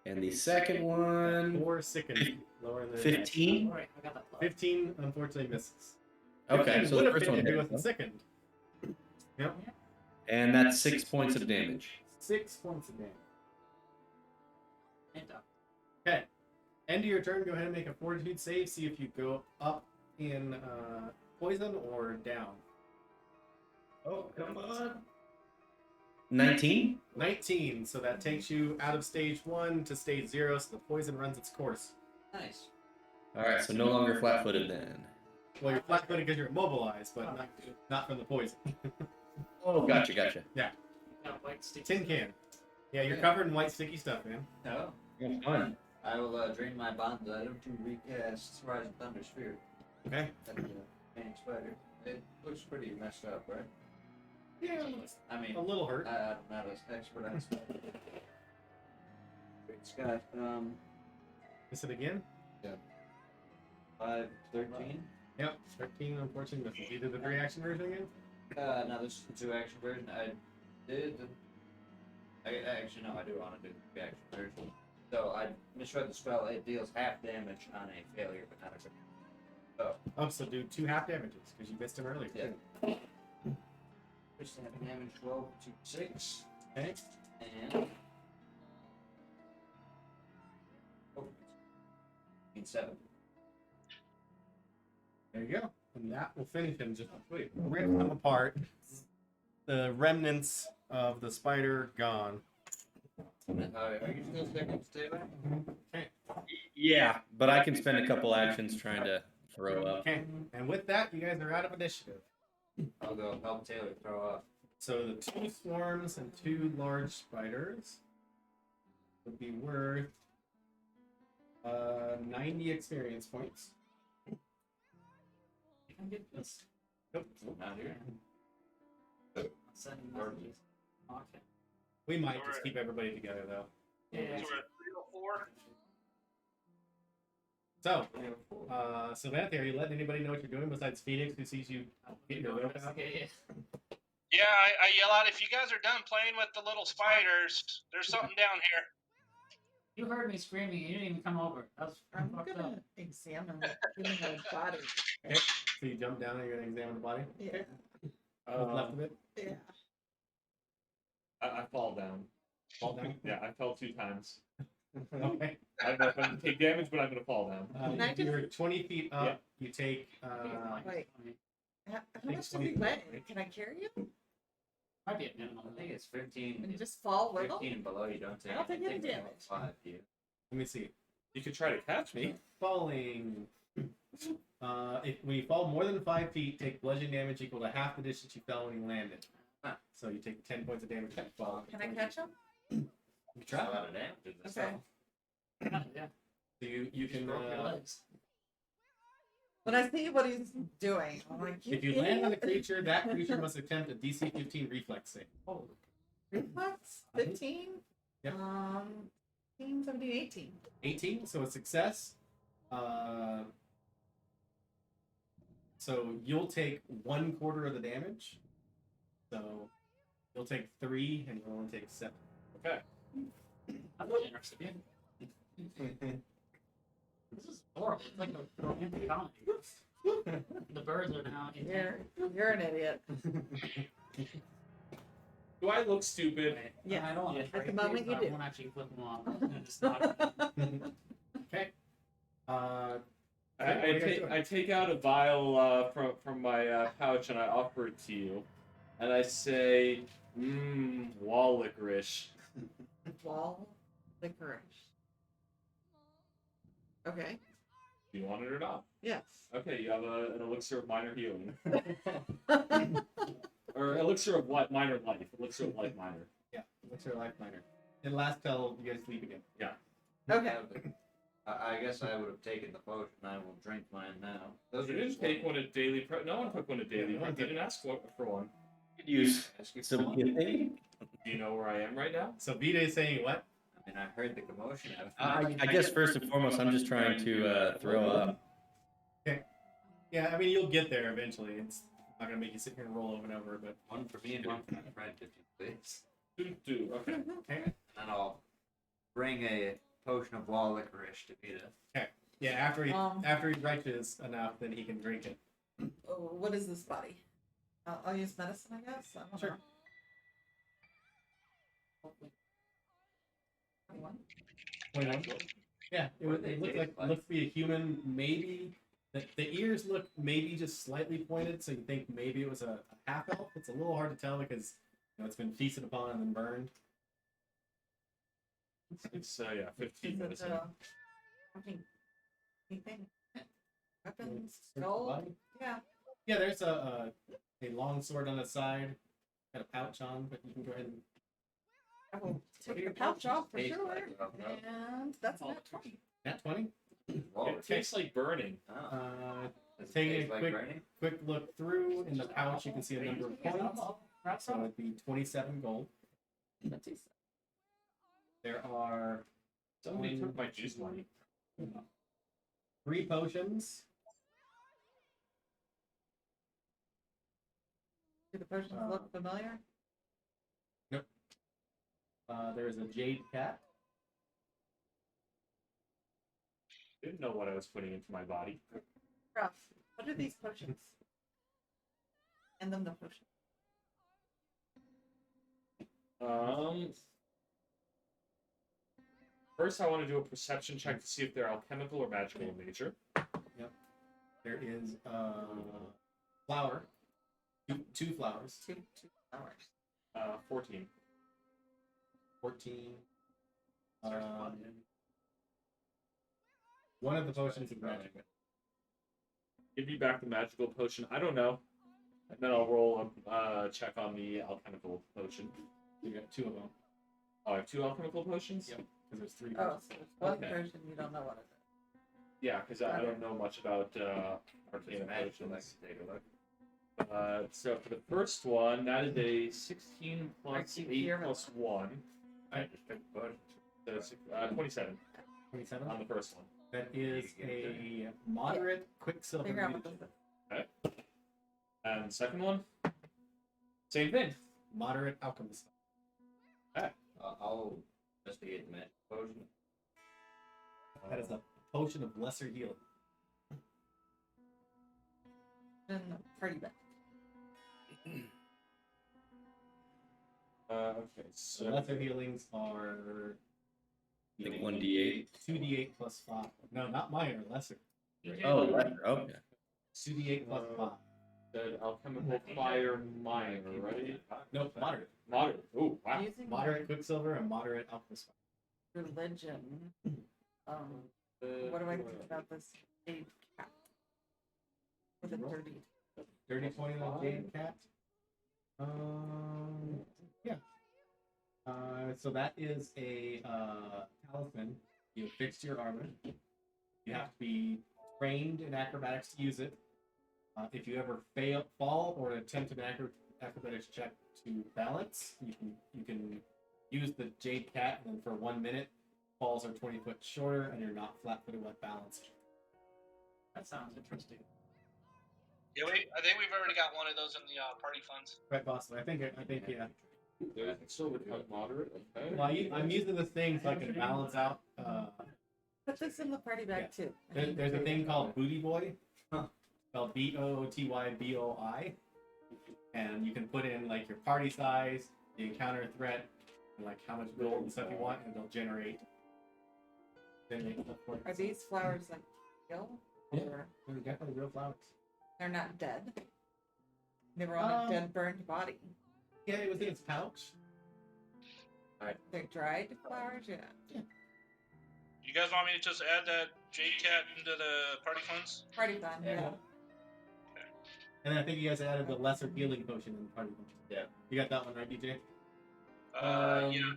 And the second one, 4 sickened, lower than 15. Alright, I got that. 15 unfortunately misses. Okay, 15 so would the have first hit one if it hit. wasn't sickened. Yep. And that's 6 points of damage. 6 points of damage. And up. Okay. End of your turn, go ahead and make a fortitude save. See if you go up in poison or down. Oh, come on. 19? 19, so that takes you out of stage 1 to stage 0, so the poison runs its course. Nice. All right, so no longer flat-footed then. Well, you're flat-footed because you're immobilized, but not from the poison. Oh, gotcha. Got white sticky Tin can. Yeah, you're covered in white sticky stuff, man. No. Oh, fun. I will drain my bond item to recast Rise of Thunder Spirit. Okay. At the main spider. It looks pretty messed up, right? Yeah, I mean, a little hurt. I'm not an expert on spider. Great Scott. Is it again? 5, 13. Yep, 13 unfortunately misses. You did the 3-action version again? No, this is the 2-action version. I did. Actually, no, I do want to do the 3-action version. So I misread the spell. It deals half damage on a failure, but not a crit. Oh, so do 2 half damages because you missed him earlier. Yeah. too. First half damage 12 to 6. Okay. And. Oh. 7. There you go. And that will finish him. Just rip him apart. The remnants of the spider gone. Are you still sticking to stay back? Okay. Yeah, but I can spend a couple actions trying to throw up. Okay. And with that, you guys are out of initiative. I'll go help Taylor throw off. So the 2 swarms and 2 large spiders would be worth 90 experience points. You can get this. Nope. Not here. I'll send messages. Okay. We might just Alright. keep everybody together though. Yeah. So we're at 304. So, Samantha, are you letting anybody know what you're doing besides Phoenix, who sees you getting your rope out? Yeah. Yeah, I yell out, if you guys are done playing with the little spiders, there's something down here. You heard me screaming. You didn't even come over. That was I'm fucked gonna up. examine the human body. So you jump down and you're gonna examine the body. Yeah. What's left of it? Yeah. I fall down. Fall down. Yeah, I fell 2 times. Okay. I don't know if I'm gonna take damage, but I'm gonna fall down. Can I just- You're 20 feet up. Yeah. You take. Wait. How think much does he 20 weigh? Can I carry you? Might be a minimum. I think it's 15. And just fall with him? 15 and below, you don't take. I don't take any anything below damage. 5, do you? Let me see. You could try to catch me. Falling. When you fall more than 5 feet, take bludgeoning damage equal to half the distance you fell when you landed. Huh. So you take 10 points of damage if you fall. Can I catch him? You Try try. a lot of damage in this. Okay. Yeah. So you Just can. broke your legs. When I see what he's doing, I'm like, If you land on a creature, that creature must attempt a DC 15 reflex save. Oh, reflex, 15, Yep. 16, 17, 18. 18, so a success. So you'll take 1/4 of the damage. So you'll take 3, and you'll only take 7. Okay. I'm generous of you. This is horrible. It's like a romantic comedy. The birds are now in You're an idiot. Do I look stupid? Yeah. I don't want to. At the moment you I do. won't actually flip them off. I'm gonna just knock them. Okay. I, What are you guys doing? I take out a vial from my pouch and I offer it to you, and I say, wall licorice. Wall licorice. Okay. Do you want it or not? Yes. Okay, you have an elixir of minor healing, or elixir of what? Minor life. Elixir of life minor. Yeah. What's your life minor? It lasts till you guys sleep again. Okay. I guess I would have taken the potion. I will drink mine now. Those You are didn't just take one at daily. No one took one at daily. No one You took didn't ask for one. Use Ask you for some one. gifting. Do you know where I am right now? So Vita is saying what? I mean, I heard the commotion. I guess first and foremost, I'm just trying to throw up. Yeah, I mean you'll get there eventually. It's not gonna make you sit here and roll over and over, but One for me and one for my friend, if you please. Okay. okay. And then I'll bring a potion of wall licorice to Vita. Yeah, after he Um, righteous enough, then he can drink it. Oh, what is this body? I'll use medicine, I guess. I don't Sure. know. 21. 21. Yeah, it looks to be a human. Maybe the ears look maybe just slightly pointed, so you think maybe it was a half elf. It's a little hard to tell because it's been feasted upon and then burned. It's 15 Is it, medicine. anything? Weapons, Search the gold? body. Yeah. Yeah, there's a long sword on the side. Got a pouch on, but you can go ahead and. I will take the pouch off for Tastes sure. like it, And that's not 20. Nat 20. Wall It tastes like burning. Oh, does it taking taste a like quick- burning? Quick look through in the pouch, you can see a number of points. So it'd be 27 gold. There are Somebody took my juice money. 3 potions. Do the potions look familiar? There's a jade cat. Didn't know what I was putting into my body. Rough. What are these potions? And then the potion. First, I want to do a perception check to see if they're alchemical or magical in nature. There is a flower. Two flowers. Two hours. 14. 14. One of the potions is magic. Give me back the magical potion. I don't know. And then I'll roll a check on the alchemical potion. You got 2 of them. Oh, I have 2 alchemical potions? Yep. Because there's 3 Oh, potions. so there's one Okay. potion you don't know what it is. Yeah, because I don't know much about It's arcane magical, I potions. can take a look. So for the first one, that is a 16 plus Are you 8 here? plus 1. So 27 27. on the first one. That is a moderate quicksilver Figure out what mutagen. this is. And the second one, same thing. Moderate alchemist. I'll investigate the magic potion. That is a potion of lesser healing. In the party bag. Okay, So so lesser healings are I think 1d8. 2d8 plus 5. No, not minor, lesser. Oh, lesser. Okay. 2d8 plus 5. said alchemical fire minor, right? Nope, moderate. Moderate. Oh, wow. Using Moderate quicksilver and moderate alchemist fire. religion. What do I think about this jade cap? With a dirty. Dirty 20 on Jade Cat. Yeah. So that is a talisman. You fix your armor. You have to be trained in acrobatics to use it. If you ever fall or attempt an acrobatics check to balance, you can use the Jade Cat, and then for 1 minute, falls are 20 foot shorter, and you're not flat-footed with balance. That sounds interesting. Yeah, I think we've already got one of those in the party funds. Right, Boston. I think yeah. There's silver type moderate. Okay. Well, I'm using this thing so I can balance out. Put this in the party bag too. There's a thing called Booty Boy, spelled BOOTYBOI, and you can put in like your party size, the encounter threat, and like how much gold and stuff you want, and it'll generate. Are these flowers like real? Yeah. Or They're definitely real flowers. they're not dead? They were on a dead, burned body. Yeah, it was in its pouch. They're dried flowers? Yeah. You guys want me to just add that Jade Cat into the party funds? Party fun, yeah. And then I think you guys added the lesser healing potion in the party. Yeah. You got that one right, DJ? Yeah.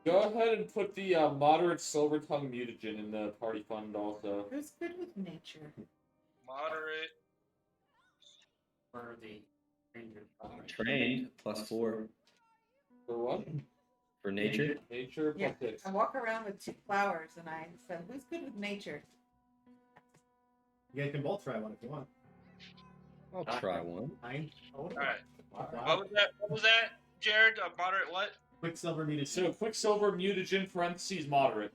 Go ahead and put the moderate silver tongue mutagen in the party fund also. Who's good with nature? Moderate. For the ranger. Trained +4 For what? for nature. Nature Yeah. plus 6. I walk around with 2 flowers and I said, who's good with nature? You guys can both try one if you want. I'll try one. 9. Alright. Wow. What was that, Jared? Moderate what? Quicksilver mutagen. So quicksilver mutagen parentheses moderate.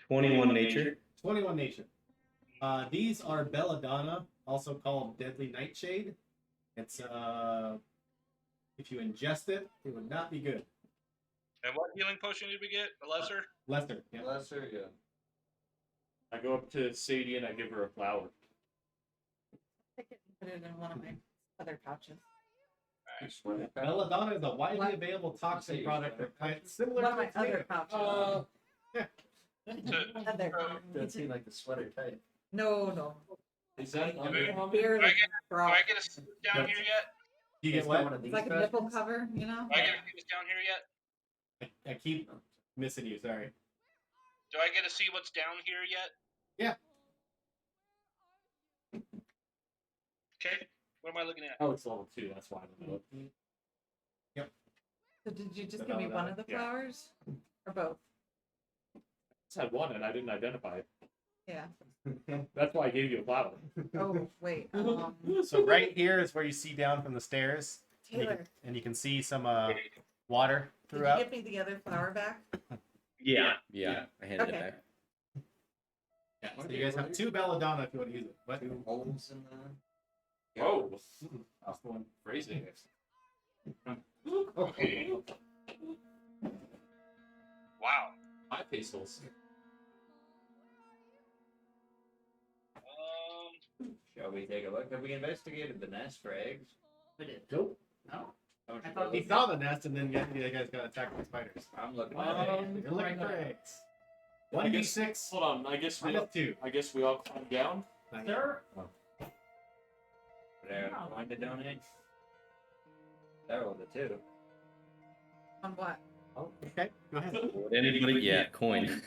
21 nature. 21 nation. These are belladonna, also called deadly nightshade. It's if you ingest it, it would not be good. And what healing potion did we get? The lesser? Lesser. Yeah. Lesser, yeah. I go up to Sadie and I give her a flower. Take it and put it in one of my other pouches. Belladonna is a widely What? available toxin product that plants similar One of to my other pouches. Other. Doesn't seem like the sweater type. No. Is that Beer Do I get- Do bra. I get to see this down here yet? You get what? It's like a nipple cover, you know? Do I get to see this down here yet? I keep missing you. Sorry. Do I get to see what's down here yet? Yeah. Okay. What am I looking at? Oh, it's level 2. That's why I don't know. So did you just The give me one of the yeah. flowers? Or both? Just had one and I didn't identify it. Yeah. That's why I gave you a flower. Oh, wait. So right here is where you see down from the stairs, Taylor, and you can see some water did you throughout. give me the other flower back? Yeah. I handed Okay. it back. Yeah, so you guys have 2 belladonna if you want to use it. What? 2 holes in the. Whoa. That's the one. Phrasing. Okay. Wow. My pastels. Shall we take a look? Have we investigated the nest for eggs? We did. Nope. No? How much I we thought He looking? saw the nest, and then you guys got attacked by spiders. I'm looking Um, at it. You're looking for right. eggs. I 1d6 Hold on. I guess we minus 2. all climb down. There? There, going to donate. There were the 2. On what? Oh, okay, go ahead. Would anybody? Yeah, coin.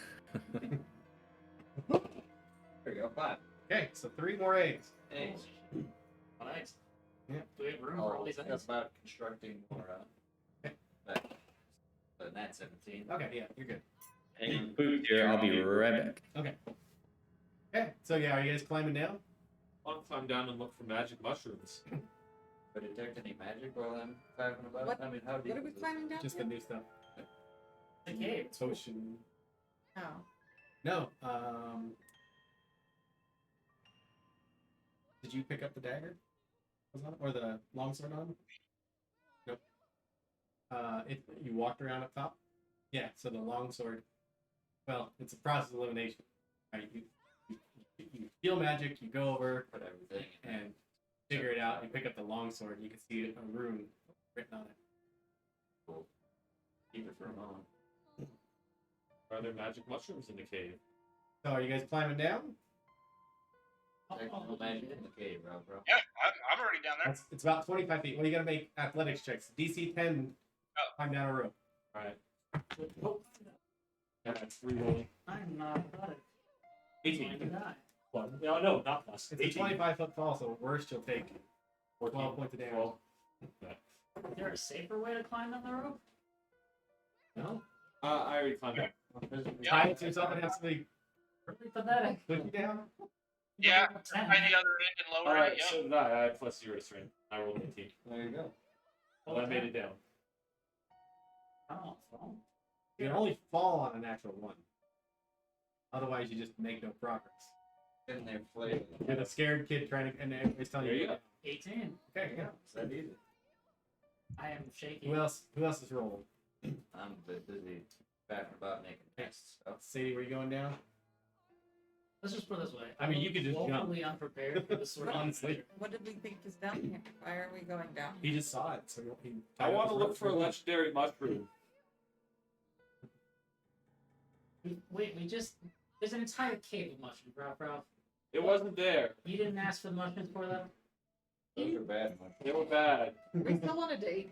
There we go, 5. Okay, so 3 more eggs. Eggs. Nice. Do we have room I'll for all these think things? about constructing more. But that's 17. Okay, yeah, you're good. Hey, Poop here. I'll be right back. Okay, so yeah, are you guys climbing down? I'll climb down and look for magic mushrooms. But detect any magic while I'm climbing about? What- I mean, how deep What are we is it? climbing down Just to? the new stuff. The cave. Potion. Oh. No. Did you pick up the dagger? Was on it? Or the longsword on? Nope. You walked around up top. Yeah. So the longsword. Well, it's a process of elimination. Right? You feel magic. You go over Put everything in. and figure it out. You pick up the longsword. You can see a rune written on it. Keep it for a moment. Are there magic mushrooms in the cave? So are you guys climbing down? There's no magic in the cave, bro. Yeah, I'm already down there. It's about 25 feet. What are you gonna make athletics checks? DC 10. Climb down a rope. Alright. Oh, Yeah, that's 3 roll. I'm not athletic. 18. Going to die. What? No, not plus. It's a 25-foot fall, so worst you'll take 12 points of damage. 12. Is there a safer way to climb down the rope? No? I already climbed up. Tie it to yourself and have somebody Really pathetic. put you down? Yeah, Ten. by the other end and lower Alright, it. Yep. so did I had plus 0 to strength. I rolled 18. There you go. Well, I made it down. Oh, well. You can only fall on a natural 1. Otherwise, you just make no progress. In there, flailing. You're the scared kid trying to, and everybody's telling There you. you go. 18. Okay, yeah. Is that easy? I am shaky. Who else has rolled? I'm a bit busy backing about making nests. So. Sadie, were you going down? Let's just put it this way. I mean, you could just jump. woefully unprepared for this sort of Honestly. What did we think is down here? Why are we going down? He just saw it, so he. I want to look for a legendary mushroom. Wait, we just. There's an entire cave of mushrooms, Ralph. It wasn't there. You didn't ask for the mushrooms for them? Those are bad ones. They were bad. We still on a date.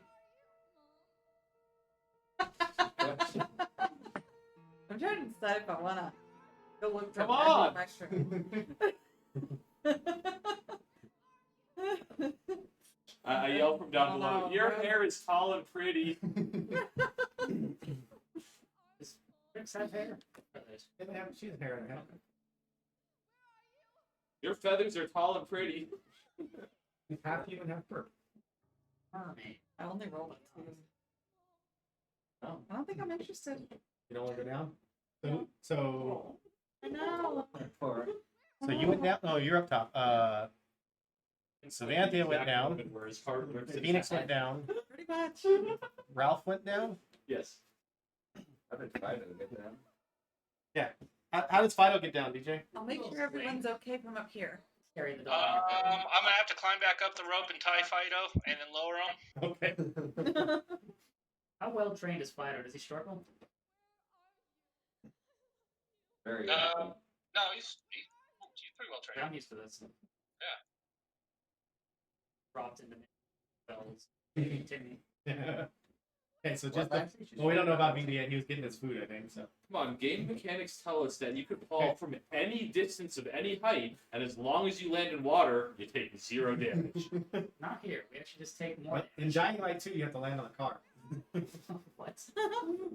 I'm trying to decide if I wanna go look for Come magic on! mushroom. I yelled from down below. Oh, Your bro. hair is tall and pretty. Does Rix have hair? She has hair in her head. Your feathers are tall and pretty. Half human, half fur. Mermaid. I only rolled a 2. Oh. I don't think I'm interested. You don't want to go down? So I know. Poor. you went down. Oh, you're up top. Savantha went down. Where his heart rips in Phoenix half. went down. Pretty much. Ralph went down. Yes. I've been trying to get them. How does Fido get down, DJ? I'll make sure everyone's okay from up here. Carry the dog. I'm gonna have to climb back up the rope and tie Fido, and then lower him. Okay. How well trained is Fido? Does he struggle? Very No, he's pretty well trained. I'm used to this. Yeah. Dropped into bells. Timmy. Okay, so just well, we don't know about Vita yet. He was getting his food, I think. So Come on, game mechanics tell us that you could fall from any distance of any height, and as long as you land in water, you take 0 damage. Not here. We actually just take more. but in Dying Light 2, you have to land on a car. What?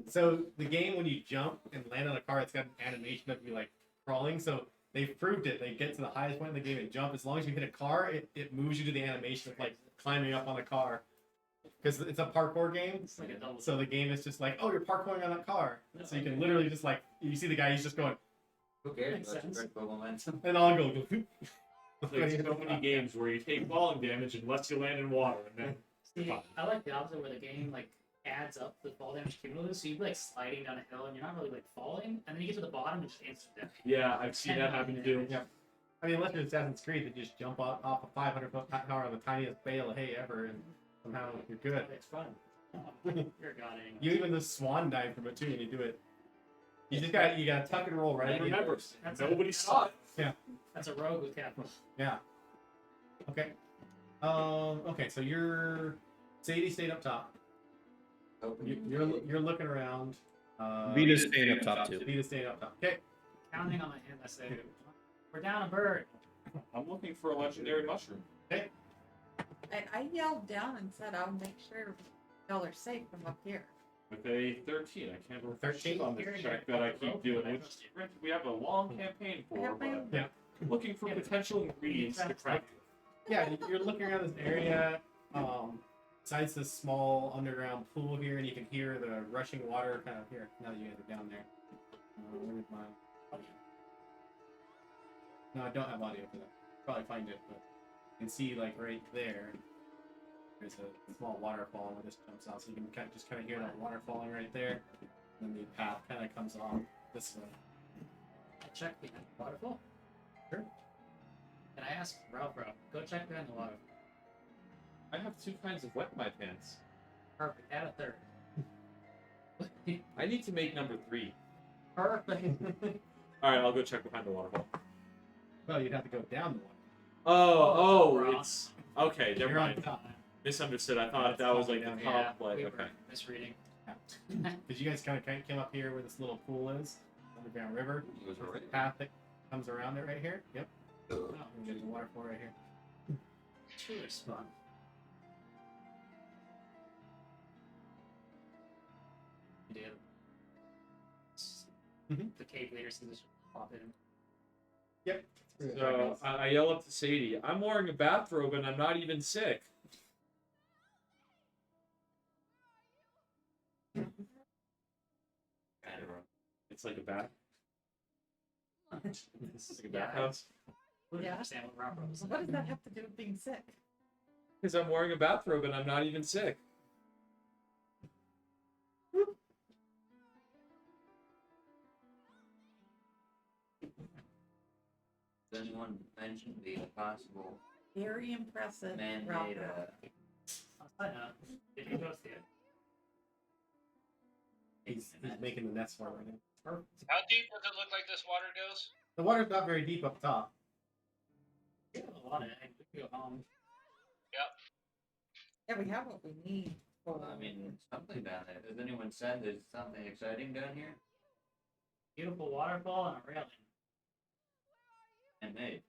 So the game, when you jump and land on a car, it's got an animation of you like crawling. So they've proved it. They get to the highest point in the game and jump. As long as you hit a car, it moves you to the animation of like climbing up on a car. Because it's a parkour game. It's like a double. So the game is just like, oh, you're parkouring on that car. So you can literally just like, you see the guy, he's just going, Who cares Makes about sense. your critical momentum? and I'll go. There's so many games where you take falling damage unless you land in water, and then See, I like the opposite where the game like adds up the fall damage cumulative. So you're like sliding down a hill and you're not really like falling, and then you get to the bottom and just instant death. yeah, I've seen that happen too. Yeah. I mean, unless you're Assassin's Creed, that you just jump off a 500-foot tower on the tiniest bale of hay ever, and somehow you're good. It's fun. You're god angry. You even the swan dive from it too, and you do it. You just got you got to tuck and roll right. And remember, That's nobody saw it. That's a rogue with capital. Yeah. Okay. Okay. So Sadie stayed up top. You're looking around. Vita's staying up top too. Vita stayed up top. Okay. Counting on my hand, I say, we're down a bird. I'm looking for a legendary mushroom. I yelled down and said I'll make sure y'all are safe from up here. With a 13, I can't roll 13 on this check that I keep doing. We have a long campaign I for, have my but Yeah. looking for potential ingredients to crack. Yeah, you're looking around this area. Besides this small underground pool here, and you can hear the rushing water kind of here. Now that you guys are down there. Where's my audio? No, I don't have audio for that. Probably find it, but you can see like right there. There's a small waterfall that just jumps out, so you can kind of hear that water falling right there. And then the path kind of comes off this way. I check behind the waterfall. Sure. Can I ask Ralph? Go check behind the waterfall. I have 2 kinds of wet in my pants. Perfect. Add a third. I need to make number 3. Perfect. Alright, I'll go check behind the waterfall. Well, you'd have to go down the water. Oh, It's okay. Never You're on mind. top. Misunderstood. I thought That's that was like falling the down. top. Like we okay. were misreading. Because you guys kind of came up here where this little pool is, underground river. It was There's a already. path that comes around it right here. Yep. Oh, I'm getting the waterfall right here. tourist spot. You do. Mhm. The cave leader says this pop in. Yep. So I yell up to Sadie, "I'm wearing a bathrobe and I'm not even sick." Kind of. It's like a bath. It's like a Yeah, bathhouse. Wouldn't Yeah. understand what Rob was. So what does that have to do with being sick? Because I'm wearing a bathrobe and I'm not even sick. Does anyone mention the possible Very impressive. man-made I know. Did you go see it? He's making the nest for it right now. How deep does it look like this water goes? The water's not very deep up top. Yeah, a lot of eggs. We can go home. Yeah, we have what we need. For, I mean, something down there. Has anyone said there's something exciting down here? Beautiful waterfall and a railing. And made.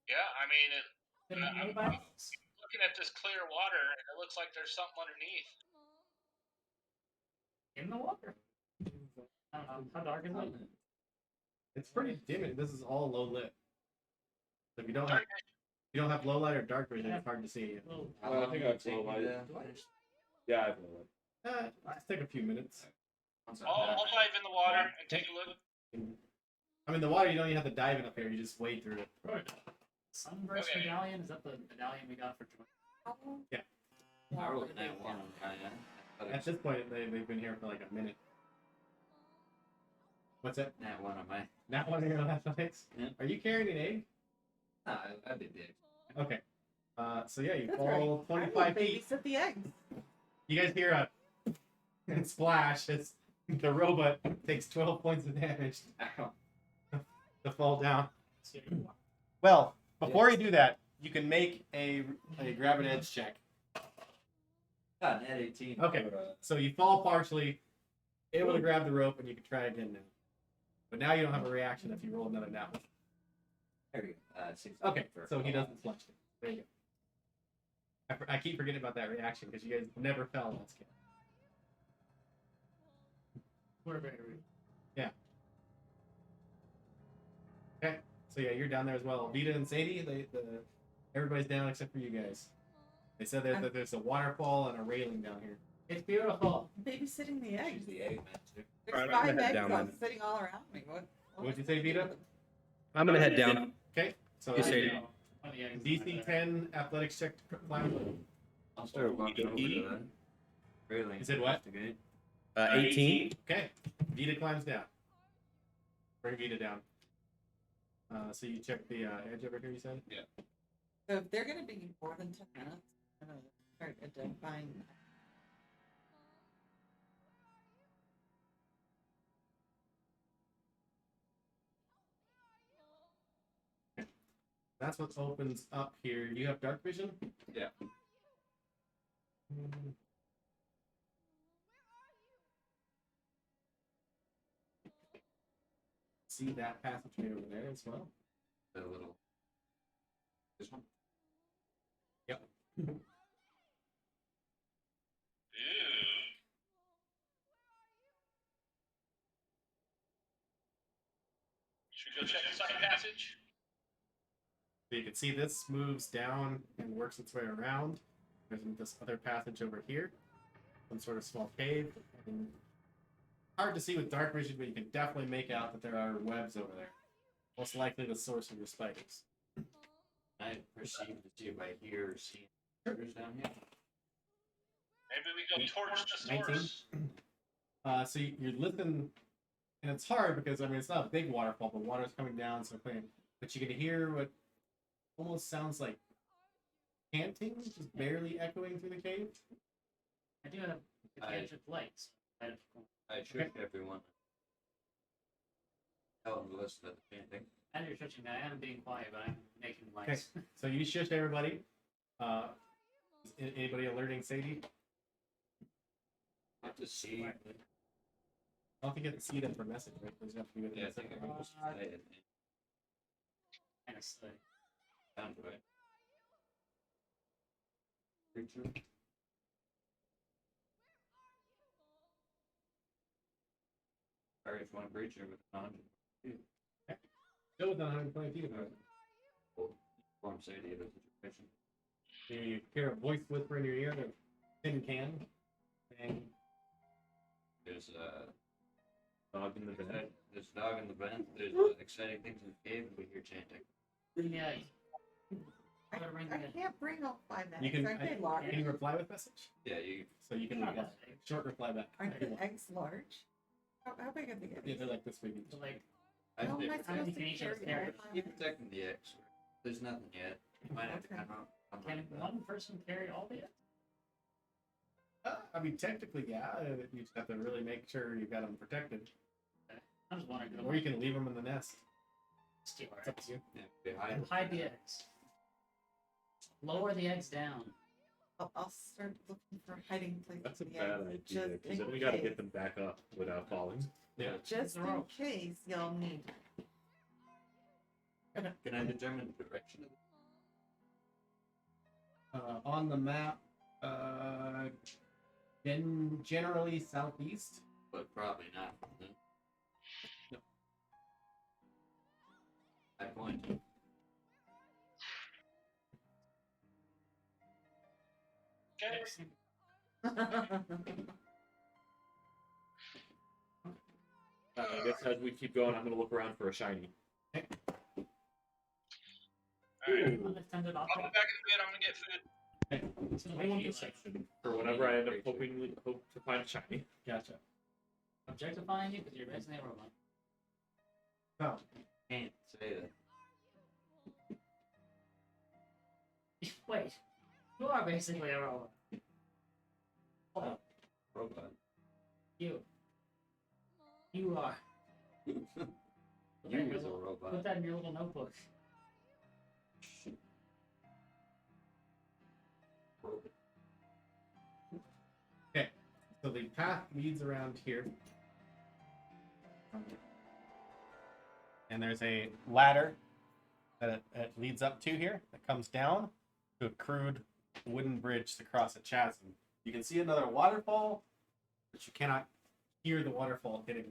Yeah, I mean, Couldn't I'm be made by us. looking at this clear water, and it looks like there's something underneath. In the water. I don't know. How dark is it? It's pretty dim. This is all low lit. So if you don't have low light or dark vision, it's hard to see. Little, I think I've low light. Yeah, I've low light. Just take a few minutes. I'll dive in the water and take a look. I mean, the water, you don't even have to dive in up here. You just wade through it. Sunburst Okay. medallion? Is that the medallion we got for joining? I rolled that one. At this point, they've been here for like a minute. What's that? That one of my. Not one of your athletics? Yeah. Are you carrying an egg? No, I did it. Okay. So yeah, you That's fall right. I will 25 feet. babysit the eggs. You guys hear a and splash as the robot takes 12 points of damage to fall down. Well, before you do that, you can make a grab an edge check. Got an 18. Okay. So you fall partially, able to grab the rope, and you can try again now. But now you don't have a reaction if you roll another nat one. There we go. 16 Okay, for so he fall. doesn't flinch. There you go. I keep forgetting about that reaction because you guys never fell last game. We're very rude. So yeah, you're down there as well. Vita and Sadie, everybody's down except for you guys. They said that there's a waterfall and a railing down here. It's beautiful. Babysitting the She's eggs. the egg man, too. There's Alright, I'm 5 gonna head eggs down all then. sitting all around me. What What'd you say, Vita? I'm gonna head down. Okay, so Yes, Sadie. One of the eggs DC is there. 10 athletics check to climb. I'll start walking over E? to that. Really? You said what? Investigate. 18. Okay, Vita climbs down. Bring Vita down. So you check the edge over here, you said? Yeah. So if they're going to be more than 10 minutes, I'm going to start identifying. That's what opens up here. You have dark vision? Yeah. See that passageway over there as well? The little. This one? Should we go check the side passage? So you can see this moves down and works its way around. There's this other passage over here, some sort of small cave. And hard to see with dark vision, but you can definitely make out that there are webs over there. Most likely the source of your spiders. I perceive to see if I hear or see critters down here. Maybe we go torch the 19? source. So you're listening, and it's hard because I mean it's not a big waterfall, but water's coming down, so clean. But you can hear what almost sounds like chanting, just barely echoing through the cave. I do have advantage with lights. I shoot everyone. Tell them to listen to the chanting. And you're switching. I am being quiet, but I'm making Okay, lights. so you shush everybody. Is anybody alerting Sadie? I have to see. I don't think you have to see them for message, right? Those have to be within Yeah, I a think second. I'm supposed to say it. Kind of slow. Sounds right. Creature. Targets one creature with 100. Still within 120 feet of it. Form Sadie of the situation. You hear a voice whisper in your ear, the tin can, and There's Dog in the vent. there's a dog in the vent. There's exciting things in the cave, and we hear chanting. Yeah. I, Gotta bring I the- can't bring all 5 you eggs. can. Aren't they large? Can you reply with message? Yeah, you. So you can Yeah. short reply back. Aren't the eggs large? How big are the eggs? Yeah, they're like this big. So, like, I How am I think How many supposed to can each of us carry carry? all 5 keep eggs? protecting the X. There's nothing yet. You might have to Okay. come out. can one person carry all the eggs? I mean, technically, yeah. You just have to really make sure you got them protected, I'm just wondering. or you can leave them in the nest. Steal our It's up eggs. to you. Yeah, behind. Hide the eggs. Lower the eggs down. I'll start looking for hiding places. That's a for the bad eggs, idea, just because in then we gotta case. get them back up without falling. Yeah. Just They're in all- case you'll need. Can I determine the direction of the On the map, generally southeast. but probably not. No. I point. Okay. I guess as we keep going, I'm gonna look around for a shiny. Alright. Unattended I'll go object. back in the bed. I'm gonna get food. It's I want perception for whenever I end up hope to find a shiny. Gotcha. Objectifying you because you're basically a robot. So, Can't say that. Wait, you are basically a robot. Robot. You. You are. You is a robot. Put that in your little notebook. so the path leads around here, and there's a ladder that it leads up to here that comes down to a crude wooden bridge to cross a chasm. You can see another waterfall, but you cannot hear the waterfall hitting.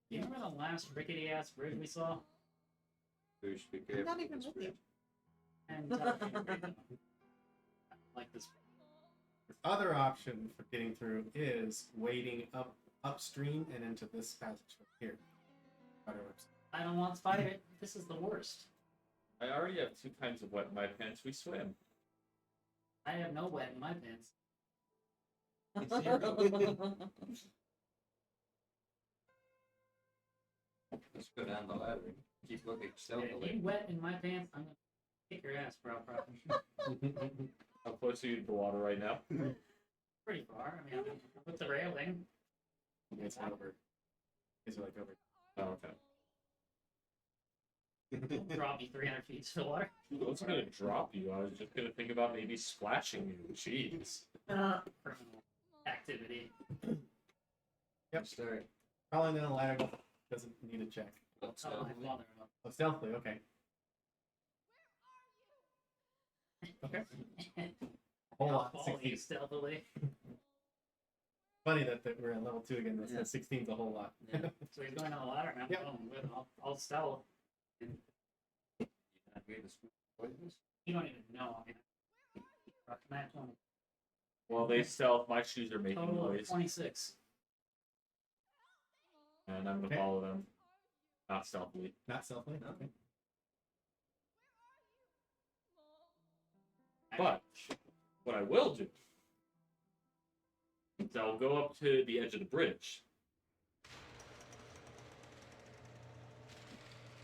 You remember the last rickety ass bridge we saw? We should be I'm careful. not even this with you. bridge. And like this. The other option for getting through is wading upstream and into this passage from here. How it works. I don't want spider. This is the worst. I already have 2 kinds of wet in my pants. We swim. I have no wet in my pants. Let's go down the ladder. Keep looking If stealthily. you wet in my pants, I'm gonna kick your ass, bro. Probably. How close are you to the water right now? Pretty far. I mean, with the railing. It's over. Is it like over? Oh, okay. It'll drop me 300 feet to the water. I wasn't gonna drop you. I was just gonna think about maybe splashing you. Jeez. Criminal activity. Yep. Start. Crawling down the ladder doesn't need a check. Oh, my father. Oh, stealthily, okay. Okay. Whole lot. Falling 16. stealthily. Funny that we're at level 2 again. That's Yeah. 16's a whole lot. Yeah. So he's going on the ladder, and I'm Yep. going with him. I'll stealth. You're not here to speak poisonous? You don't even know. I mean, can I have 20? While they stealth, my shoes are making Total of noise, 26. and I'm gonna Okay. follow them. Not stealthily. Not stealthily. Okay. But what I will do is I'll go up to the edge of the bridge.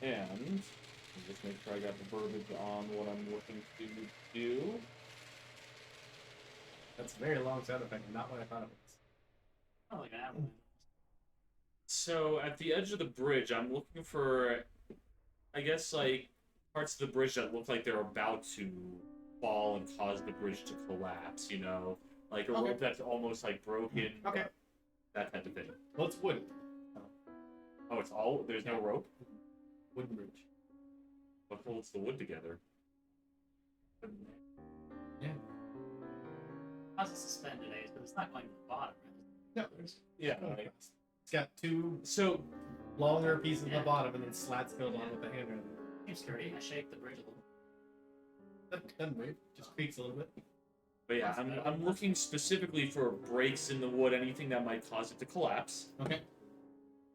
And let me just make sure I got the verbiage on what I'm looking to do. That's a very long sound effect. Not what I thought it was. Oh, like an avalanche. So at the edge of the bridge, I'm looking for, I guess, like parts of the bridge that look like they're about to fall and cause the bridge to collapse. You know, like a Okay. rope that's almost like broken. Okay. That type of thing. Well, it's wood. Oh, it's all. There's no rope. Wooden bridge. What holds the wood together? Yeah. How's it suspended, Ace? But it's not going to the bottom. Really. No, there's Yeah. going across. It's got 2 So longer pieces at Yeah. the bottom and then slats filled on with the hander. Seems sturdy. I shake the bridge a little. Doesn't move. Just creaks a little bit. But yeah, I'm looking specifically for breaks in the wood, anything that might cause it to collapse. Okay.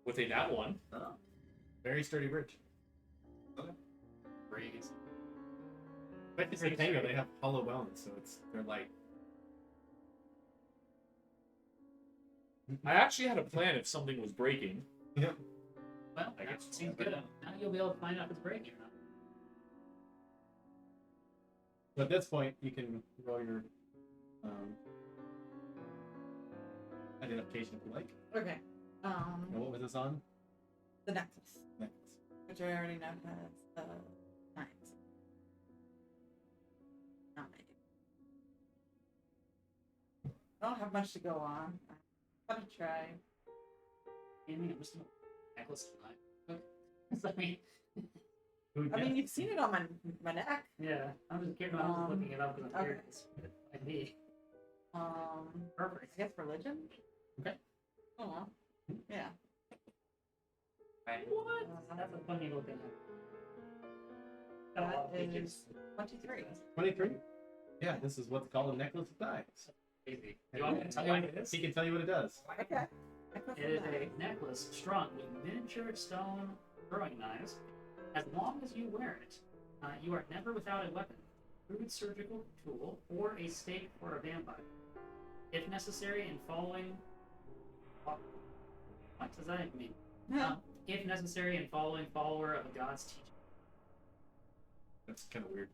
With a nat 1. Oh. Very sturdy bridge. Breeze. But it's a tango. They have hollow bones, so they're light. I actually had a plan if something was breaking. Yep. Well, I that guess seems we'll good. Now you'll be able to find out if it's breaking or not. So at this point, you can roll your identification if you like. Okay. And what was this on? The necklace, Necklace. which I already know has 9. Not many. I don't have much to go on. I'm gonna try. I mean, it was no necklace of life. I mean, Who would I mean, guess? you've seen it on my neck. yeah. I'm just kidding. I'm just looking it up because I'm okay. curious. Like me. I Perfect. guess religion. Okay. Oh well. Yeah. What? That's a funny looking. That is 23. 23? Yeah, this is what's called a necklace of dice. Crazy. You want me to tell you what it is? He can tell you what it does. Okay. Necklace It is of a dice. necklace strung with miniature stone throwing knives. As long as you wear it, you are never without a weapon, crude surgical tool, or a stake for a vampire. If necessary, in following. What does that mean? If necessary, in following follower of a god's teaching. That's kind of weird.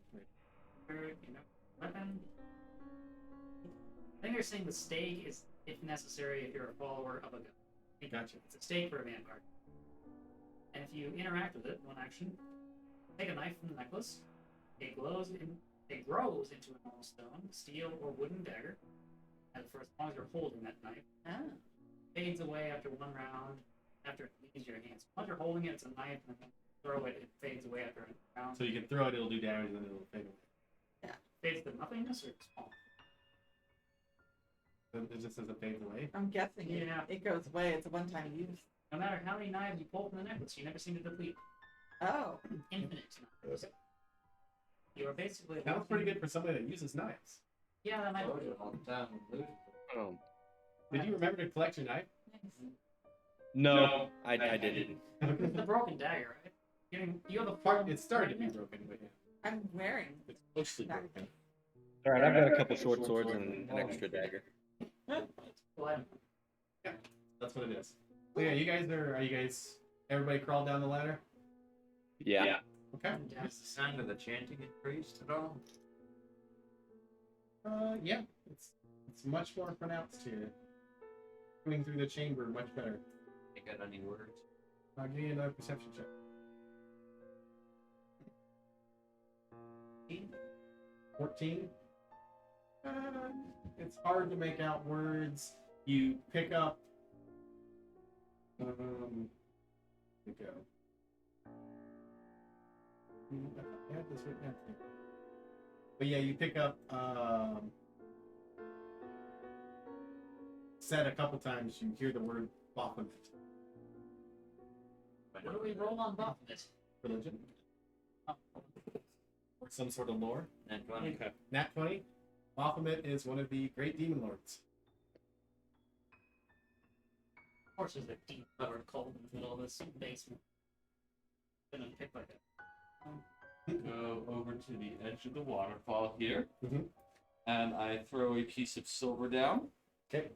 You know, weapon. I think they're saying the stake is if necessary if you're a follower of a god. Gotcha. It's a stake for a vampire. And if you interact with it, one action, take a knife from the necklace. It grows into a normal stone, steel, or wooden dagger. And for as long as you're holding that knife, Ah. fades away after one round. After it leaves your hands. Once you're holding it, it's a knife, and then throw it. It fades away after a round. So you can throw it, it'll do damage, and then it'll fade away. Fades to nothingness or small. So it just says it fades away. I'm guessing Yeah. it goes away. It's a one-time use. No matter how many knives you pull from the necklace, you never seem to deplete. Oh. Infinite knives. You are basically. Sounds pretty good for somebody that uses knives. Yeah, that might Told be. you all the time, lose. Oh. Did you remember to collect your knife? No, I didn't. It's the broken dagger, right? You have a Part, it started to be broken, but yeah. I'm wearing. It's mostly broken. All right, I've got a couple short swords and an extra dagger. Well, That's what it is. So yeah, are you guys, everybody crawled down the ladder? Yeah. Okay. Is the sound of the chanting increased at all? Yeah, it's much more pronounced here. Coming through the chamber, much better. You got any words? I'll give you another perception check. 14. It's hard to make out words. You pick up. Here we go. I had this written down here. But yeah, you pick up said a couple times. You hear the word Baphomet. What do we roll on Baphomet? Religion Oh, or some sort of lore. And 20. Okay. Nat 20. Baphomet is one of the great demon lords. of course, there's a deep covered cold in the middle of this basement. Gonna pick like a. Go over to the edge of the waterfall here, Mhm. and I throw a piece of silver down, Okay.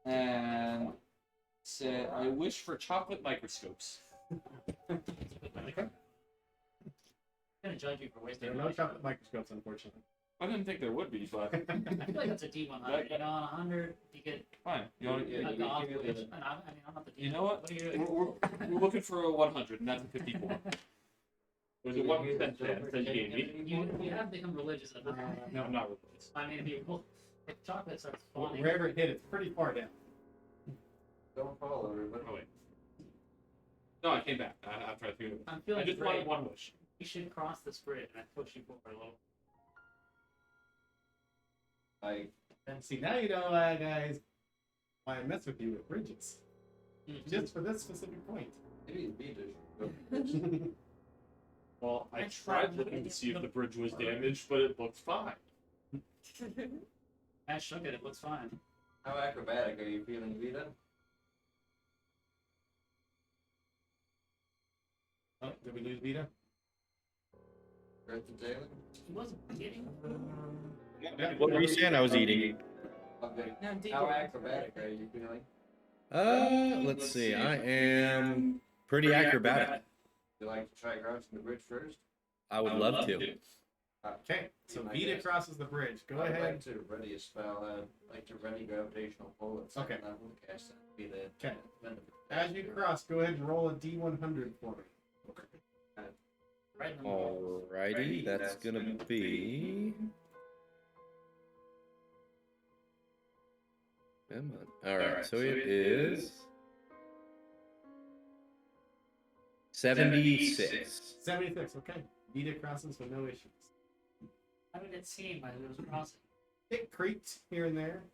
and say, "I wish for chocolate microscopes." I'm gonna judge you for wasting There are your no life. chocolate microscopes, unfortunately. I didn't think there would be, but I feel like that's a D100. You know, on 100, you get fine. You know, Yeah, a you god. give me the- And I'm not the D100. You know what? What are you we're, doing? we're looking for a 100, and that's a 54. There's a 1% chance that you gave me. You have become religious at this point. No, I'm not religious. I mean, if chocolate starts spawning, Wherever it hit, it's pretty far down. Don't fall, everybody. Oh wait. No, I came back after I threw it. I'm I feeling just great. wanted one wish. You should cross this bridge, and I push you forward a little. And see, now you know, guys, why I mess with you with bridges. Just for this specific point. Maybe it's beat it. Well, I I tried tried looking to see if the bridge was damaged, but it looked fine. I shook it. It looks fine. How acrobatic are you feeling, Vita? Oh, did we lose Vita? Bertha Taylor? He wasn't kidding. What were you saying? I was eating. Okay. No, D. How acrobatic are you feeling? Let's see. I am pretty acrobatic. You like to try crossing the bridge first? I would love to. Okay, so I Vita guess. crosses the bridge. Go I'd ahead. like to ready a spell. I'd like to ready gravitational pull at second Okay. level to cast that. Be the Okay. As you cross, go ahead and roll a D100 for me. Right in the middle. Alrighty, that's gonna be. Come on. Alright, so it is 76. 76, okay. Vita crosses with no issues. How did it seem as it was crossing? It creaked here and there.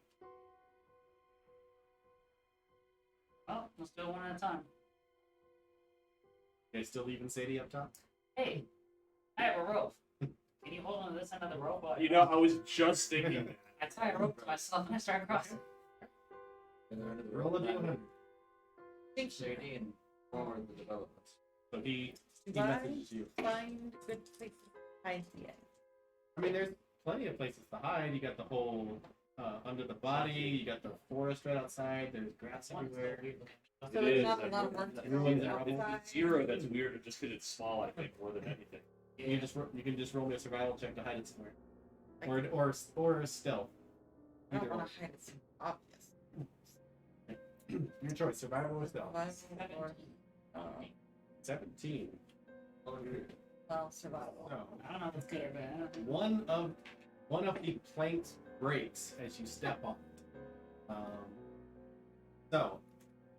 Well, let's do it one at a time. You guys still leaving Sadie up top? Hey, I have a rope. Can you hold on to this end of the rope? while You know, I was just thinking that. I tie a rope to myself and I start crossing. Roll a D100. Sadie and forward the developments. So he Why messages you. find good places to hide yet? I mean, there's plenty of places to hide. You got the whole under the body. You got the forest right outside. There's grass everywhere. So It there's is, not a like, lot of work to do ruins It's outside. the zero that's weird, just because it's small, I think, more than anything. You can just roll me a survival check to hide it somewhere, or stealth. I don't Either want to hide it so obvious. one. Your choice: survival or stealth. Survival or, 17. well, survival. So, I don't know if it's good or bad. one of the planks breaks as you step on it. So,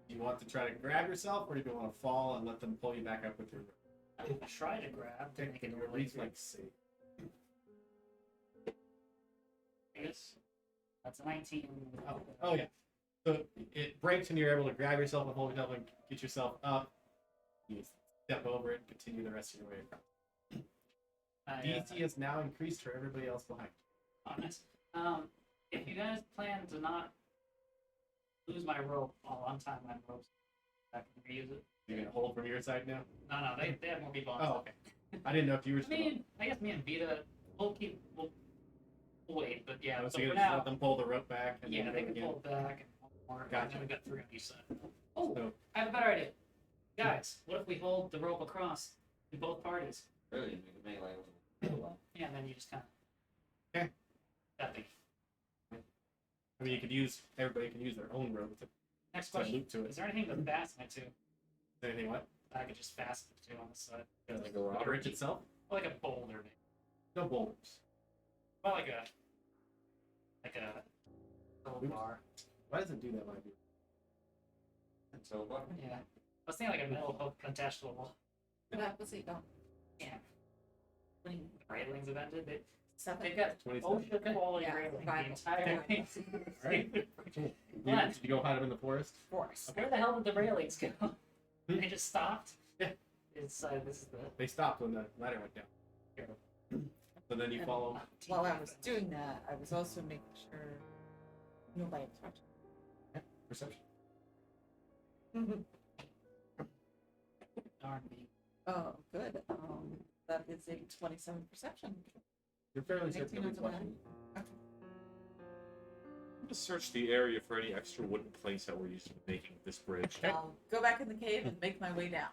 do you want to try to grab yourself, or do you want to fall and let them pull you back up with your I try to grab to make it your really reflex save? I guess. That's 19. Oh yeah. So it breaks and you're able to grab yourself and hold yourself and get yourself up. You step over it, continue the rest of your way across. DC is now increased for everybody else behind. Honest. If you guys plan to not lose my rope, I'll untie my ropes. I can reuse it. You're gonna hold from your side now? No, they have more people on Oh, top. okay. I didn't know if you were I mean, I guess me and Vita, we'll wait, but yeah. so So you're for gonna just now, let them pull the rope back and yeah, then they go can again. pull it back and one more. Gotcha. And then we got 3 on each side. Oh, So I have a better idea. Guys, what if we hold the rope across in both parties? Really, make it melee. Yeah, and then you just kind of. Okay. That big. I mean, everybody can use their own rope to Next to question. loop to it. Is there anything to fasten it to? Anything what? I could just fasten it to on the side. Like the bridge itself? Or like a boulder, maybe. No boulders. Or like a gold bar. Why does it do that when I do? And so what? Yeah. I was thinking like a metal hook attached to a wall. What happens if you don't? Yeah. When railings have ended, They got 27. ocean quality Yeah, railing the fine. entire way. Alright. What? Did you go hide them in the forest? Force. Where the hell did the railings go? Hmm? They just stopped. Yeah. It's this is the. They stopped when the ladder went down. So then you follow. While I was doing that, I was also making sure nobody was watching. Perception. Darn me. Oh, good. That is a 27 perception. You're fairly 18 certain on the watching. Okay. I'm gonna search the area for any extra wooden planks that we're using for making this bridge. Okay. I'll go back in the cave and make my way down.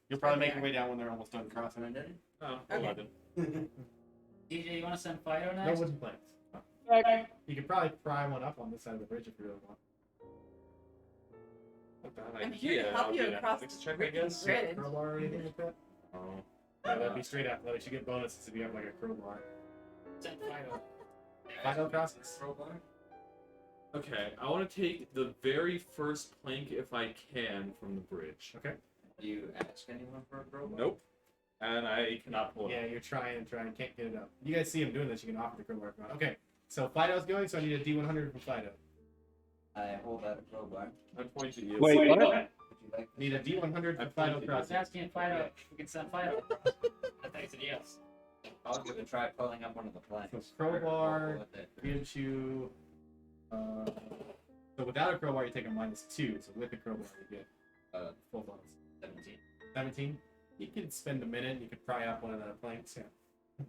You'll probably make your way down when they're almost done crossing. Oh, Okay. 11. DJ, you want to send Fido No next? wooden planks. You could probably pry one up on this side of the bridge if you really want. Not a bad I'm here to idea. help I'll you do an across athletics the check, I bridge. guess. Grid. Crowbar or anything like that? Oh. Yeah, that'd be straight athletics. You get bonuses if you have like a crowbar. Send Fido. Fido crosses. Okay, I want to take the very first plank if I can from the bridge. Okay. Do you ask anyone for a crowbar? Nope. And I cannot pull it Yeah, up. you're trying, can't get it up. You guys see him doing this, you can offer the crowbar if you want. Okay, so Fido's going, so I need a D100 from Fido. I hold out a crowbar. I point at you. Wait, what? Would you like this? Need a D100 I from Fido pointed. I was crossing. asking if Fido, if we can send Fido. I think he said yes. I'll give it a try pulling up one of the planks. So crowbar With it. gives you. So without a crowbar, you take a -2. So with the crowbar, you get full bonus. 17. 17. You could spend a minute. You could pry up one of the planks. Yeah.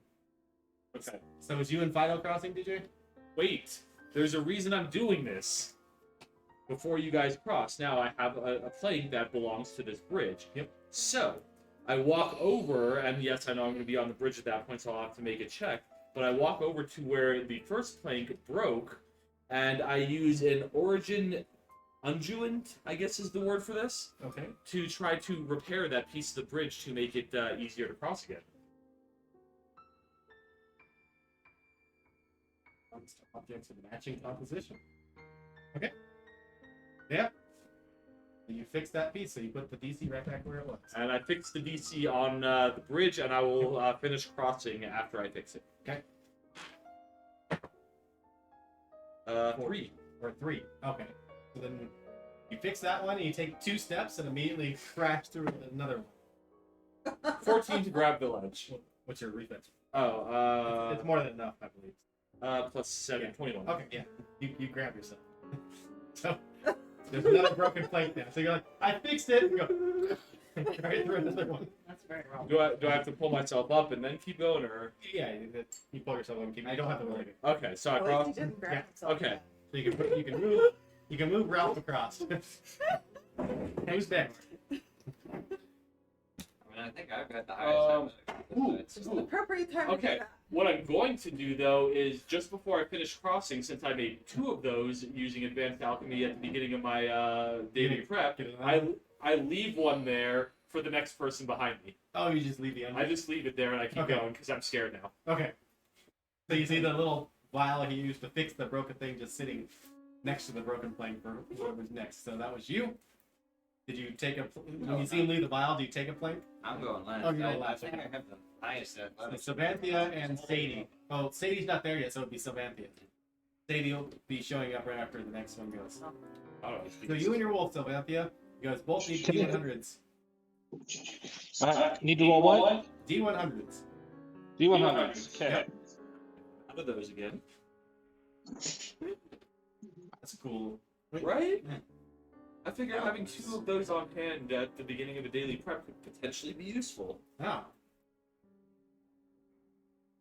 Okay. So is you and Fido crossing, DJ? Wait, there's a reason I'm doing this. Before you guys cross, now I have a plank that belongs to this bridge. Yep. So, I walk over, and yes, I know I'm going to be on the bridge at that point, so I'll have to make a check. But I walk over to where the first plank broke, and I use an origin undulant, I guess is the word for this, Okay. to try to repair that piece of the bridge to make it easier to cross again. Objects of matching composition. Okay. Yeah. So you fix that piece, so you put the DC right back where it was. And I fix the DC on the bridge, and I will finish crossing after I fix it. Okay. 3. Or 3. Okay. So then you fix that one, and you take 2 steps and immediately crash through another one. 14 to grab the ledge. What's your reflex? Oh, It's more than enough, I believe. plus 7, Yeah. 21. Okay, yeah. You grab yourself. So there's another broken plank now. So you're like, I fixed it. And go right through another one. That's very wrong. Do I have to pull myself up and then keep going, or? Yeah, you pull yourself up and keep. You don't have to worry. Okay, so I At least cross. he didn't grab Yeah, himself. okay. So you can move Ralph across. Who's next? I mean, I think I've got the highest. ooh. It's an appropriate time to Okay. do that. What I'm going to do, though, is just before I finish crossing, since I made 2 of those using Advanced Alchemy at the beginning of my daily prep, Get it I leave one there for the next person behind me. Oh, you just leave the end. I just leave it there and I keep Okay. going because I'm scared now. Okay. So you see the little vial he used to fix the broken thing just sitting next to the broken plank for whoever's next. So that was you. Did you take a? When you see him leave the vial, do you take a plank? I'm going last. Oh, you're going I last, think okay. I have the highest athletics. Savanthia and Sadie. Oh, Sadie's not there yet, so it'd be Savanthia. Sadie will be showing up right after the next one goes. So you and your wolf, Savanthia, you guys both need D100s. Need to roll what? D100s. D100. Okay. How are those again? That's cool. Right? Yeah. I figure having 2 of those on hand at the beginning of a daily prep could potentially be useful. Oh.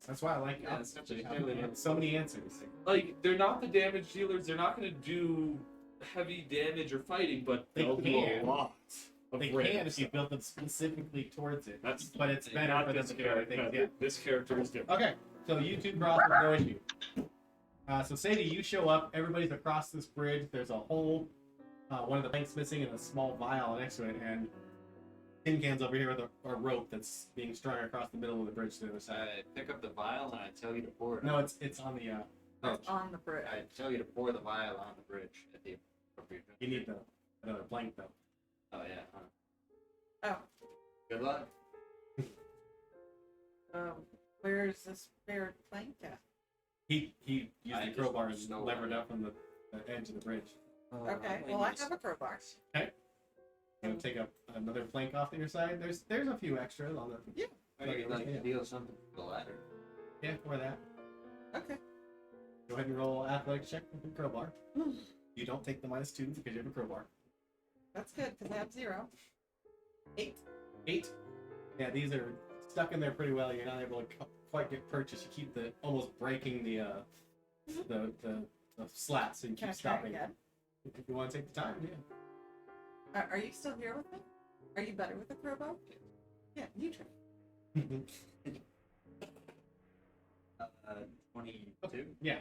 That's why I like Yeah, Alex. it's such a Actually, have so many answers. Like, they're not the damage dealers, they're not going to do heavy damage or fighting, but They they'll do can. a lot of They great can if you stuff. build them specifically towards it. That's But it's better not for them this to do other character. things. Yeah. This character is different. Okay, so you two cross with no issue. So Sadie, you show up. Everybody's across this bridge. There's a hole. One of the planks missing and a small vial next to it, and tin cans over here with a rope that's being strung across the middle of the bridge to the other side. I pick up the vial and I tell you to pour it. No, it's on the. It's on the bridge. I tell you to pour the vial on the bridge at the appropriate. You need another plank though. Oh yeah. Huh. Oh. Good luck. Where's this spare plank at? He used I the just crowbar and stole levered it. up on the edge of the bridge. Okay, well, I have a crowbar. Gonna take up another plank off to your side. There's a few extras on the. Yeah. Or you'd like to deal something to the ladder. Yeah, for that. Okay. Go ahead and roll athletics check with your crowbar. You don't take the -2 because you have a crowbar. That's good, because I have 0. 8. 8. Yeah, these are stuck in there pretty well. You're not able to quite get purchased. You keep almost breaking the slats, so you Can I keep try stopping. again? If you want to take the time, yeah. Are you still here with me? Are you better with the crowbar? Yeah, you try. 22. Yeah.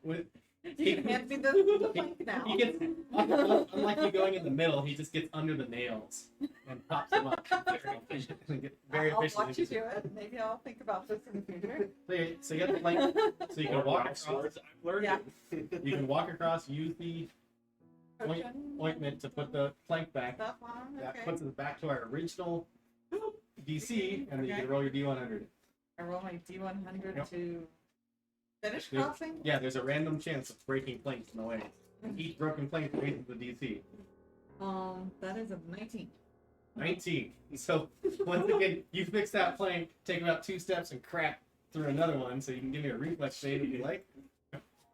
With, You can hand me the plank now. he gets, unlike you going in the middle, he just gets under the nails and pops them up. Very efficient. Very I'll efficient. watch you do it. Maybe I'll think about this in the future. So you have the plank. So you can walk across. Swords, I've learned Yeah. it. You can walk across. Use the Potion, ointment to put the plank back. stuff on. That Okay. puts us back to our original DC, and then you Okay. can roll your D100. I roll my D100 Yep. to finish There's- crossing. Yeah, there's a random chance of breaking planks in the way. Each broken plank raises the DC. That is a 19. 19. So once again, you fix that plank, take about 2 steps, and crack through another one. So you can give me a reflex save if you like.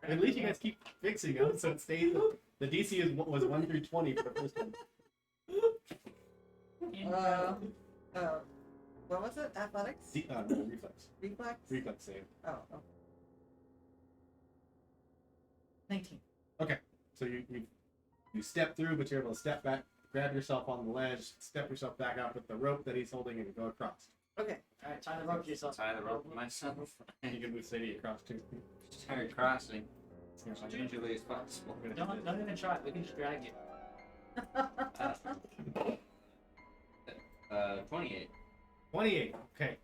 At least you guys keep fixing them, so it stays. The DC was 1 through 20 for the first one. What was it? Athletics? No, reflex. Reflex? Reflex save. Oh. 19. So you step through, but you're able to step back, grab yourself on the ledge, step yourself back up with the rope that he's holding, and go across. Okay. Alright, tie the rope to yourself. Tie the rope to myself. You can move Sadie across too. Start crossing Yeah, as gingerly as possible. Don't even try. We can just drag you. 28. 28. Okay.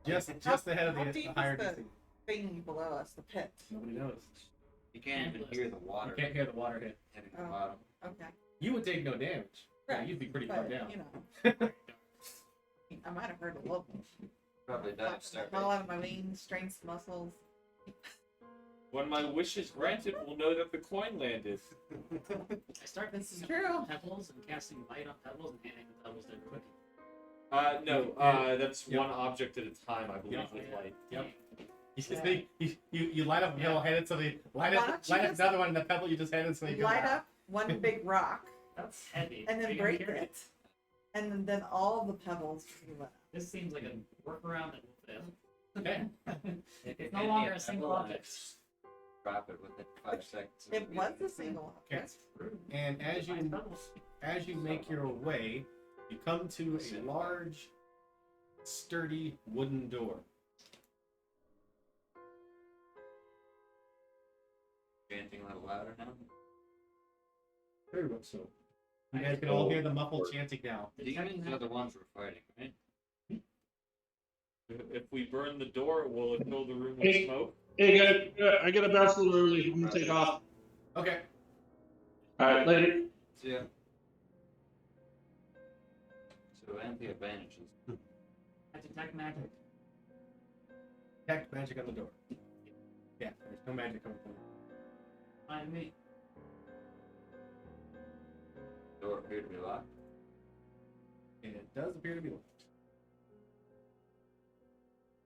Just ahead of How the deep higher is the DC. thing below us, the pit? Nobody knows. You can't even hear the You water can't hear the water hit. hitting the Oh. bottom. Okay. You would take no damage. Yeah, Right. you'd be pretty far But, down. you know, I might have heard a little. Probably dive start. All out of my veins, strengths, muscles. When my wish is granted, we'll know that the coin landed. I start This is picking true. up pebbles and casting light on pebbles and handing the pebbles to quick. No, that's Yep. one object at a time, I believe, Yep. with light. Yep. You light up a pebble headed, so they light Why up don't you light up just- another one in the pebble you just headed, so you go Light back. up one big rock That's heavy. and Are then you gonna break carry it. And then all the pebbles will be lit up. This seems like a workaround that will fail. Okay. It's no longer a single object. Drop it within 5 seconds. It was a single Okay. object. And as Nice you pebbles. make your way, you come to a large, sturdy wooden door. Chanting a little louder now. Very much so. You guys can all hear the muffled chanting now. Demons are the ones we're fighting, right? If we burn the door, will it fill the room with Hey. smoke? Hey, guys, I gotta bounce a little early. I'm gonna take off. Okay. All right, later. So, yeah. So, and the advantages. I detect magic. Detect magic on the door. Yeah, there's no magic coming from it. Find me. Door appeared to be locked. And it does appear to be locked.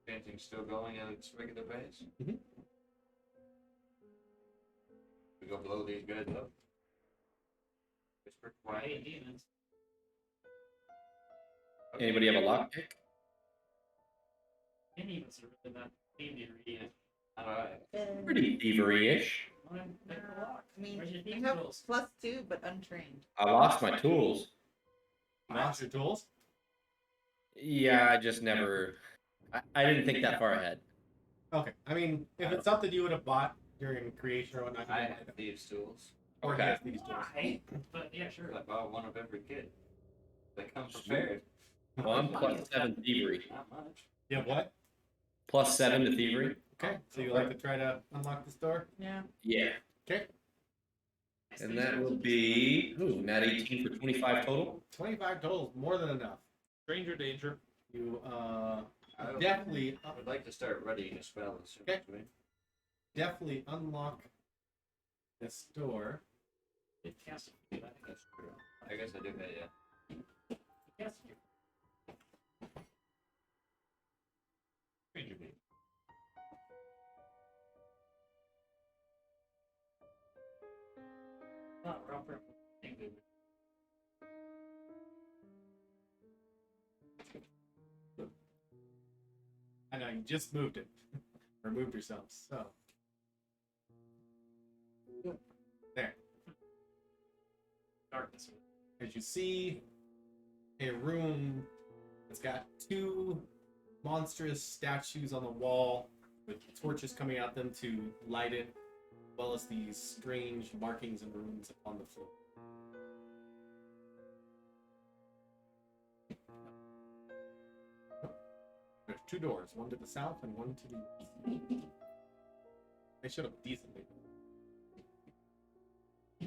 Chanting still going at its regular pace. Mhm. We go blow these guys up. Whisper I hate quiet. demons. Anybody have a lockpick? Any of us are really that thievery. Alright. Pretty thievery-ish. Pick the lock. I mean, Where's your you thieves have tools? +2, but untrained. I lost my tools. You lost your tools? Yeah, I just never. I didn't think that far ahead. Okay. I mean, if it's something you would have bought during creation or whatnot, you I might have thieves' tools. or Okay. has these tools. Why? But yeah, sure. I bought one of every kid. They come prepared. Well, I'm +7 thievery. Not much. You have what? +7 to thievery. Okay. So you like to try to unlock this door? Yeah. Yeah. Okay. And that will be nat 18 for 25 total. 25 total is more than enough. Stranger danger. You I would, definitely, I would like to start readying a spell as soon Okay. as we. definitely unlock this door. It casts you. That's true. I guess I do that, yeah. Casts you. Stranger being. Not proper. English. I know you just moved it, or moved yourselves. So there. Darkness. As you see, a room that's got two monstrous statues on the wall with torches coming out them to light it, as well as these strange markings and runes upon the floor. There's two doors, one to the south and one to the east. They showed up decently.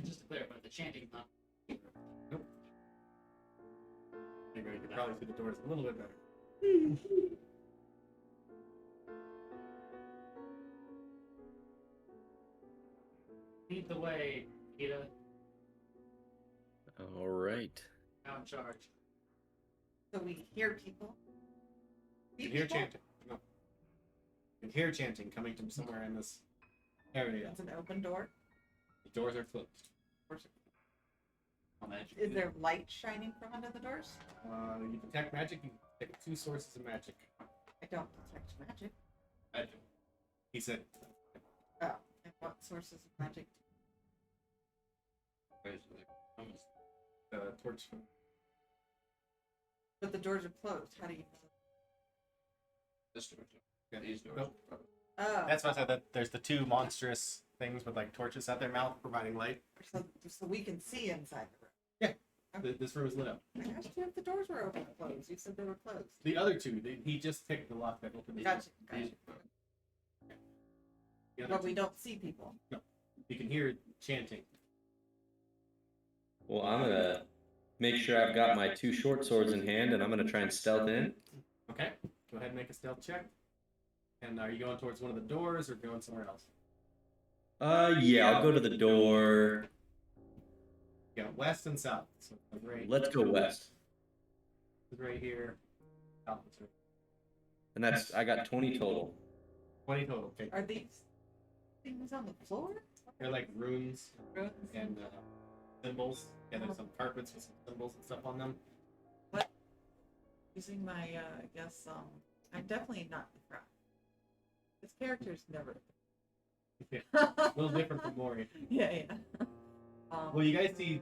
Just to clarify, the chanting not. Maybe you could probably see the doors a little bit better. Lead the way, Ida. All right. Now in charge. So we hear people. You See can hear people? chanting. No. You can hear chanting coming from somewhere in this area. It's an open door. The doors are closed. Is there light shining from under the doors? You detect magic. You detect two sources of magic. I don't detect magic. I do. He said, Oh, and what sources of magic? Where's the almost torch. But the doors are closed. How do you know? this door? Yeah. These doors. Nope. Oh, That's why I said that there's the two monstrous things with like torches at their mouth providing light. so we can see inside the room. This room is lit up. I asked you if the doors were open or closed. You said they were closed. The other two, he just picked the lock that opened the door. Gotcha. Gotcha. The other But two, we don't see people. you can hear chanting. Well, I'm gonna make sure I've got my two short swords in hand, and I'm gonna try and stealth in. Okay, go ahead and make a stealth check. And are you going towards one of the doors or going somewhere else? Yeah, I'll go to the door. You got west and south. So right, Let's go west. right here. South is right. And that's I got 20 total. 20 total. Okay. Are these things on the floor? They're like runes Ruins? and symbols. Yeah, there's some carpets with some symbols and stuff on them. Using my, I guess, I'm definitely not the front. This character's never. Yeah, a little different from Mori. Yeah, yeah. Well, you guys see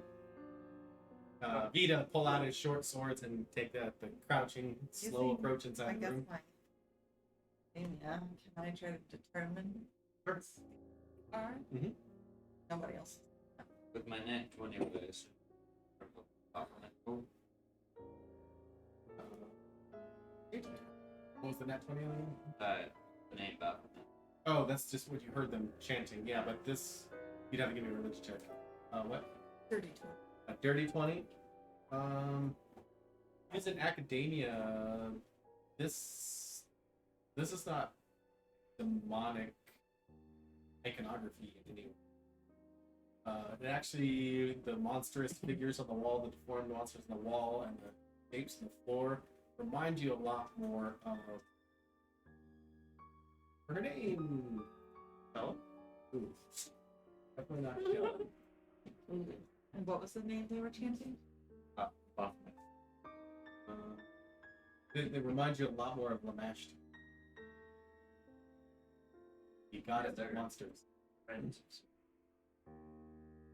Vita pull out his short swords and take the crouching, slow Using, approach I inside the guess room. my. Yeah, can I try to determine what's are? Mhm. Nobody else. With my net 20 ways. What was the net 20 on? The name Baphomet. Oh, that's just what you heard them chanting. Yeah, but this, you'd have to give me a religion check. What? 32. A dirty 20? It's in academia. This is not demonic iconography in any way. It actually, the monstrous figures on the wall, the deformed monsters on the wall, and the shapes on the floor remind you a lot more of her name. No? Ooh. Definitely not Shell. And what was the name they were chanting? Baphomet. They remind you a lot more of Lamash. You got it, they're monsters. Friends.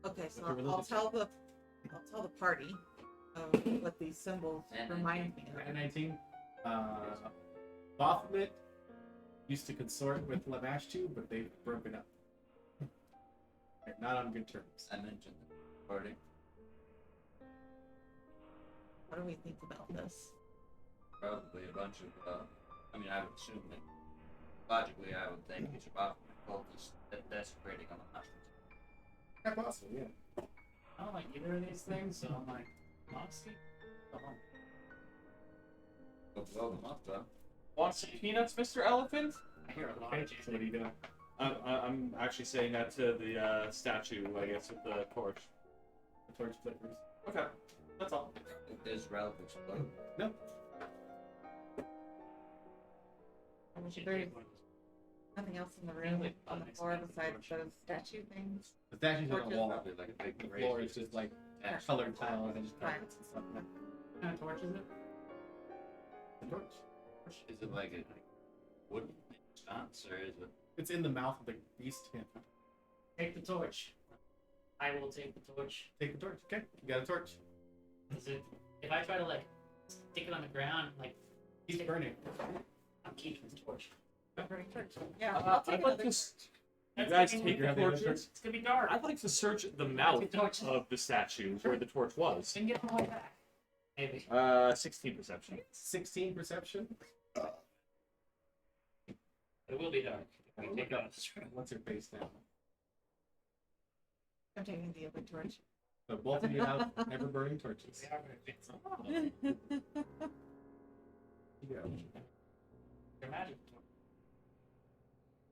Okay, so With the I'll religious- tell the party of what these symbols And remind me of. And 19. Baphomet used to consort with Lamashtu, but they've broken up. They're not on good terms. I mentioned the party. What do we think about this? Probably a bunch of, I mean, I would assume that, logically, I would think it's a Baphomet cult is desecrating on the mushrooms. Quite possible, yeah. I don't like either of these things, so I'm like, Moxie? Go home. But blow them up, though. Want some peanuts, Mr. Elephant? I hear a lot Okay, of so what are you doing? I'm actually saying that to the statue, I guess, with the torch. The torch flickers. Okay, that's all. Does Ralph explode? No. There's nothing else in the room on the floor besides those statue things. The statues on the Torches. wall. Probably like a big The floor is just like colored tiles and Right. carpets and stuff. What kind of torch is it? The torch. Is it like a wooden sconce or is it? It's in the mouth of the beast. Yeah. Take the torch. I will take the torch. Take the torch. Okay, you got a torch. Is it? If I try to like stick it on the ground, like He's burning. I'm keeping the torch. Burning torch. Yeah, I'll take I'd like another. to. You That's guys gonna take be- your torches. It's gonna be dark. I'd like to search the mouth of the statue where the torch was. Then get on my back. Maybe. 16 perception. 16 perception. It will be dark. If we take it off. What's your face now? I'm taking the other torch. So both of you have ever burning torches. We are gonna fix it. Yeah. Your magic torch.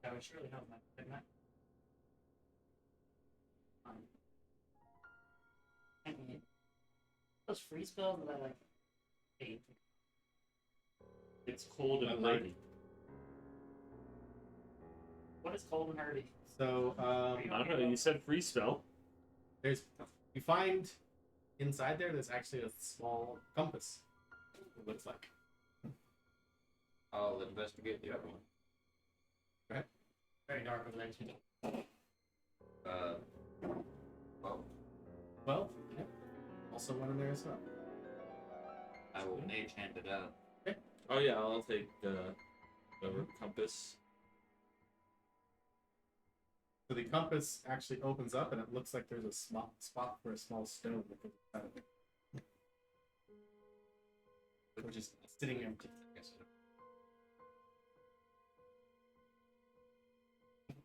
That would surely help, didn't it? I mean, those free spells that I like hate. It's cold and Like- muddy. What is cold and hardy? So I don't know. You said free spell. there's you find inside there's actually a small compass. It looks like. I'll investigate the other one. Very dark over there too. Well, Well, yeah. Also one in there as well. I will mage hand it out. Oh yeah, I'll take the compass. So the compass actually opens up and it looks like there's a spot for a small stone that goes inside of it. Which is sitting empty. I guess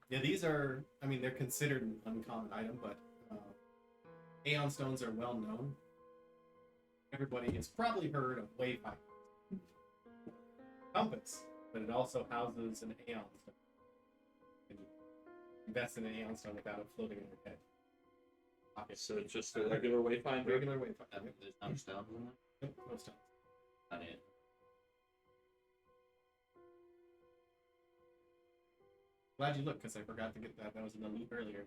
Yeah, these are, I mean, they're considered an uncommon item, but Aeon stones are well known. Everybody has probably heard of Wayfinder. Compass, but it also houses an Aeon stone. And you invest in an Aeon stone without it floating in your head. Pocket. So it's just a regular wayfinder. Regular Wayfinder. Yep. there's no stones in there. Yep, no stones. Not it. Glad you looked, because I forgot to get that. That was in the loop earlier.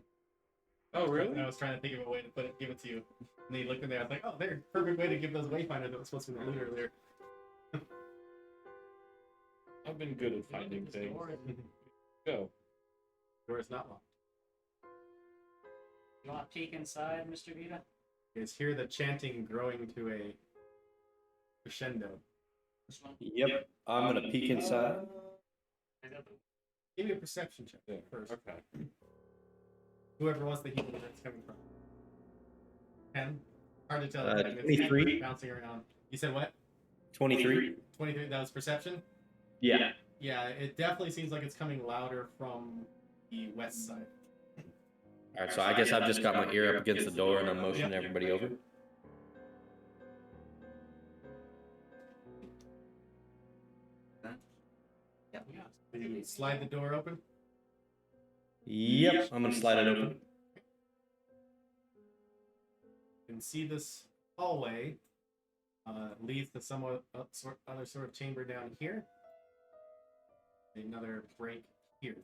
Oh really? I was trying to think of a way to give it to you. And then you looked in there, I was like, oh, there, perfect way to give those Wayfinders that was supposed to be in the loot earlier. I've been good at finding things. Go. Door is not locked. You want to peek inside, Mr. Vita? You guys hear the chanting growing to a crescendo. This one? Yep. I'm gonna peek inside. I got the- Give me a perception check Yeah. first. Okay. Whoever wants the heat where it's coming from. 10? Hard to tell. 23. Bouncing around. You said what? 23. 23, that was perception? Yeah. Yeah, it definitely seems like it's coming louder from the west side. All right, so I guess I've just got my ear up against the door and I'm motioning Yep. everybody over. Yeah. You slide the door open. Yep. I'm gonna slide it open. You can see this hallway leads to some other sort of chamber down here. Another break here.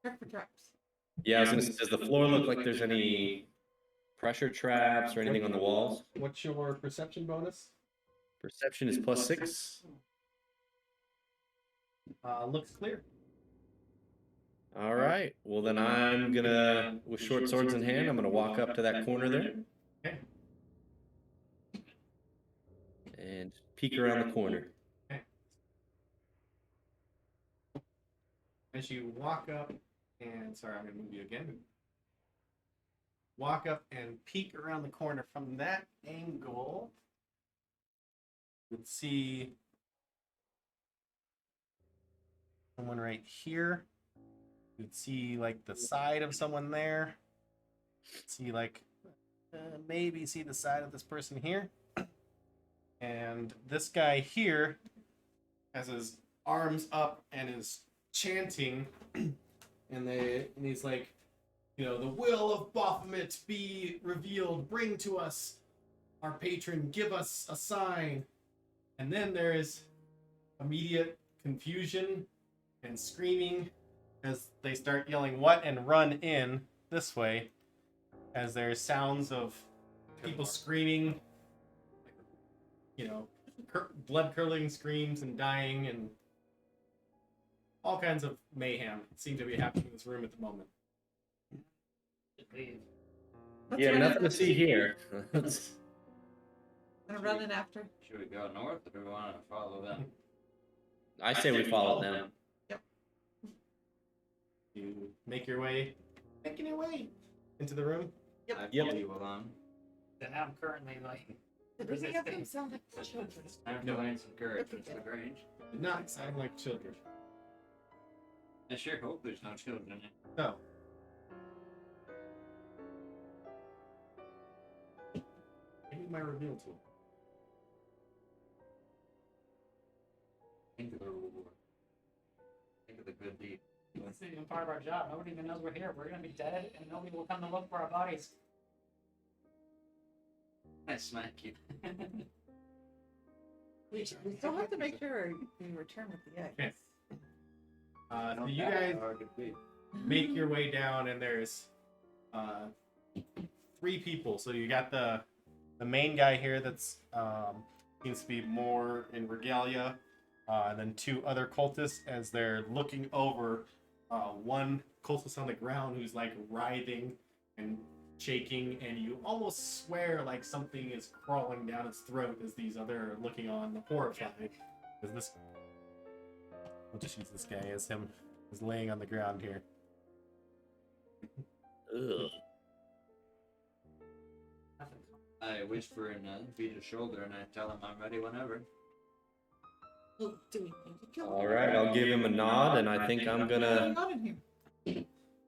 Check for traps. Yeah, I was gonna say, does the floor look like there's any pressure traps or anything on the walls? What's your perception bonus? Perception is +6. Looks clear. All right. Well, then I'm gonna, with short swords in hand, I'm gonna walk up to that corner there Okay. and peek around the corner. As you walk up, and sorry, I'm gonna move you again. Walk up and peek around the corner from that angle. You'd see someone right here. You'd see like the side of someone there. See like maybe see the side of this person here. And this guy here has his arms up and is chanting, and he's like, you know, the will of Baphomet be revealed. Bring to us our patron. Give us a sign. And then there is immediate confusion and screaming as they start yelling "what" and run in this way, as there's sounds of people screaming, you know, blood curdling screams and dying, and all kinds of mayhem seem to be happening in this room at the moment. Leave. Let's Yeah, run nothing in to see here. Gonna run in after. Should we go north or do we want to follow them? I say we follow them. You making your way into the room. Yep. I Yep. follow you along. Then I'm currently like Did we have them sound like children? Time to learn some courage with the Grange. Did not sound like children. I sure hope there's no children in it. No. Give me my reveal tool. Think of the reward. Think of the good deed. This isn't even part of our job. Nobody even knows we're here. We're gonna be dead, and nobody will come to look for our bodies. I smack you. We still have to make sure we return with the eggs. Okay. So you guys make your way down, and there's 3 people. So you got the main guy here that's seems to be more in regalia, and then 2 other cultists as they're looking over. One cultist on the ground who's like writhing and shaking, and you almost swear like something is crawling down its throat as these other are looking on horrified. Because this, we'll just use this guy as him is laying on the ground here. Ugh. I whisper in Vita's shoulder and I tell him I'm ready whenever. Oh, do we need to kill him? All right, I'll give him a nod, and I think I'm What's gonna. going on in here?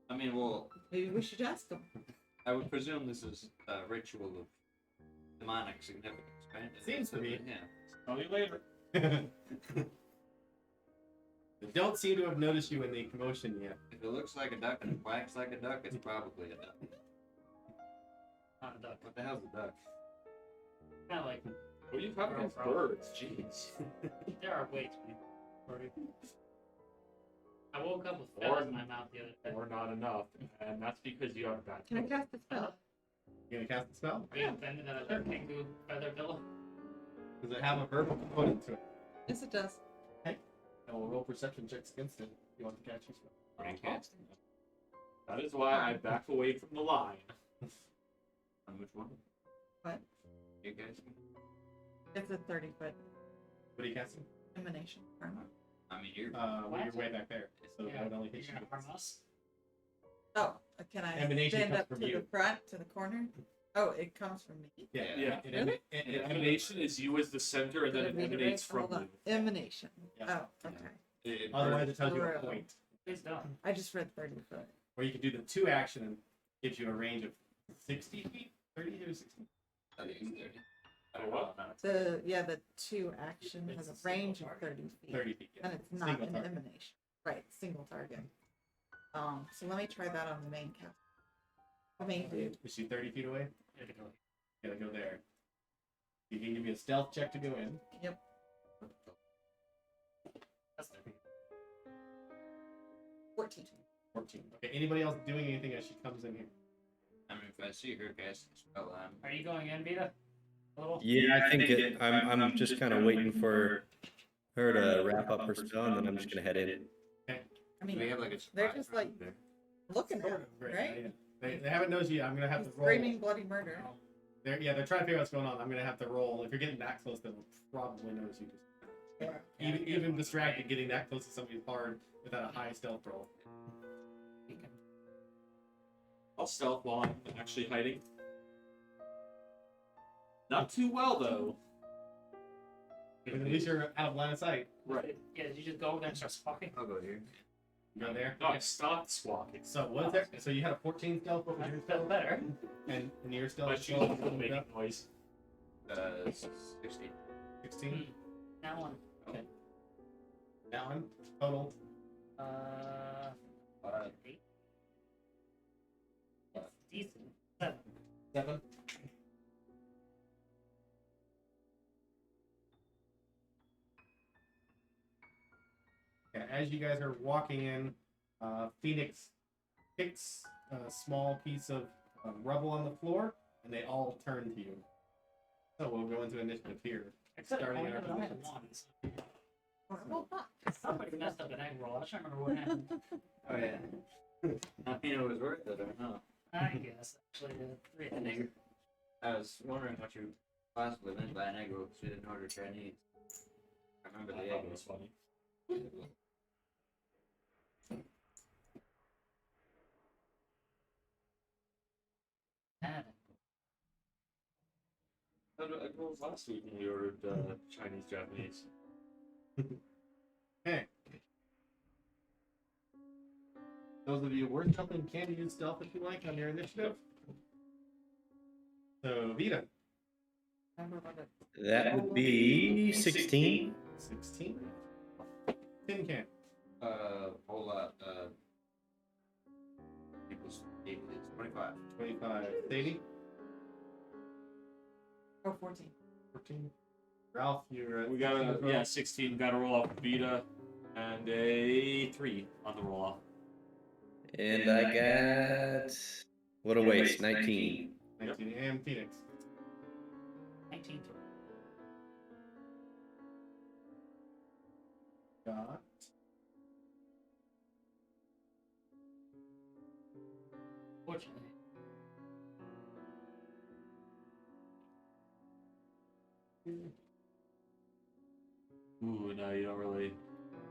I mean, well, Maybe we should ask him. I would presume this is a ritual of demonic significance, right? Seems to be. Yeah. Tell you later. They don't seem to have noticed you in the commotion yet. If it looks like a duck and it quacks like a duck, it's probably a duck. Not a duck. What the hell's a duck? Kind of like What are you talking against birds? Jeez. there are way too many. I woke up with feathers in my mouth the other day. Or not enough, and that's because you have a bad Can I coat. cast the spell? You gonna cast the spell? Are you offended that I let Pingu feather pillow? Does it have a verbal component to it? Yes, it does. And we'll roll perception checks against it. If you want to catch your spell. What are you casting? That is why I back away from the line. On which one? What? You guys? It's a 30-foot What are you casting? emanation. Armor. I mean, you're. Well, you're way back there, so that would only hit You're you. gonna harm us? Oh, can I Emanation stand comes up to from the you. front, to the corner? Oh, it comes from me. Yeah, Yeah. It The emanation is you as the center, and then it Did I read emanates right? from Hold you. on. Emanation. Yeah. Oh, okay. Otherwise, it tells you a Zero. point. Please don't. I just read 30 foot. Or you can do the 2 action and gives you a range of 60 feet, 30 to 60. I think it's 30. Oh, what? The 2 action has a range of 30 feet. 30 feet. Yeah. And it's not Single an target. emanation. Right, single target. So let me try that on the main cast. The main dude. Is she 30 feet away? You have to go. You gotta go there. You can give me a stealth check to go in. That's 30. 14. 14. Okay, anybody else doing anything as she comes in here? I mean, if I see her casting a spell, Are you going in, Vita? A little? Yeah, I think I'm just kind of waiting for her to wrap up her spell, and then I'm just gonna head in. I do mean, we have like a they're surprise just like round there? looking at him, Right, right? yeah. They haven't noticed you. I'm gonna have He's to roll. screaming bloody murder. They're trying to figure out what's going on. I'm gonna have to roll. If you're getting that close, they'll probably notice you. Even distracted, getting that close to somebody is hard without a high stealth roll. I'll stealth while I'm actually hiding. Not too well, though. But at least you're out of line of sight. Right. Yeah, did you just go over there and start squawking? I'll go here. You go there. No, I stopped squawking. So what is there? So you had a 14 stealth. What was your That's stealth? better. And your My stealth? shoes were making noise. 60. 16. That one. Okay. That one total. Eight. It's decent. 7. 7. Yeah, as you guys are walking in, Phoenix kicks a small piece of rubble on the floor, and they all turn to you. So we'll go into initiative here. Starting our positions. Well, not. Somebody messed up an egg roll. I was trying to remember what happened. Oh yeah. I mean, it was worth it, or no? I guess actually, 3 An egg. I was wondering what you possibly meant by an egg roll, because you didn't order Chinese. I remember the egg was funny. How did egg rolls last week when we ordered Chinese, Japanese? Okay. Those of you worth something can use stealth if you like on your initiative. So Vita, That would be 16. 16. Tin can. Whole lot. Equals 8 is 25. 25. Sadie, Oh, 14. 14. Ralph, you're at We got 16 as well? 16. Got a roll off Vita, and a 3 on the roll off. And I got. What a waste. 19. 19. And Phoenix. 19. Got. Fortunately. Ooh, no, you don't really.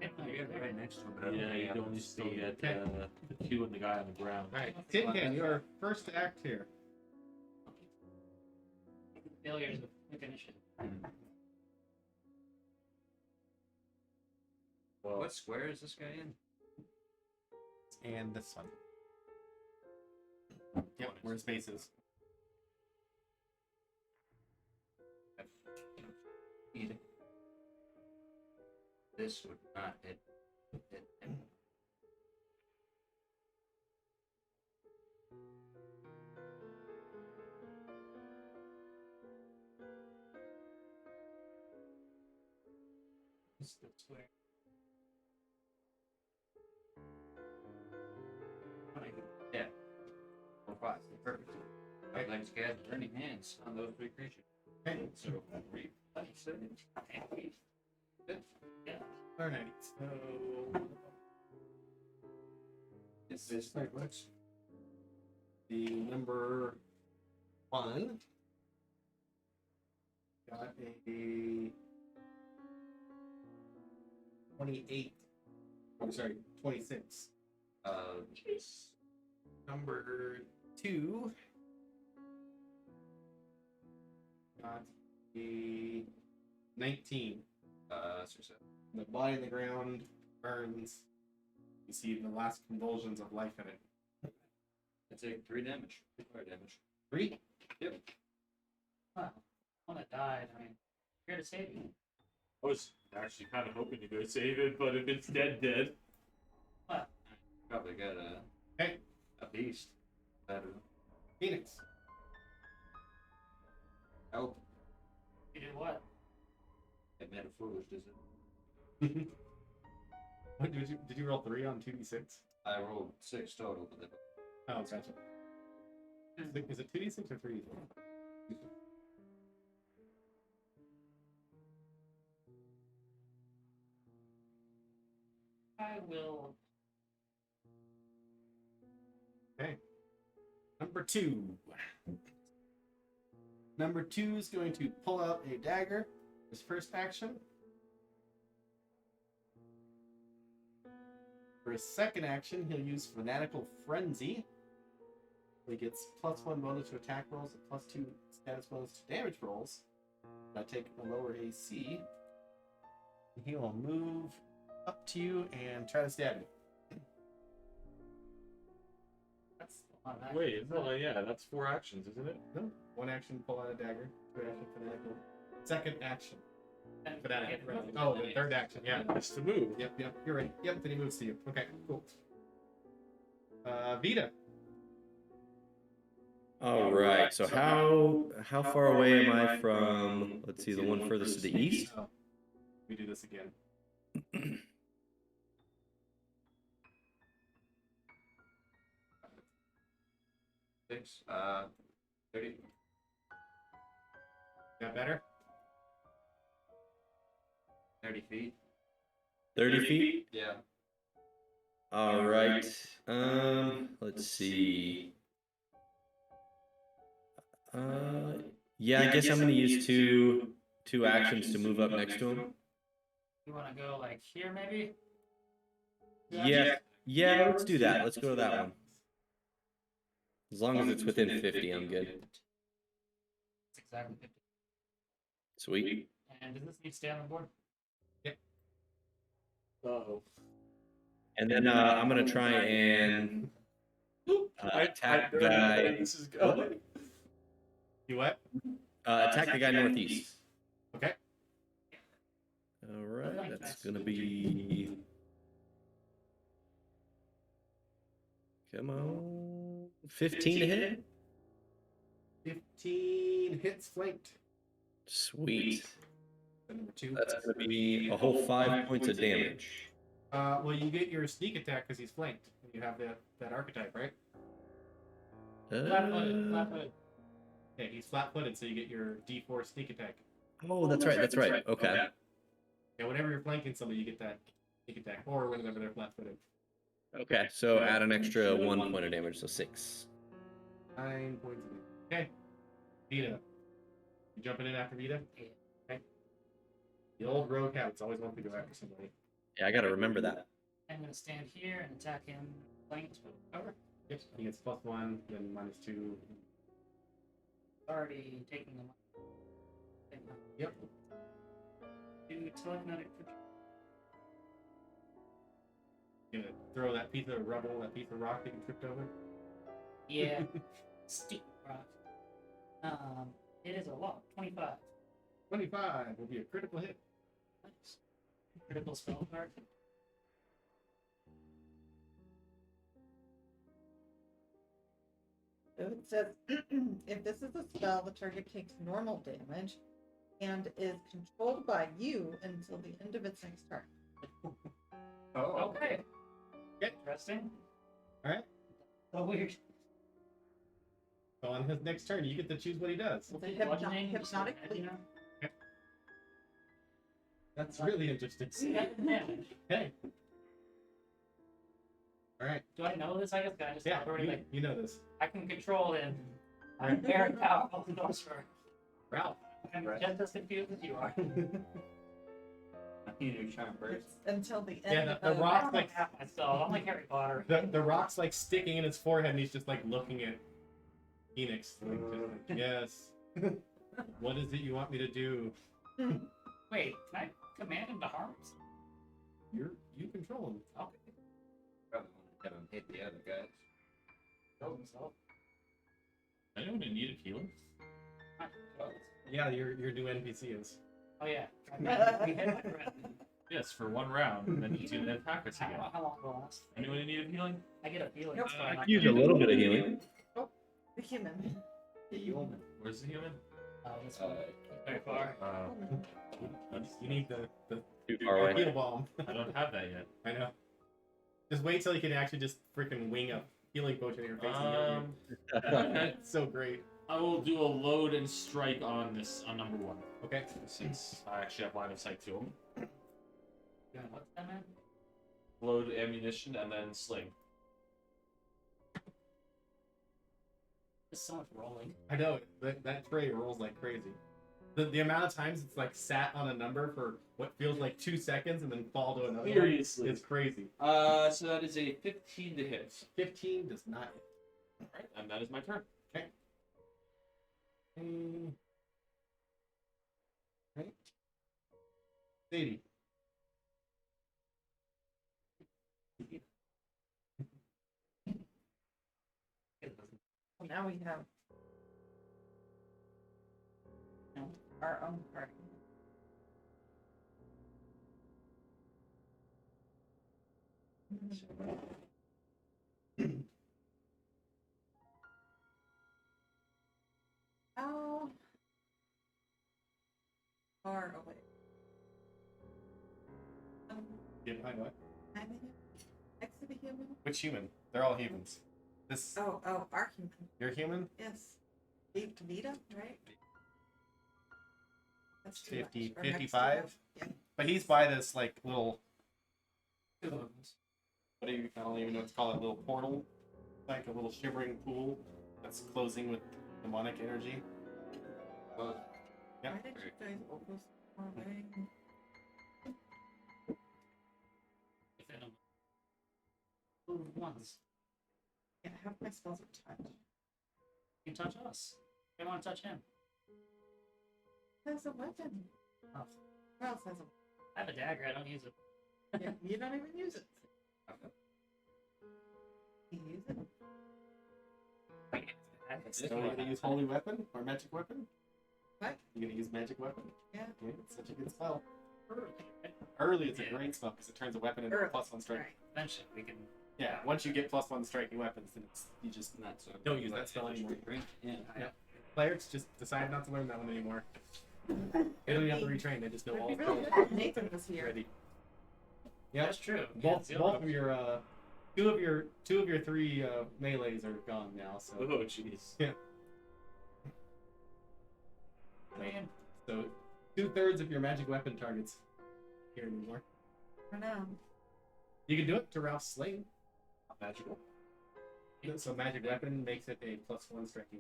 You're Right next to him, but I Yeah, think you I don't. You was still still- get the 2 and the guy on the ground. Alright, Tin Can, your first act here. failures of recognition. Well, What square is this guy in? And this one. Yep, where space is. This would not hit him. It's the square. Yeah. 4, 5. Perfect. I'd like to cast Burning Hands on those 3 creatures. Okay. So, 3. Alright, so. Is this Alright, what's the number 1? Got a 28. I'm sorry, 26. Number 2 got a 19. So The body in the ground burns. You see the last convulsions of life in it. I take 3 damage. 3 fire damage. 3? Yep. Wow. One that died. I mean, here to save you. I was actually kind of hoping to go save it, but if it's dead. Probably got Hey. a beast. Better. Phoenix. Help. You did what? It made a foolish decision. What did you roll 3 on 2d6? I rolled 6 total, but then Oh, gotcha. Is it 2d6 or 3d6? I will. Okay. Number 2. Number 2 is going to pull out a dagger. His first action. For his second action, he'll use Fanatical Frenzy. He gets +1 bonus to attack rolls and +2 status bonus to damage rolls. I take a lower AC. He will move up to you and try to stab you. That's a lot of Wait, action. no, yeah, that's 4 actions, isn't it? No. 1 action, pull out a dagger. 2 action, Fanatical. Second action. For that action. Oh, the third action, yeah. It's to move. Yep, you're right. Yep, then he moves to you. Okay, cool. Vita. All right. So how far away am I from? Let's see, the one furthest to the east. Oh, we do this again. Six. 30. Got better? 30 feet. 30 feet. Yeah. All right. Let's see. Yeah, I guess I'm gonna use two actions to move up next to him. You want to go like here, maybe? Yeah, let's do that. Let's go to that one. As long as it's within 50, I'm good. It's exactly 50. Sweet. And does this need to stay on the board? Oh. And then I'm gonna try and attack the guy. This is going. You what? Attack the guy northeast. Okay. All right, that's gonna be. Come on, 15 to hit. 15 hits flanked. Sweet. Number 2. That's gonna be a whole 5 points of damage. Well, you get your sneak attack because he's flanked. You have that archetype, right? Flat-footed, flat-footed. Yeah, he's flat-footed, so you get your D4 sneak attack. Oh, that's right. That's right. Okay. Yeah, whenever you're flanking somebody, you get that sneak attack, or whenever they're flat-footed. Okay. So add an extra 1 point of damage, so 6. 9 points of damage. Okay. Vita. You jumping in after Vita? Yeah. Okay. The old rogue habits always want to go after somebody. Yeah, I gotta remember that. I'm going to stand here and attack him flanked with cover. Yep. He gets +1, then -2. Already taking them. Yep. Do telekinetic control. You gonna throw that piece of rubble, that piece of rock that you tripped over? Yeah. Stupid rock. It is a lot. 25. 25 will be a critical hit. Nice. Critical spell card. So it says, if this is a spell, the target takes normal damage and is controlled by you until the end of its next turn. Oh. Okay. Okay. Interesting. Alright. So weird. So on his next turn, you get to choose what he does. It's a hypnotic leap. That's really interesting. Damage. Hey. Alright. Do I know this? I guess I just Yeah, already like you know this. I can control him. I'm very powerful to those for. Ralph. I'm Right. just as confused as you are. I need a charm first. It's until the Yeah, end the of rock- I don't like half myself. I'm like Harry Potter. The rock's like sticking in his forehead and he's just like looking at Phoenix. Like, just like, yes. What is it you want me to do? Wait, can I command him to harm us? You control him. Okay. Probably want to have him hit the other guys. Kill himself. Anyone in need of healing? Yeah, your new NPC is. Oh yeah. We hit my friend. Yes, for 1 round, and then he's gonna attack us again. How long will it last? Anyone in need of healing? I get a feeling. Nope. it's fine. I use a little bit of healing. the human. The human. Where's the human? This one. Very far. You need the Too far away. heal bomb. I don't have that yet. I know. Just wait till you can actually just freaking wing a healing potion in your face. And heal you. Okay. It's so great. I will do a load and strike on this on number 1, Okay. since I actually have line of sight to him. What's that, man? Load ammunition and then sling. There's so much rolling. I know that tray rolls like crazy. The amount of times it's like sat on a number for what feels like 2 seconds and then fall to another one, Seriously. it's crazy. So that is a 15 to hit. 15 does not hit. Alright, and that is my turn. Right. Sadie. Well, now we have our own party. How far away? Get behind what? I'm in next to the human. Which human? They're all humans. This. Oh, our human. You're human? Yes. Vita, right? That's too 50, much. Or next to 55? them. Yeah. But he's by this like little. What do you? I don't even know what to call it. Little portal, like a little shivering pool that's closing with demonic energy. Yeah. Why did you guys all go so far away? Venom. Move once. Yeah, half my spells are touch. You can touch us. We want to touch him. Has a weapon. Oh. Who else has I have a dagger. I don't use it. a yeah, you don't even use it. You use it? So you're gonna use holy weapon or magic weapon? What? You gonna use magic weapon? Yeah. Yeah, it's such a good spell. Early, right? Early, it's a Yeah. great spell because it turns a weapon into a Early. +1 strike. Right. Eventually, we can. Yeah, once you get +1 striking weapons, then you just don't use that spell anymore. Yeah. Players just decide not to learn that one anymore. They don't even have to retrain. They just know It'd all be spells really good if Nathan was here. ready. Yeah, That's true. both Yeah, both of your two of your three melees are gone now. So Oh, jeez. Man, so 2/3 of your magic weapon targets here anymore. I don't know. You can do it to Ralph's Sling. Not magical. So magic weapon makes it a +1 striking.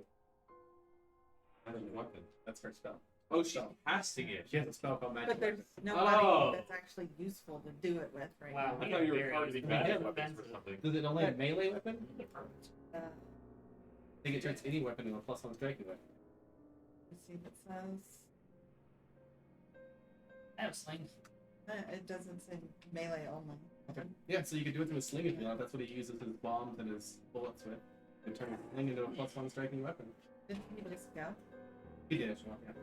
Magic weapon. That's her spell. Oh, she's casting it. She has a spell called magic But there's weapon. nobody Oh. that's actually useful to do it with right Wow. now. I thought you were Very targeting very magic weapons offensive. or something. Does it only have melee weapon? Uh, I think it turns any weapon into a +1 striking weapon. let's see if it says. I have slings. It doesn't say melee only. Okay. Yeah, so you could do it through a sling if you want. That's what he uses his bombs and his bullets with. You turn his sling into a +1 striking weapon. Didn't he get a scout? He did as well, yeah.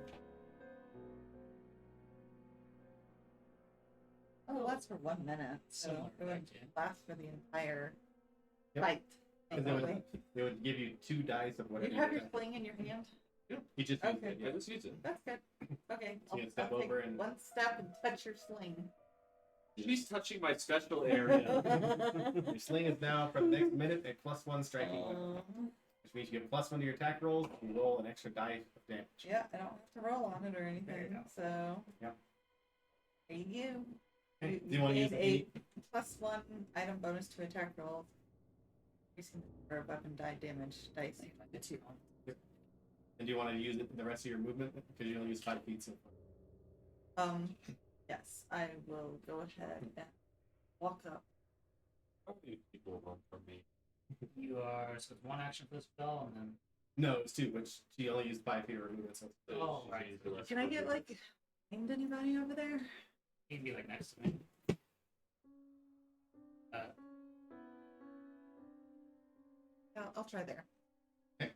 Oh, well, that's for 1 minute. So Similar, it would right, yeah. last for the entire Yep. fight. Because basically. they would give you 2 dice of whatever You have your get. sling in your hand? Yeah. You just use Okay. it, Yeah, yeah. just use it. That's good. Okay. So you step I'll over take and- one step and touch your sling. She's touching my special area. Your sling is now, for the next minute, a +1 striking weapon. Which means you get +1 to your attack rolls, you roll an extra die of damage. Yeah, I don't have to roll on it or There you anything. go. So Yep. there you go. Okay. Do you want to use gain any? a +1 item bonus to attack rolls. Increasing the number of weapon die damage dice to 2. And do you want to use it the rest of your movement? Because you only use 5 feet so far. Yes, I will go ahead and walk up. How many people run from me? You are so it's one action for the spell, and then No, it's 2, which she only used 5 feet of her movement. So Oh, She right. needs the rest Can I of get her- like named anybody over there? you can be like next to me. I'll try there. Okay.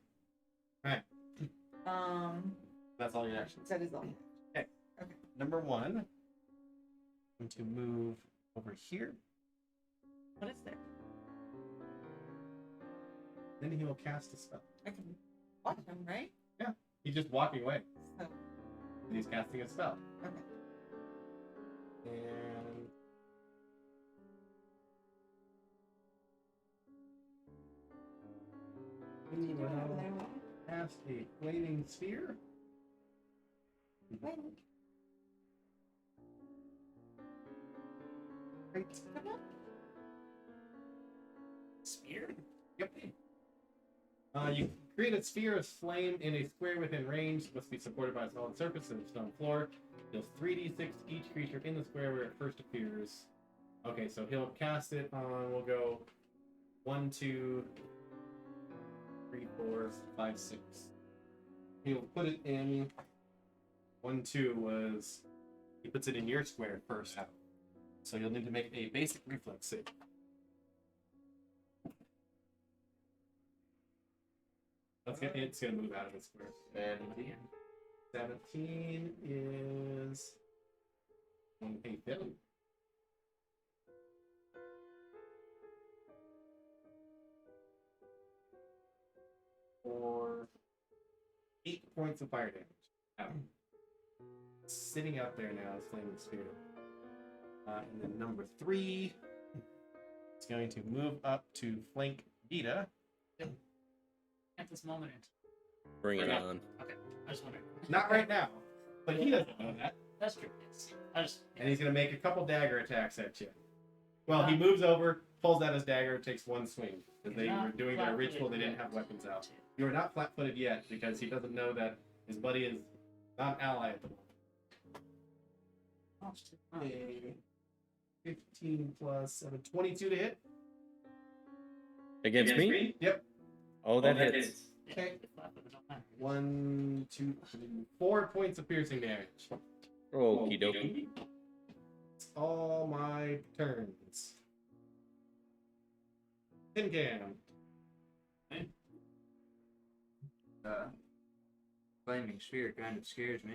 Alright. That's all your actions. That is all. Number 1, I'm going to move over here. What is there? Then he will cast a spell. I can watch him, right? He's just walking away. So And he's casting a spell. okay. And What you doing over there? cast a flaming sphere. Wait. Great. Come on. Spear. Yep. You create a sphere of flame in a square within range. It must be supported by a solid surface and a stone floor. Deals 3d6 to each creature in the square where it first appears. Okay, so he'll cast it on. We'll go 1, 2, 3, 4, 5, 6. He'll put it in. 1, 2 was he puts it in your square first. So you'll need to make a basic reflex save. It's gonna move out of its square. 17 is a failure. for 8 points of fire damage. Sitting out there now is Flaming Spirit. And then number 3 is going to move up to flank Vita. At this moment. Bring it Yeah. on. Okay, I just wondering. Not right now, but he doesn't know that. That's true. Yes. I just. And he's going to make a couple dagger attacks at you. Well, he moves over, pulls out his dagger, takes one swing. Because they were doing their ritual, they didn't have weapons out. You are not flat-footed yet because he doesn't know that his buddy is not an ally at the moment. 15 plus 7, 22 to hit. Against me? Yep. Oh, that hits. Okay. 1, 2, 3, 4 points of piercing damage. Okie dokie. It's all my turns. Tin Can. Flaming sphere kind of scares me.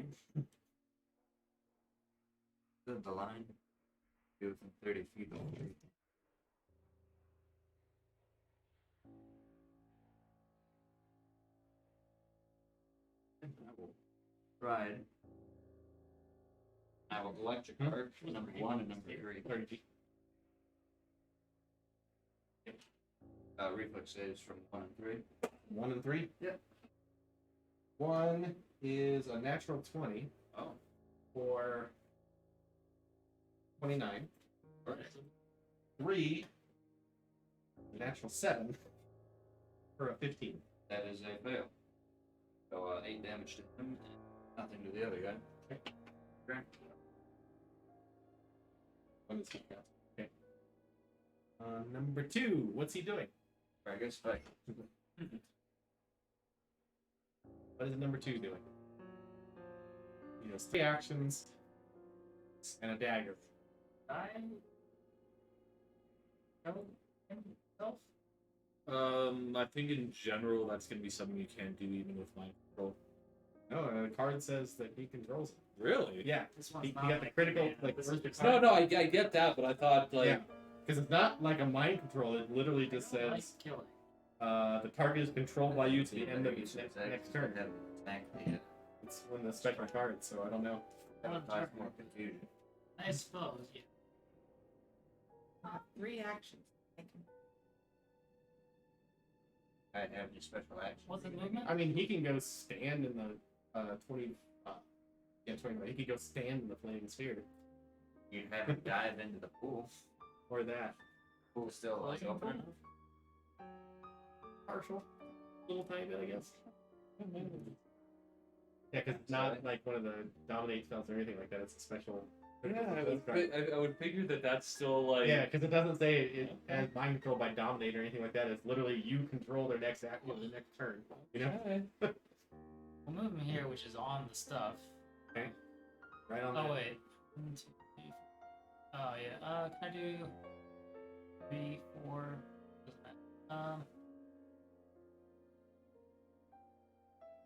The line. Be within 30 feet of the tree. I will try it. I will electric arc for number 1 and number 3. 30 feet. Reflex saves from 1 and 3. 1 and 3? Yep. 1 is a natural 20 Oh. for 29. Right. 3, a natural 7 for a 15. That is a fail. So 8 damage to him, and nothing to the other guy. Okay. What is he got? Okay. Number 2, what's he doing? I guess back. What is number 2 doing? He has 3 actions and a dagger. I. Himself. I think in general that's gonna be something you can't do even with mind control. No, the card says that he controls it. Really? Yeah, This one's he not got the like critical, mana. like, This first is just attack. No, I get that, but I thought like Yeah, because it's not like a mind control. It literally just like says killing. the target is controlled by you to the end of Use the his next action turn. to have attack the It's when the special card, so I don't know. that would cause more confusion. I suppose. Yeah. 3 actions. I can I have your special action. What's the movement? I mean, he can go stand in the 20. Yeah, 20. He could go stand in the flaming sphere, You have him dive into the pool. or that Pool still like open. partial, little tiny bit, I guess. Yeah, because it's not like one of the dominate spells or anything like that. It's a special. I would figure that that's still like Yeah, because it doesn't say it has mind control by dominate or anything like that. It's literally you control their next act, the next turn. You know, We'll move him here, which is on the stuff. right on. Oh that. wait. 1, 2, 3. Oh yeah. Can I do 3, 4? Doesn't matter.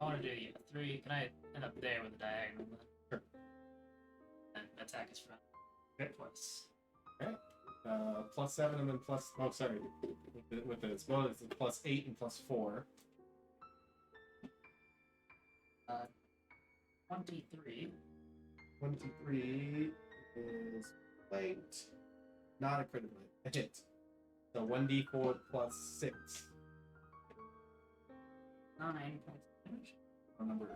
I want to do 3. Can I end up there with the diagonal? Sure. And attack his friend. Okay. Twice. Plus 7 and then plus. Oh, sorry. With the bonus, it's plus 8 and plus 4. 23. 23 is flanked. Not a critical hit. A hit. So 1d4 plus 6. 9 points of damage. Number.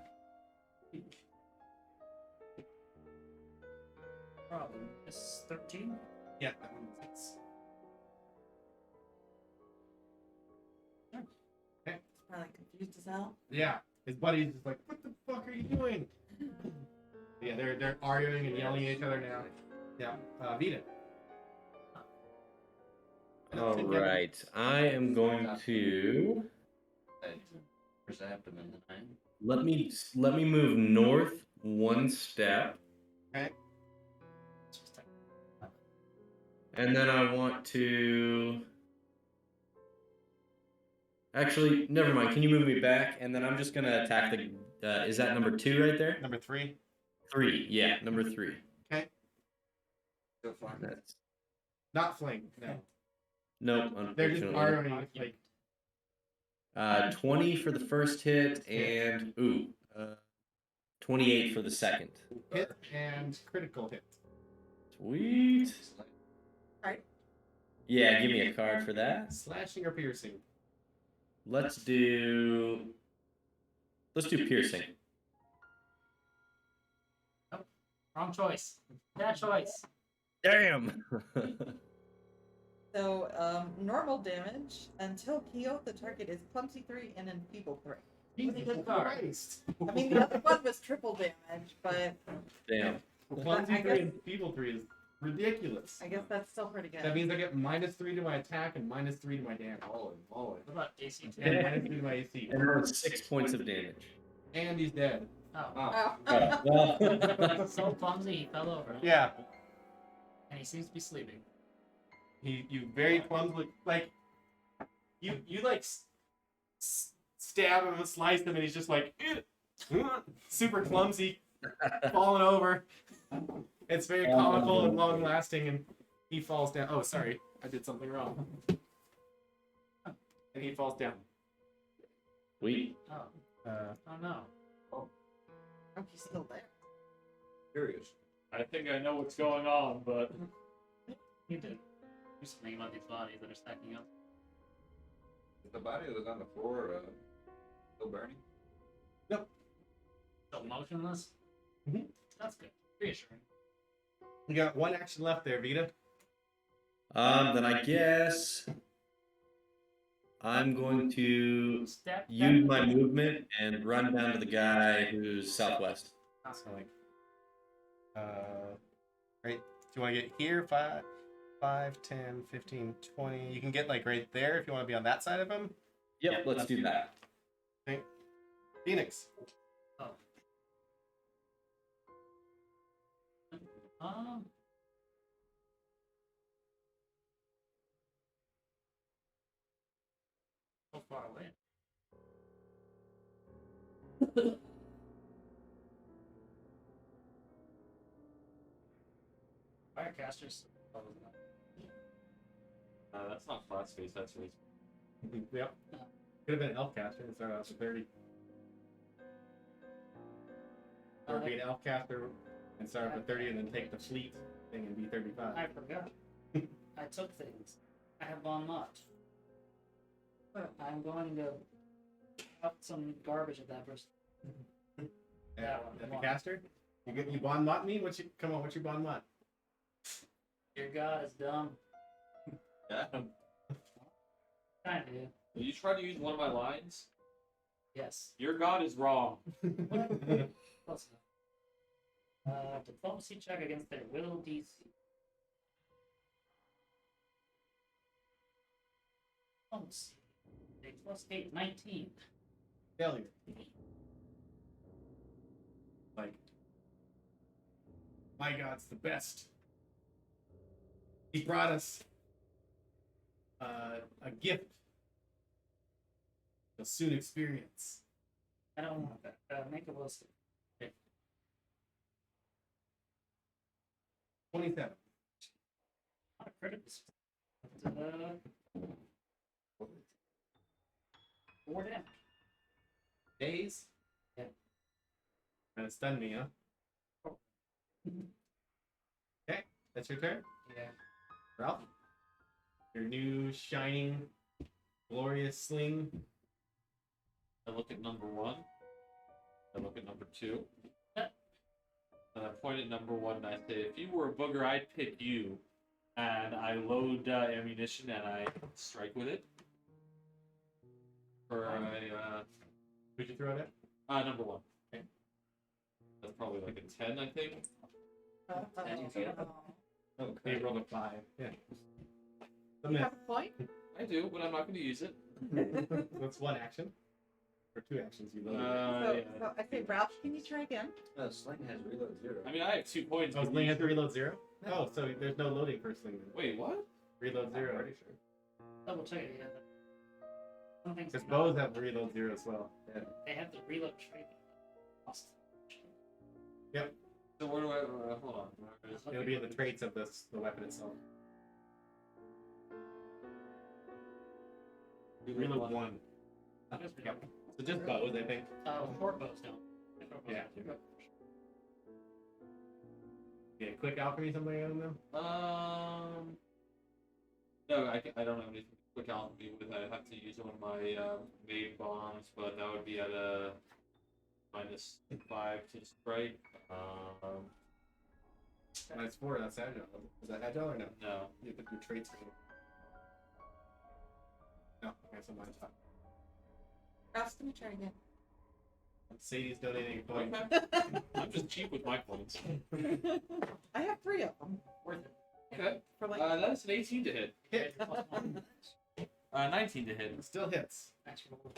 Problem is 13. Yeah, that one hits. It's probably confused as hell. Yeah, his buddy's just like, "What the fuck are you doing?" Yeah, they're arguing and yelling at each other now. Yeah, Vita. All right, I am going to Where's the abdomen tonight? let me move north 1 step, and then I want to. Actually, never mind. Can you move me back? And then I'm just gonna attack the. Is that number 2 right there? Number 3. 3. Yeah, number 3. Okay. Go far. That's Not flank. No. nope. They're just Unfortunately. arguing like 20 for the first hit, and 28 for the second. Hit and critical hit. Sweet. Right. Yeah, give me a card for that. Slashing or piercing? Let's do piercing. Wrong choice. Bad choice. Damn. So, normal damage until KO, the target is clumsy 3 and enfeebled 3. Really good card. Christ. I mean, the other one was triple damage, but Damn. Clumsy I 3 guess- and feeble 3 is ridiculous. I guess that's still pretty good. That means I get -3 to my attack and -3 to my damage. What about AC two? And -3 to my AC. And that was 6 points of damage. And he's dead. Oh. Oh. Well, So clumsy he fell over. Yeah. And he seems to be sleeping. You very clumsily, like, you like stab him and slice him and he's just like, super clumsy, falling over. It's very comical and long lasting, and he falls down. Oh, sorry, I did something wrong. And he falls down. Sweet. Oh. Uh, Oh no. Oh, he's still there. Curious. I think I know what's going on, but You did. Do something about these bodies that are stacking up. Is the body that was on the floor still burning? Still motionless? Mhm. That's good. Reassuring. you got one action left there, Vita. Then I guess I'm going to Step. use my movement and run down to the guy who's southwest. So like, right. Do you want to get here? 5, 10, 15, 20. You can get like right there if you want to be on that side of him. Yep, let's do that. Phoenix. Um. So far away. Firecasters. that's not flat space. That's race. Yep. Could have been elf caster and started off with 30. Or be an elf caster and start off with 30 and then take the fleet thing and be 35. I forgot. I took things. I have Von Mott. I'm going to cut some garbage at that person. Yeah, one. the caster. You bond mott me? What's your bond mott? Your god is dumb. Yeah. Kind of. You tried to use one of my lines. Yes. Your god is wrong. Close enough. Diplomacy check against their will DC. Diplomacy. +8, 19. Failure. Like, my god's the best. He brought us a gift. You'll soon experience. I don't want that. Make a will save. 27. Not a critical. 4 damage. Days? Yeah. And it stunned me, huh? Okay, that's your turn. Yeah. Ralph? Your new shining, glorious sling. I look at number 1. I look at number 2. Yeah. And I point at number 1 and I say, if you were a booger, I'd pick you. And I load ammunition and I strike with it. For Who'd you throw it at? number 1. Okay. That's probably like a 10, I think. They rolled a 5. Yeah. You have a point? I do, but I'm not going to use it. That's one action. Or 2 actions you load. So I say, Ralph, can you try again? Sling has reload 0. I mean, I have 2 points. Oh, Sling has to reload 0? Oh, so there's no loading for Sling then. Wait, what? Reload 0. pretty sure. Double check it again. I don't think Because so. bows have reload 0 as well. They have the reload trait. Lost. So where do I, hold on. Where is- It'll be in the traits of the weapon itself. Reload 1. Yep. So just bows, I think. Short bows don't. Yeah. Yeah, quick alchemy, something out of them. No, I don't have anything quick alchemy with. I have to use one of my main bombs, but that would be at a -5 to strike. -4, that's agile. Is that agile or no? No. You put your traits in. No, okay, so mine's fine. Ross, let me try again. Sadie's donating a coin. I'm just cheap with my points. I have 3 of them. Worth it. Okay. For like, That is an 18 to hit. Hit. 19 to hit. It still hits. Extra roll.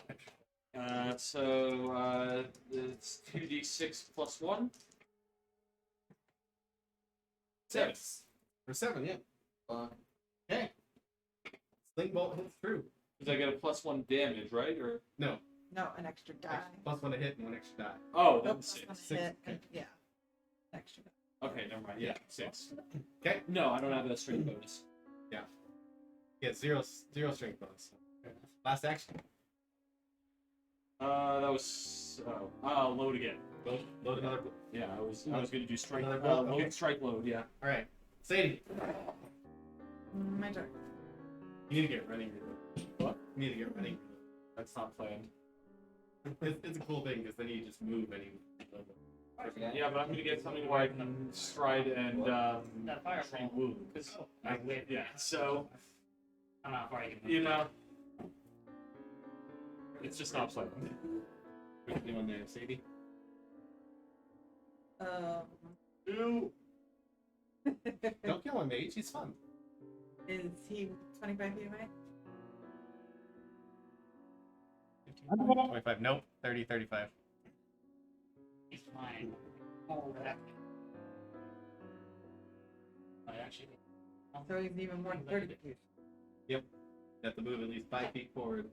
So it's 2d6 plus 1. 6. For 7, yeah. Okay. Sling bolt hits true. Because I get a +1 damage, right? Or No. no, an extra die. +1 to hit and 1 extra die. oh, Oh, then plus 6. one Six, hit, okay. yeah. Extra die. Okay, never mind. Yeah, 6. Okay. No, I don't have that strength bonus. Yeah, zero strength bonus. Last action. That was load again. Load another. Yeah, I was going to do strike. Another blow? Load, Okay. strike, load. Yeah. All right, Sadie, My turn. you need to get running. What? You need to get running. That's not planned. It's a cool thing because then you just move and you. Yeah, but I'm going to get something where I can stride and That fireball. tree wound. 'Cause yeah, so I don't know how far you can you know, it's just not planned. What you doing there, Sadie? Ew. Don't kill him, mate. He's fun. Is he 25 feet away? 25. Nope. 30, 35. He's fine. Oh, that. I actually. So he's even more than 30 feet. You have to move at least 5 feet forward.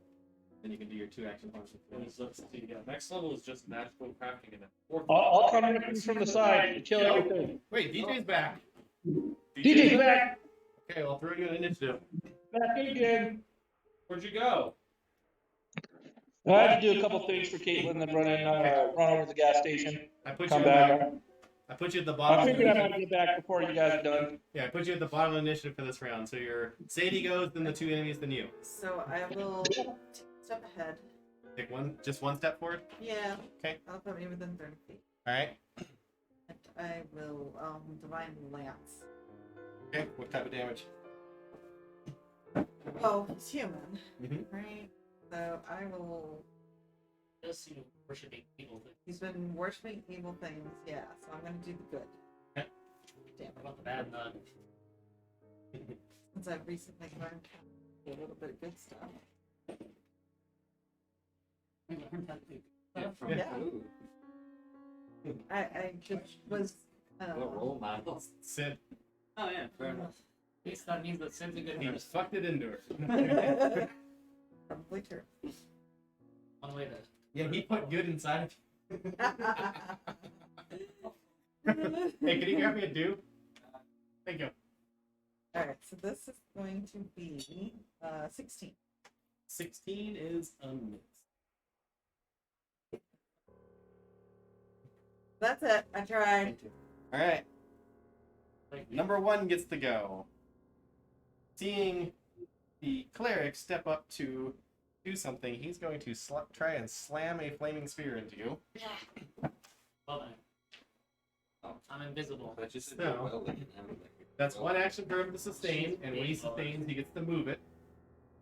Then you can do your 2 action functions. Let's see. Yeah, next level is just magical crafting, and then fourth. I'll come in from the side to kill everything. Wait, DJ's back. DJ's back! Okay, I'll throw you an initiative. Back again! Where'd you go? I had to do a couple things for Caitlin, then run over to the gas station, I put you come at back. I put you at the I bottom. figured I might get back before you guys are done. Yeah, I put you at the bottom of the initiative for this round. So your Sadie goes, then the 2 enemies, then you. So I will take a step ahead. Take just one step forward. Yeah. Okay. I'll put me within 30 feet. All right. And I will divine lance. Okay. What type of damage? Well, he's human, Mhm. right? So I will. Does seem to worshiping people. He's been worshiping evil things, yeah. So I'm gonna do the good. Okay. Damn What about the bad none? it. Since I've recently learned a little bit of good stuff. We learned how to do Yeah. I just was. What role models? Sid. Oh yeah, fair enough. At least that means that Sid's a good He person. just fucked it into her. Probably true. One way to. Yeah, he put good inside of you. Alright, Hey, can you grab me a dew? Thank you. so this is going to be 16. 16 is a miss. That's it. I tried. All right. Number 1 gets to go. Seeing the cleric step up to do something, he's going to try and slam a flaming spear into you. Well then. I'm invisible. But just So, that's 1 action for him to sustain, and when he sustains, he gets to move it.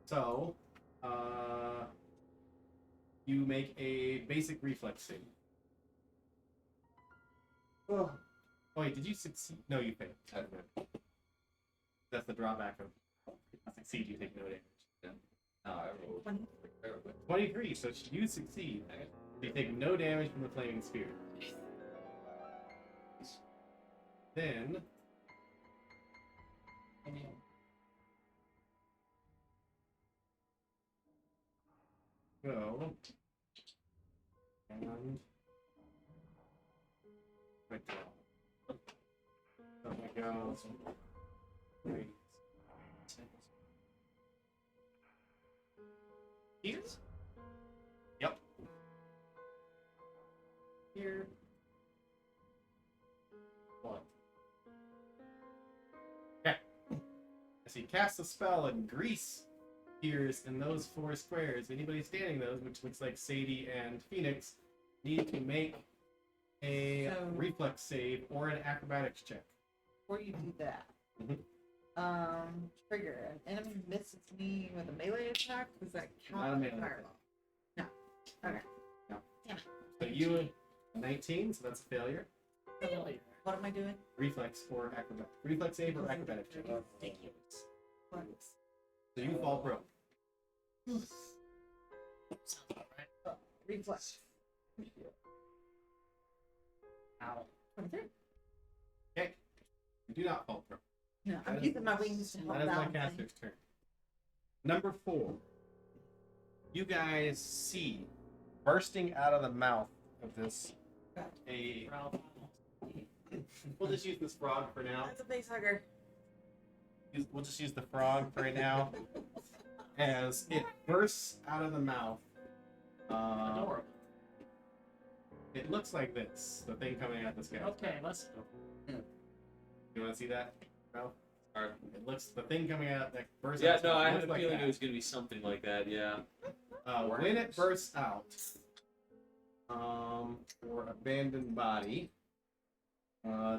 So, you make a basic reflex save. Oh, wait, did you succeed? No, you failed. That's the drawback of succeed, you take no damage. No, I rolled. 23, so you succeed. You take no damage from the flaming spear. Then go and wait till so I go 3 here. here. One. Okay. As he casts a spell and grease appears in those 4 squares. Anybody standing those, which looks like Sadie and Phoenix, need to make a So- reflex save or an acrobatics check. Before you do that, Mhm. trigger. An enemy misses me with a melee attack. Does that count Not a as melee fireball? No. Okay. No. Damn it. So you 19, so that's a failure. What am I doing? Reflex or acrobatic. Reflex save or acrobatic check. Ridiculous. So you fall prone. Sounds about right. Reflex. Ow. 23. Okay. You do not fall prone. No, That I'm is- using my wings to help That is my balance things. caster's turn. Number 4. You guys see bursting out of the mouth of this a. Ralph. We'll just use this frog for now. That's a face hugger. We'll just use the frog for right now. As it bursts out of the mouth. Adorable. It looks like this. The thing coming out this guy. Okay, let's. You want to see that, Ralph? Or it looks the thing coming out that bursts. Yeah, out no, I looks had a like feeling that. it was gonna be something like that. Yeah. When it bursts out, or abandoned body,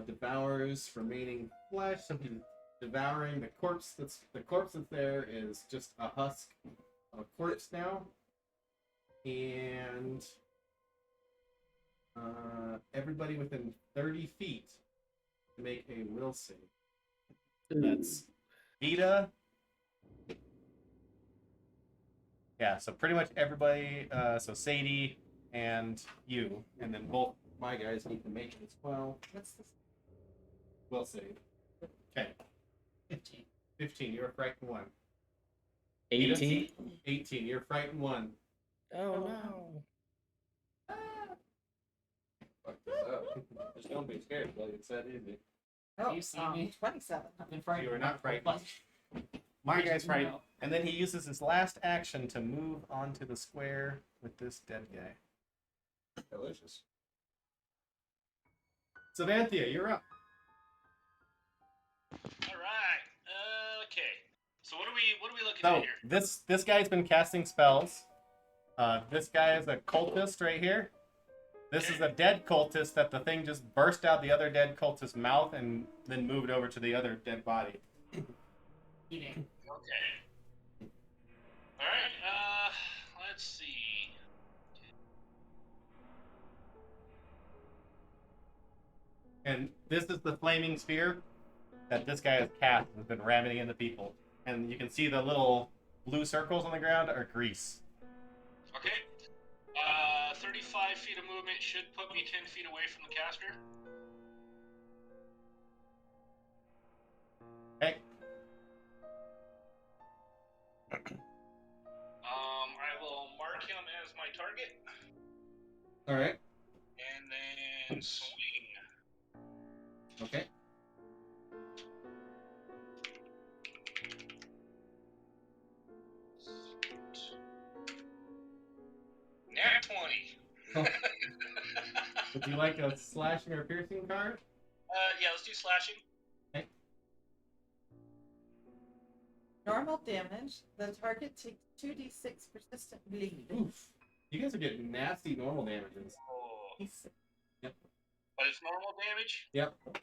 devours remaining flesh. So he's devouring the corpse. The corpse that's there is just a husk of a corpse now, and everybody within 30 feet to make a will save. That's Vita. Yeah, so pretty much everybody, so Sadie and you, and then both my guys need to make it as well. What's this? Will save. Okay. 15. 15, you're a frightened 1. 18. 18, you're a frightened 1. Oh no. Fuck this up. Just don't be scared, buddy. It's that easy. Oh, You see me? 27. I've been frightened. You are not frightened. My guy's frightened. And then he uses his last action to move onto the square with this dead guy. Delicious. Savanthia, you're up. All right. Okay. So what are we looking So at here? this guy's been casting spells. This guy is a cultist right here. This is a dead cultist that the thing just burst out the other dead cultist's mouth and then moved over to the other dead body. Eating. Okay. All right. Let's see. And this is the flaming sphere that this guy has cast and has been ramming into people. And you can see the little blue circles on the ground are grease. Okay. 35 feet of movement should put me 10 feet away from the caster. Okay. I will mark him as my target, All right. and then swing. Okay. Nat 20. Would you like a slashing or piercing card? Yeah, let's do slashing. Normal damage. The target takes 2d6 persistent bleed. Oof. You guys are getting nasty normal damages. Oh, He's- but it's normal damage? Yep. Okay.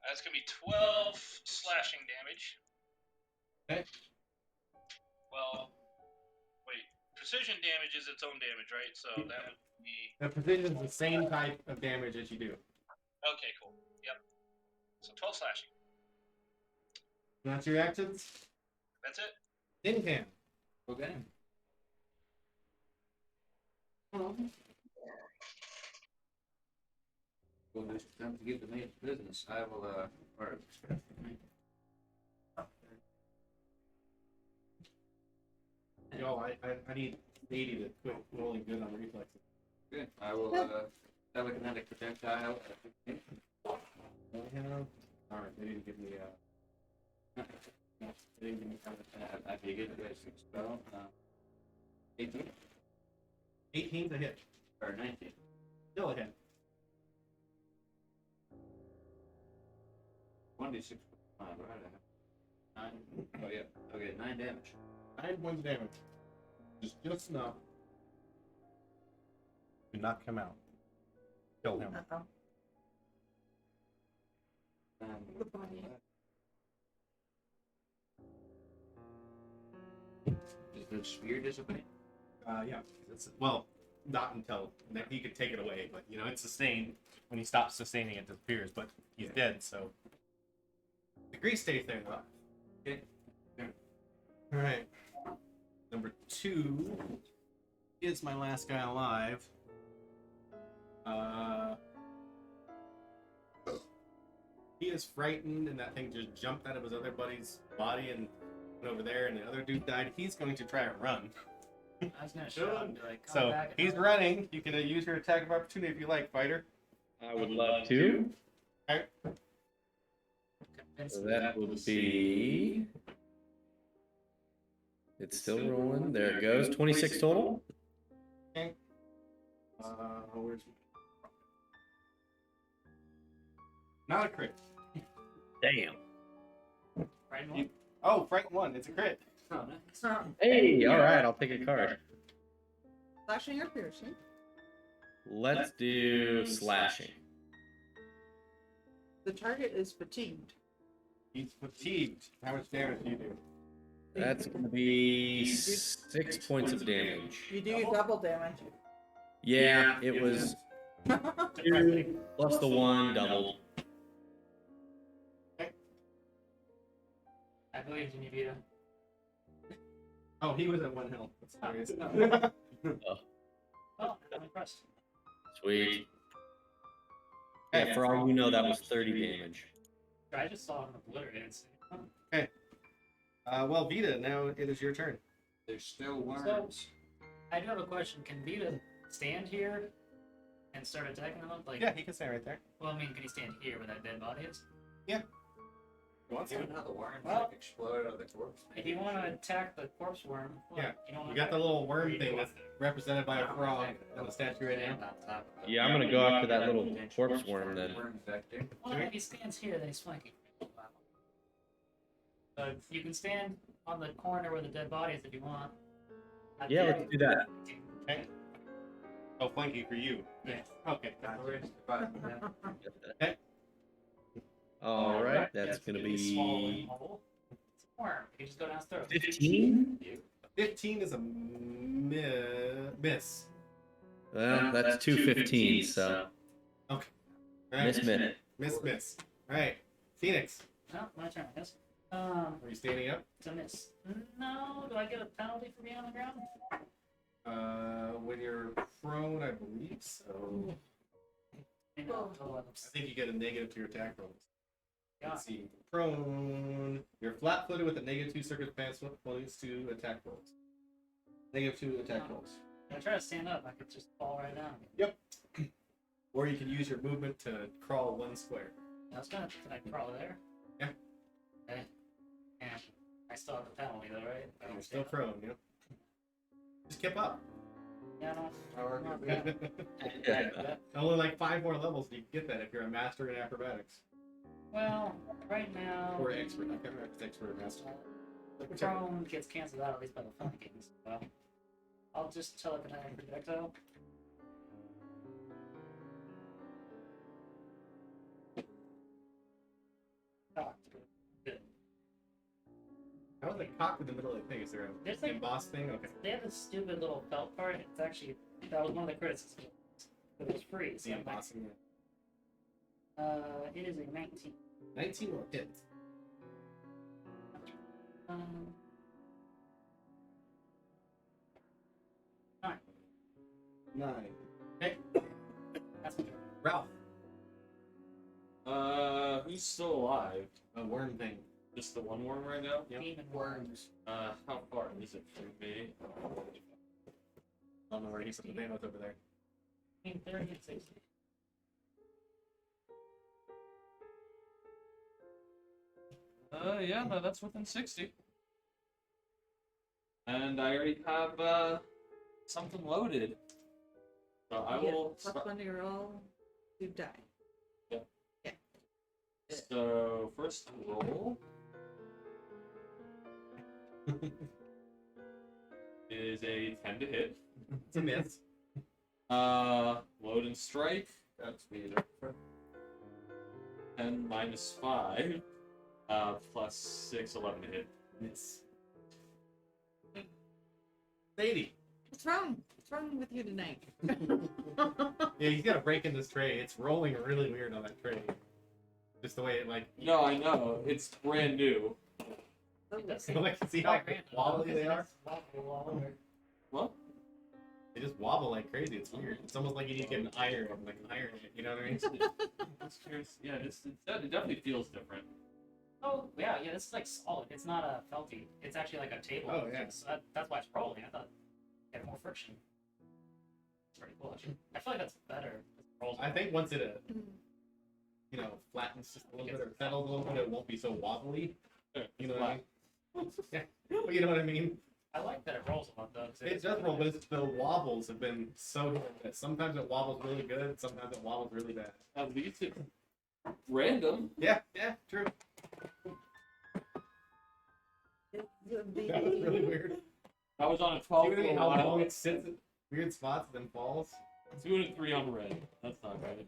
That's gonna be 12 slashing damage. Okay. Well, wait. Precision damage is its own damage, right? So that would be. The precision is the same type of damage as you do. Okay, cool. Yep. So 12 slashing. That's your actions? That's it. Tin Can. Okay. Well, it's time to get the main business. I will, or, Yo, I need 80 to quit rolling good on reflexes. good. I will, telekinetic projectile. Alright, they didn't give me I'd be a good basic spell. 18 18's a hit. or 19. Still a hit. 1d6 5, right? I have 9. Oh, yeah. Okay, 9 damage. 9 points of damage. Just enough to knock him out. Kill him. Uh-oh. Um, The body. Does the spear dissipate? Yeah. Well, not until he could take it away, but it's sustained. When he stops sustaining, it disappears. But he's dead, so the grease stays there though. Okay. All right. Number 2 is my last guy alive. He is frightened, and that thing just jumped out of his other buddy's body and went over there, and the other dude died. He's going to try and run. I was gonna show him, like, come So back and he's help. running. You can use your attack of opportunity if you like, fighter. I would love to. Convince So me that will be. It's still rolling. There it goes. 26 total. Where's not a crit. Damn. Right more? Oh, Frank 1. It's a crit. Oh, nice. Hey, all right. I'll take a card. Slashing or piercing? Let's do slashing. The target is fatigued. He's fatigued. How much damage do you do? That's gonna be 6 points of damage. You do double damage. Yeah, it was 2 plus the 1 doubled. I believe in you, Vita. Oh, he was at 1 health. That's hilarious. Oh, I'm impressed. Sweet. Yeah, for all you know, that was 30 damage. I just saw him obliterated. So. Well, Vita, now it is your turn. There's still worms. I do have a question. Can Vita stand here and start attacking them? Like, Yeah, he can stay right there. well, I mean, can he stand here where that dead body is? You want Given some? how the worms Well, like explode out of the corpse. If you want to attack the corpse worm, what, Yeah, you don't You got the little worm thing that's represented by a frog on the statue right now. Yeah, I'm gonna go after that little corpse worm then. Worm vector. Well, if he stands here, then he's flanking. But you can stand on the corner where the dead body is if you want. Yeah, let's do that. Okay. Oh, flanking for you. Yeah. Okay. All right, that's gonna Small and be mobile. It's a worm. You can just go down his throat. 15. 15 is a miss. Well, that's 215, so All right. miss minute. Miss. All right. Phoenix, No, my turn, I guess. are you standing up? It's a miss. No, do I get a penalty for being on the ground? When you're prone, I believe so. No, I think you get a negative to your attack rolls. God. Let's see. Prone. You're flat-footed with a -2 circumstance points to attack rolls. -2 attack rolls. If I try to stand up, I could just fall right down. Or you can use your movement to crawl 1 square. I was gonna crawl there. Yeah. Okay. And I still have the penalty though, right? I You're don't still stand up. prone, yeah. Just keep up. Yeah, no. Yeah. Only like 5 more levels and you can get that if you're a master in acrobatics. Well, right now. Or expert. I can't remember if it's expert or master. The Whichever. prone gets canceled out at least by the flanking. So I'll just telekinetic projectile. Cocked. Good. How was it cocked in the middle of the thing? Is there There's a like embossed thing? Okay. they have this stupid little felt part. It's actually that was one of the criticisms. But it was free. The So I'm like, embossing. it is a 19. 19 will hit. Um, 9. Okay. that's my turn. Ralph. Who's still alive? A worm thing. Just the one worm right now? Yep. Demon worms. How far is it from me? I don't know where he's. The bandit's over there. Between 30 and 60. Yeah, no, that's within 60. And I already have something loaded. So I Yeah, will. plus one to your roll, you die. So first roll is a 10 to hit. It's a miss. Load and strike. That's me. 10 minus 5. Plus 6, 11 to hit. Miss. Sadie. What's wrong? What's wrong with you tonight? Yeah, he's got a break in this tray. It's rolling really weird on that tray. Just the way it like. No, I know. It's brand new. Like, see how wobbly they are? What? They just wobble like crazy. It's weird. It's almost like you need to get an iron, like an iron it. You know what I mean? It's curious. Yeah, it definitely feels different. Oh yeah, this is like solid. It's not a felty. It's actually like a table. Oh, yeah. So that's why it's rolling. I thought it had more friction. It's pretty cool actually. I feel like that's better. It rolls I think once it, flattens just a little bit or settles a little bit, it won't be so wobbly. You know what I mean? Yeah, but you know what I mean. I like that it rolls a lot though. 'cause It does roll, but it's, the wobbles have been so hit or miss. Sometimes it wobbles really good. Sometimes it wobbles really bad. At least it's random. Yeah, true. That was really weird. I was on a 12 See for a how long while. it sits at weird spots and then falls? 2 and 3 on red. That's not right.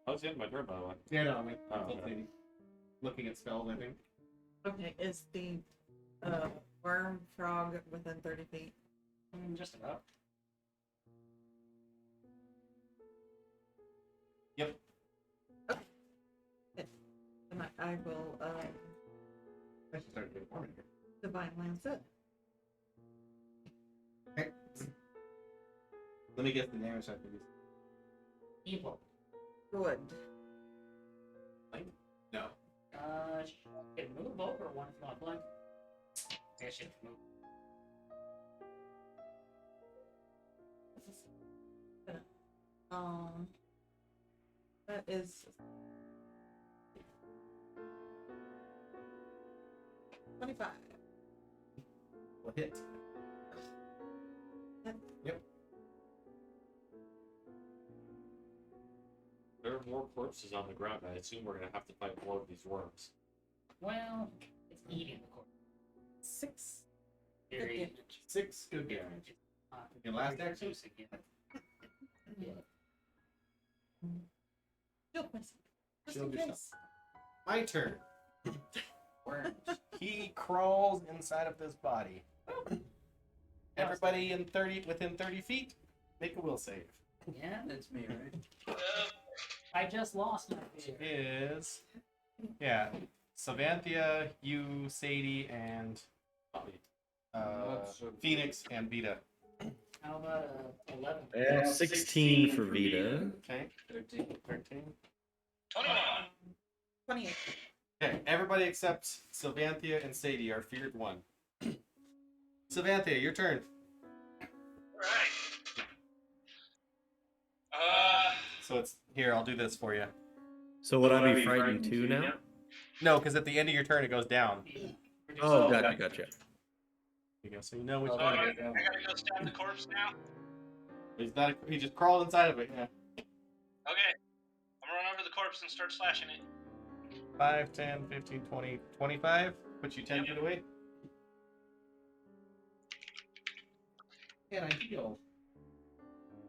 I was getting my turn, by the way. Yeah, no, I mean, Oh, okay. looking at spells, I think. Okay, is the worm frog within 30 feet? just about. Yep. And I will I should start doing farming here. divine lance it. Okay. Let me guess the damage after this. Evil. Good. No. Can move over one if not blank. I guess you can move. That is 25. Will hit. Yep. There are more corpses on the ground. I assume we're gonna have to fight more of these worms. Well, it's eating the corpse. 6 good Very damage. 6 good damage. Your last action? reducing it. Yeah. Shield myself. Just Shield in yourself. case. My turn. Worms. He crawls inside of this body. Everybody within 30 feet, make a will save. Yeah, That's me, right? I just lost my fear. Is Savanthia, you, Sadie, and Phoenix and Vita. How about 11? Yeah, 16 for Vita. Okay, 13. 21. 28. Okay, everybody except Sylvanthia and Sadie are feared 1. Sylvanthia, your turn. Right. So it's here. I'll do this for you. So would I be frightened too now? No, because at the end of your turn it goes down. Oh, gotcha. There you go. So you know which I one. gotta go stab the corpse now. He's not. He just crawled inside of it. Yeah. Okay. I'm gonna run over to the corpse and start slashing it. 5, 10, 15, 20, 25. Put you 10 feet away. Can I heal?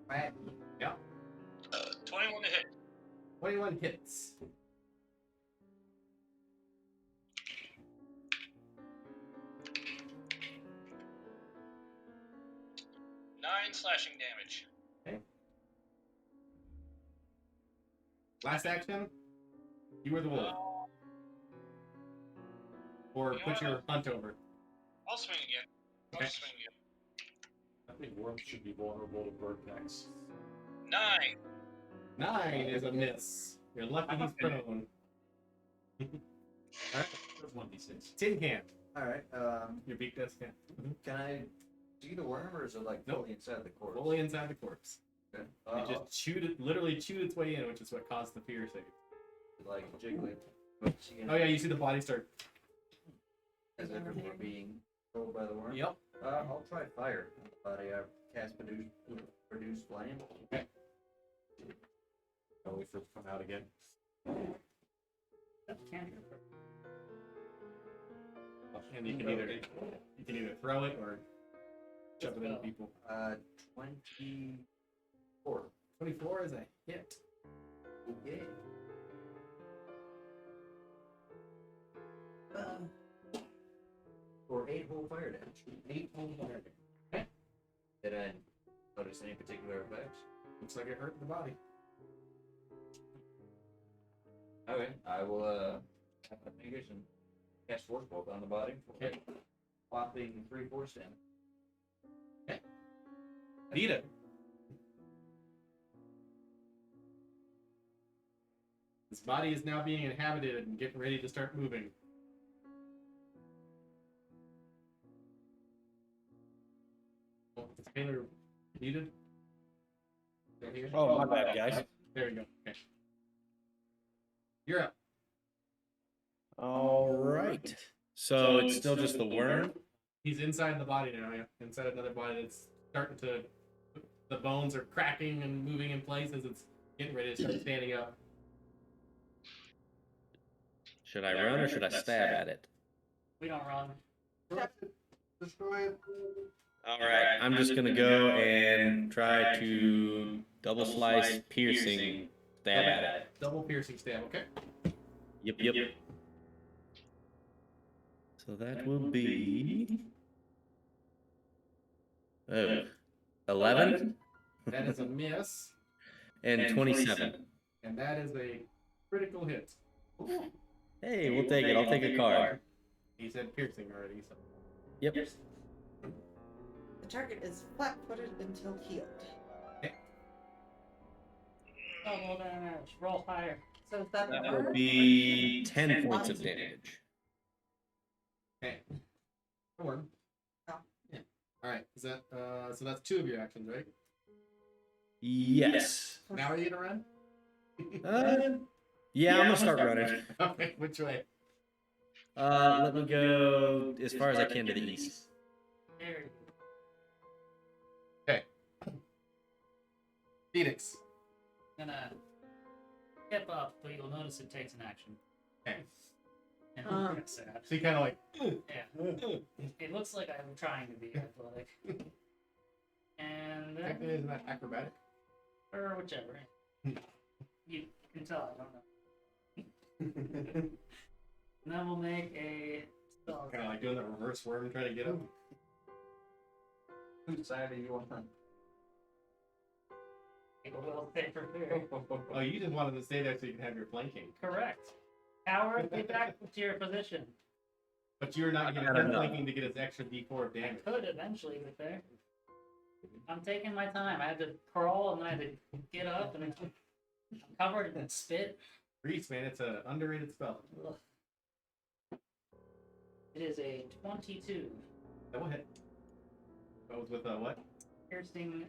Right. 21 to hit. 21 hits. Nine slashing damage. Last action. You were the wolf. Or You know put what? your hunt over. I'll swing again. I'll Okay. swing again. I think worms should be vulnerable to bird attacks. 9. 9 is a miss. You're lucky he's prone. Alright. There's 1d6. Tin can. Alright, Your beak does, yeah. can I see the worm or is it like Nope. fully inside the corpse? Fully inside the corpse. Okay. It just literally chewed its way in, which is what caused the fear save. like jiggling. Oh yeah, you see the body start. As if it were being controlled by the worm. Yep. I'll try fire on the body. I cast produce flame. I'll wait for it to come out again. And you can either throw it or shove it into people. 24. 24 is a hit. Okay. For 8 whole fire damage. 8 whole fire damage. Did I notice any particular effects? Looks like it hurt the body. Okay, I will have a fingers and cast Force Bolt on the body. Okay. Whopping 3 force damage. Beat it. His body is now being inhabited and getting ready to start moving. Is Taylor muted? Is he here? Oh, my bad, guys. There you go. Okay. You're up. All right. So it's still just the worm. He's inside the body now, yeah. Inside another body that's starting to. The bones are cracking and moving in place as it's getting ready to start standing up. Should I run or should I stab at it? We don't run. Destroy it. All right. I'm just gonna go and try to double slice piercing stab at it. Double piercing stab, okay? Yep. So that will be 11 That is a miss, and 27. and that is a critical hit. Hey, we'll take it. I'll take a card. He said piercing already, so. Yep. The target is flat-footed until healed. Double damage. Roll higher. So is that That the will word? be 10 points of damage. Okay. Worm. Oh. Yeah. Alright, is that so that's 2 of your actions, right? Yes. Now are you gonna run? Yeah, I'm gonna start running. Okay, which way? Let me go as far as I can to the east. There you Okay. Phoenix. go. Gonna step up, but you'll notice it takes an action. Okay. And I'm pretty sad. So you kinda like Yeah. It looks like I'm trying to be athletic. And then, technically isn't that acrobatic? or whichever. You can tell I don't know. And then we'll make a spell. Kinda like doing that reverse worm trying to get up. Whose side are you on? People will stay for fear. Oh, you just wanted to stay there so you can have your flanking. Correct. Coward, get back to your position. But you're not getting him flanking to get his extra d4 of damage. Could eventually get there. I'm taking my time. I had to crawl and then I had to get up and I'm covered in spit. Grease, man, it's an underrated spell. Ugh. It is a 22. That will hit. That was with what? Piercing,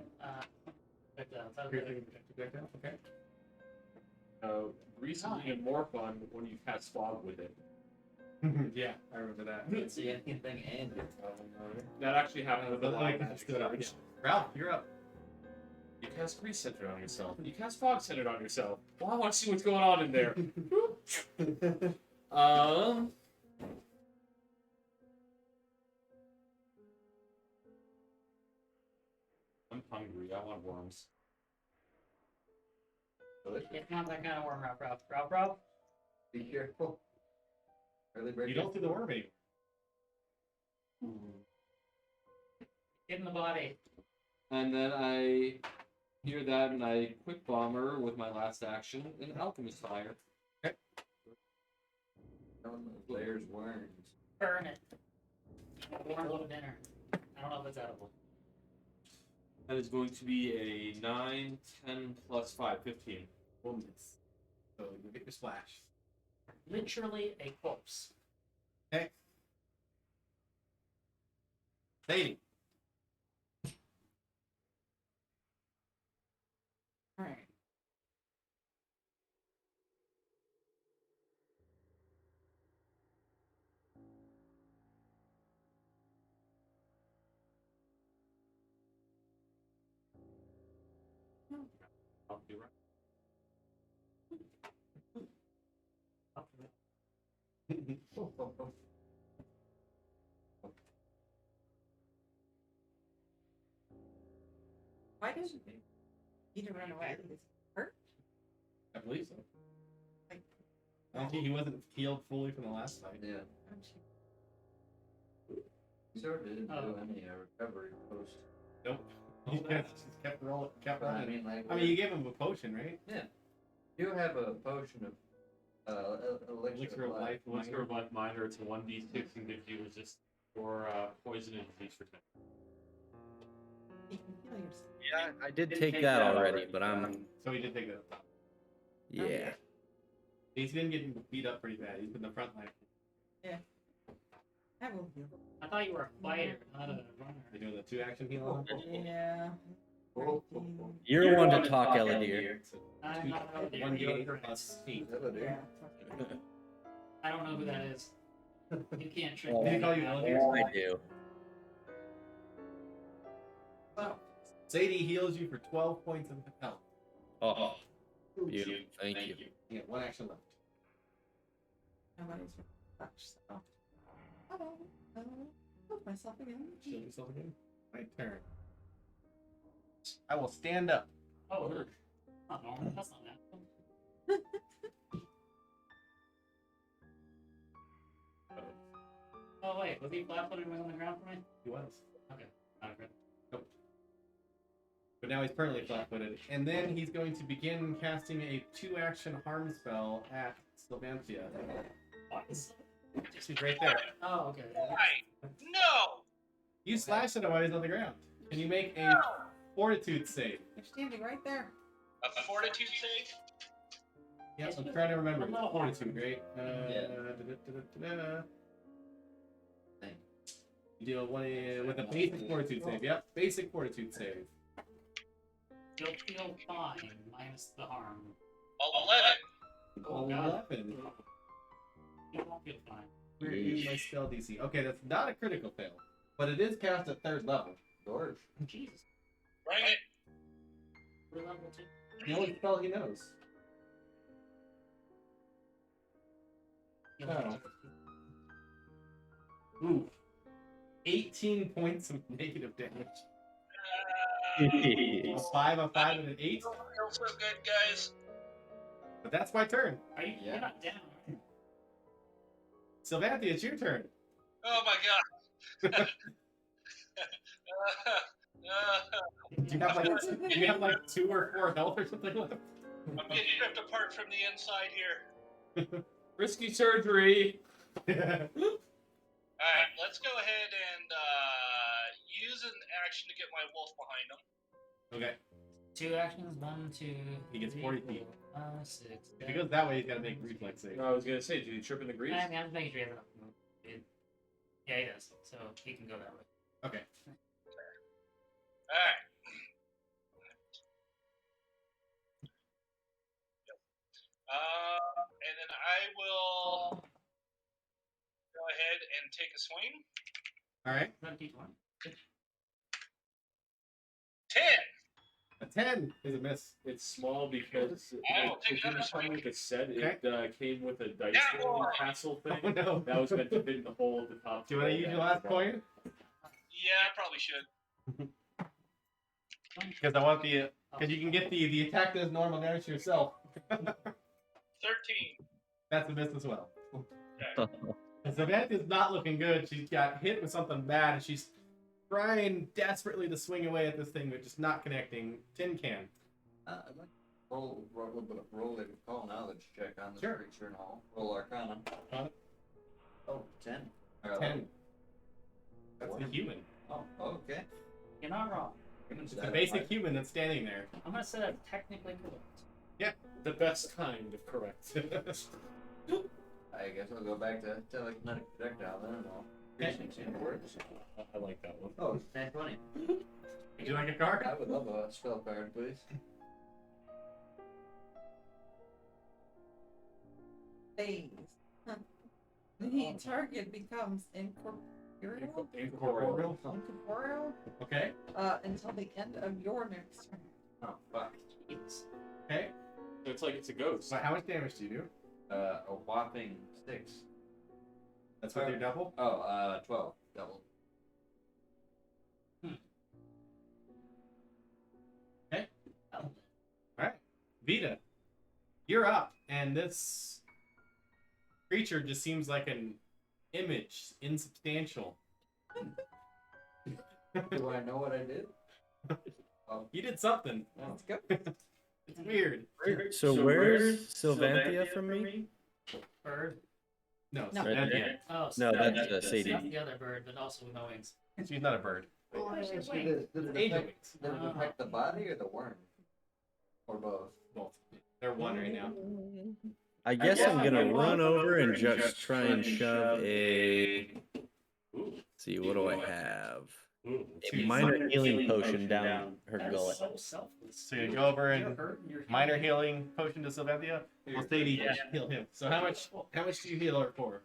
Piercing projectile? Okay. Grease is even more fun when you cast fog with it. Yeah, I remember that. Can't see anything and That actually happened with the Like, live just magic stood up, damage. Ralph, you're up. You cast grease centered on yourself. You cast fog centered on yourself. Well, I want to see what's going on in there. I'm hungry. I want worms. It's not that kind of worm, Ralph. be careful. Early bird You don't see the worm anymore. Get in the body. And then I hear that and I quick bomber with my last action in alchemist fire. There's worms. Burn it. Warm little dinner. I don't know if it's edible. That is going to be a 9, 10 plus 5, 15. We'll miss. So you get your splash. Literally a corpse. Okay. Sadie. Alright. He didn't run away. He's hurt. I believe so. Like- I don't think he wasn't healed fully from the last fight. Yeah. Sort of didn't do any recovery post. Nope. Oh, He wow. just kept rolling, kept But I running. mean, like, I mean, you gave him a potion, right? you have a potion of elixir of life. Elixir of Life Minder, it's a 1d6 and gives you resist for poison and disease for 10. You can heal yourself. Yeah, I did take that already, but I'm So he did take that. yeah. He's been getting beat up pretty bad. He's been the front line. I will heal. I thought you were a fighter, not a runner. They're doing the 2-action heal on him. Yeah. You're one to talk, Eladir. I'm not a One runner. d8 plus 8. Yeah. I don't know who that is. You can't trick Did he me. call you Eladir? I do. Well, Sadie heals you for 12 points of health. Oh, beautiful. Thank you. You got 1 action left. nobody's touch, so. Move myself again. Shield yourself again. My turn. I will stand up. Oh, not normal. That's not natural. Oh wait, was he flat-footed and on the ground for me? He was. Not good. But now he's permanently flat-footed. And then he's going to begin casting a 2-action harm spell at Sylvanthia. What? She's right there. Oh, okay. Why? No! You slash at him while he's on the ground. Can you make a fortitude save? You're standing right there. A fortitude save? Yep, I'm trying to remember. I'm not Fortitude, right? Yeah. Da-da-da-da-da. You deal one with a basic fortitude save. Yep, basic fortitude save. You'll feel fine, minus the harm. 11. Oh, God. 11. You won't feel fine. Where is my spell DC? Okay, that's not a critical fail, but it is cast at 3rd level. George. Jesus. Bring it. We're level 2. The only spell he knows. Oh. Ooh. 18 points of negative damage. A 5, a 5, and an 8. Don't feel so good, guys. But that's my turn. Are you? Yeah. You're not down. Are you? Sylvanthia, it's your turn. Oh my god. Do you have like 2 or 4 health or something left? I'm getting ripped apart from the inside here. Risky surgery! Alright, let's go ahead and use an action to get my wolf behind him. Okay. 2 actions. 1, 2. He gets 3, 40 feet. 4, 5, 6. If he goes that way, he's got to make reflex save. I was gonna say, did he trip in the grease? I'm just making sure he has enough movement. Yeah, he does. So he can go that way. Okay. Alright. And then I will go ahead and take a swing. All right. 17, 10! A 10 is a miss. It's small because I will it take didn't another come swing. with a set. Okay. It came with a dice Yeah, rolling boy. castle thing. Oh no. That was meant to fit in the hole at the top. Do you want to use your last coin? Yeah, I probably should. Because I want the because you can get the attack does normal damage to yourself. 13. That's a miss as well. Okay. And Savantha's not looking good. She's got hit with something bad, and she's trying desperately to swing away at this thing, but just not connecting. Tin can. I'd like to roll a little bit of roll a call knowledge check on this Sure. creature and all. Roll Arcana. Oh, 10. 10. That's a human. Oh, okay. You're not wrong. It's a basic human that's standing there. I'm gonna say that's technically correct. The best kind of correct. I guess I'll go back to telekinetic projectile then. Well, piercing seems to work. I like that one. Oh, 10-20. Would you like a card? I would love a spell card, please. Phase. The target becomes incorporeal. Incorporeal. Incorporeal. Okay. Until the end of your next turn. Oh, fuck. Jeez. Okay. So it's like it's a ghost. So how much damage do you do? A whopping 6. That's with your double? Oh, 12. Double. Vita, you're up, and this creature just seems like an image, insubstantial. Do I know what I did? You did something. Let's go. It's weird. So where's Sylvanthia from me? Bird. No, No. so Right yeah. there. Oh, No, so that's Sadie. not the other bird, but also with no wings. She's not a bird. Oh, Did she's it Angel affect, wings. did it affect the body or the worm? Or both? Both. They're one right now. I guess I'm gonna run over and just try and shove a. Ooh. See, what do I have? Ooh. A minor healing potion down her That is gullet. so selfless. So you go over You're and hurt and you're minor healing. healing potion to Sylvanthia. Well, Sadie, heal him. So how much do you heal her for?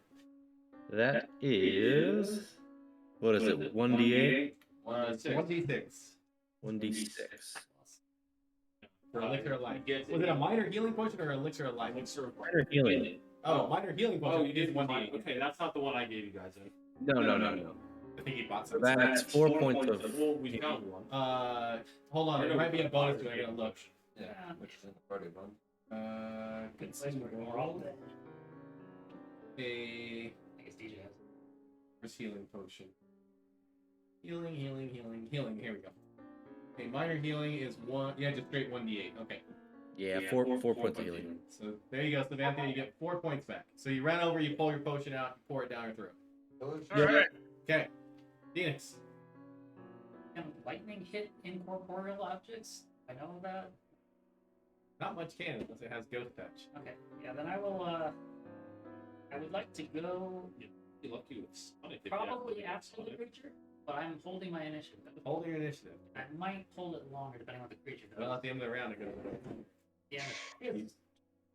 That is. What is it? 1d8? 1d6. 1d6. For elixir of life. Get Was it a minor healing potion or elixir of life? Elixir of Minor healing. Oh, minor healing potion. Oh, you did 1d8. Okay, that's not the one I gave you guys. No. I think he bought So some. that's 4 points of. Well, we found one. Hold on. There might be a bonus to it. I gotta look. Yeah, which is in the party one. Good place where we're all dead. A I guess DJ has. where's healing potion? Healing. Here we go. Okay, minor healing is one. Yeah, just straight 1d8. Okay. Yeah, 4 points of healing. So there you go, Savannah. You get 4 points back. So you run over, you pull your potion out, pour it down your throat. Alright. Okay. Phoenix. Can lightning hit incorporeal objects? I know that. Not much can unless it has ghost touch. Okay. Yeah, then I will. I would like to go You're lucky with Sonic. if you probably have after the Sonic. creature, but I'm holding my initiative. Hold your initiative. I might hold it longer depending on the creature Well, does. at the end of the round, it goes. Yeah.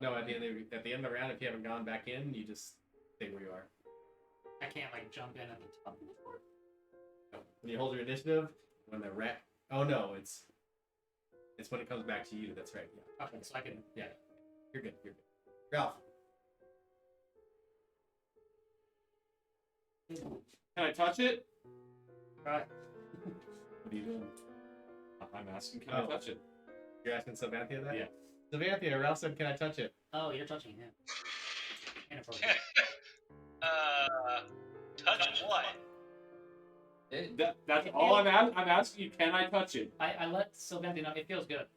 No, at the end of the round, if you haven't gone back in, you just stay where you are. I can't like jump in at the top of the board. No. When you hold your initiative, when the rat. Oh no, it's when it comes back to you. That's right. Yeah. Okay, so I can. Yeah. You're good. Ralph. Can I touch it? Right. What are you doing? I'm asking, can I Oh. touch it? You're asking Savanthia that? Yeah. Savanthia, Ralph said, can I touch it? Oh, you're touching him. Inappropriate. Touch what? That's all I'm asking. I'm asking you, can I touch it? I let Sylvanthia know it feels good.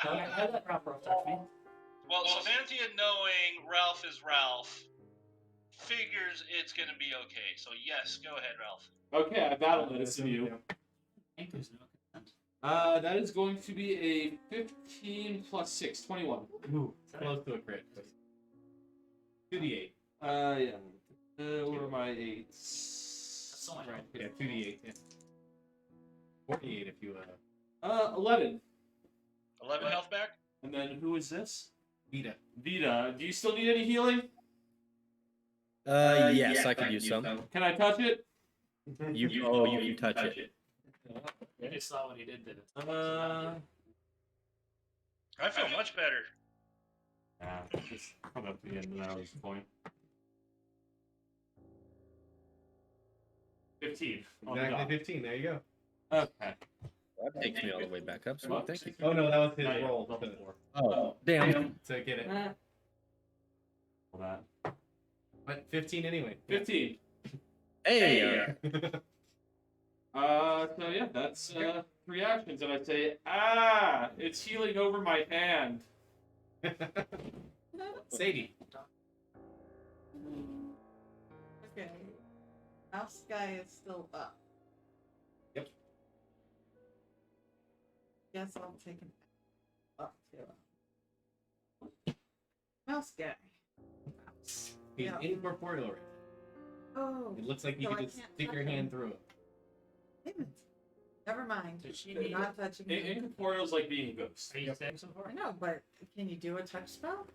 I let Ralph touch me. Well, Savanthia knowing Ralph is Ralph figures it's gonna be okay. So yes, go ahead, Ralph. Okay, I battle medicine you. Thank you, no consent. That is going to be a 15 plus 6, 21. Ooh, close to a crit. 2d8. Yeah. What are my 8s? That's so much. Right. Yeah, 2d8. Yeah. 48 if you 11. 11 health back. And then who is this? Vita. Vita. Do you still need any healing? Yes, I could use some. Can I touch it? You can touch it. You just saw what he did it. I feel much better. Just come up to the end of that was the point. 15. on the Exactly dot. 15. There you go. Okay. That takes me all the way back up, so What? thank you. Oh no, that was his Not yet, roll. level To, 4. Oh, damn. to get it. All that. But 15 anyway. 15. Hey! So yeah, that's 3 actions, and I say, it's healing over my hand. Sadie. Okay. Mouse guy is still up. Yep. Guess I'll take him up too. Mouse guy. He's Yeah. incorporeal right Oh. now. It looks like you So could I just can't stick touch your him. hand through it. Never mind. Did she You're need- not touching him. Incorporeal's like being a ghost. Are you staying so far? I know, but can you do a touch spell?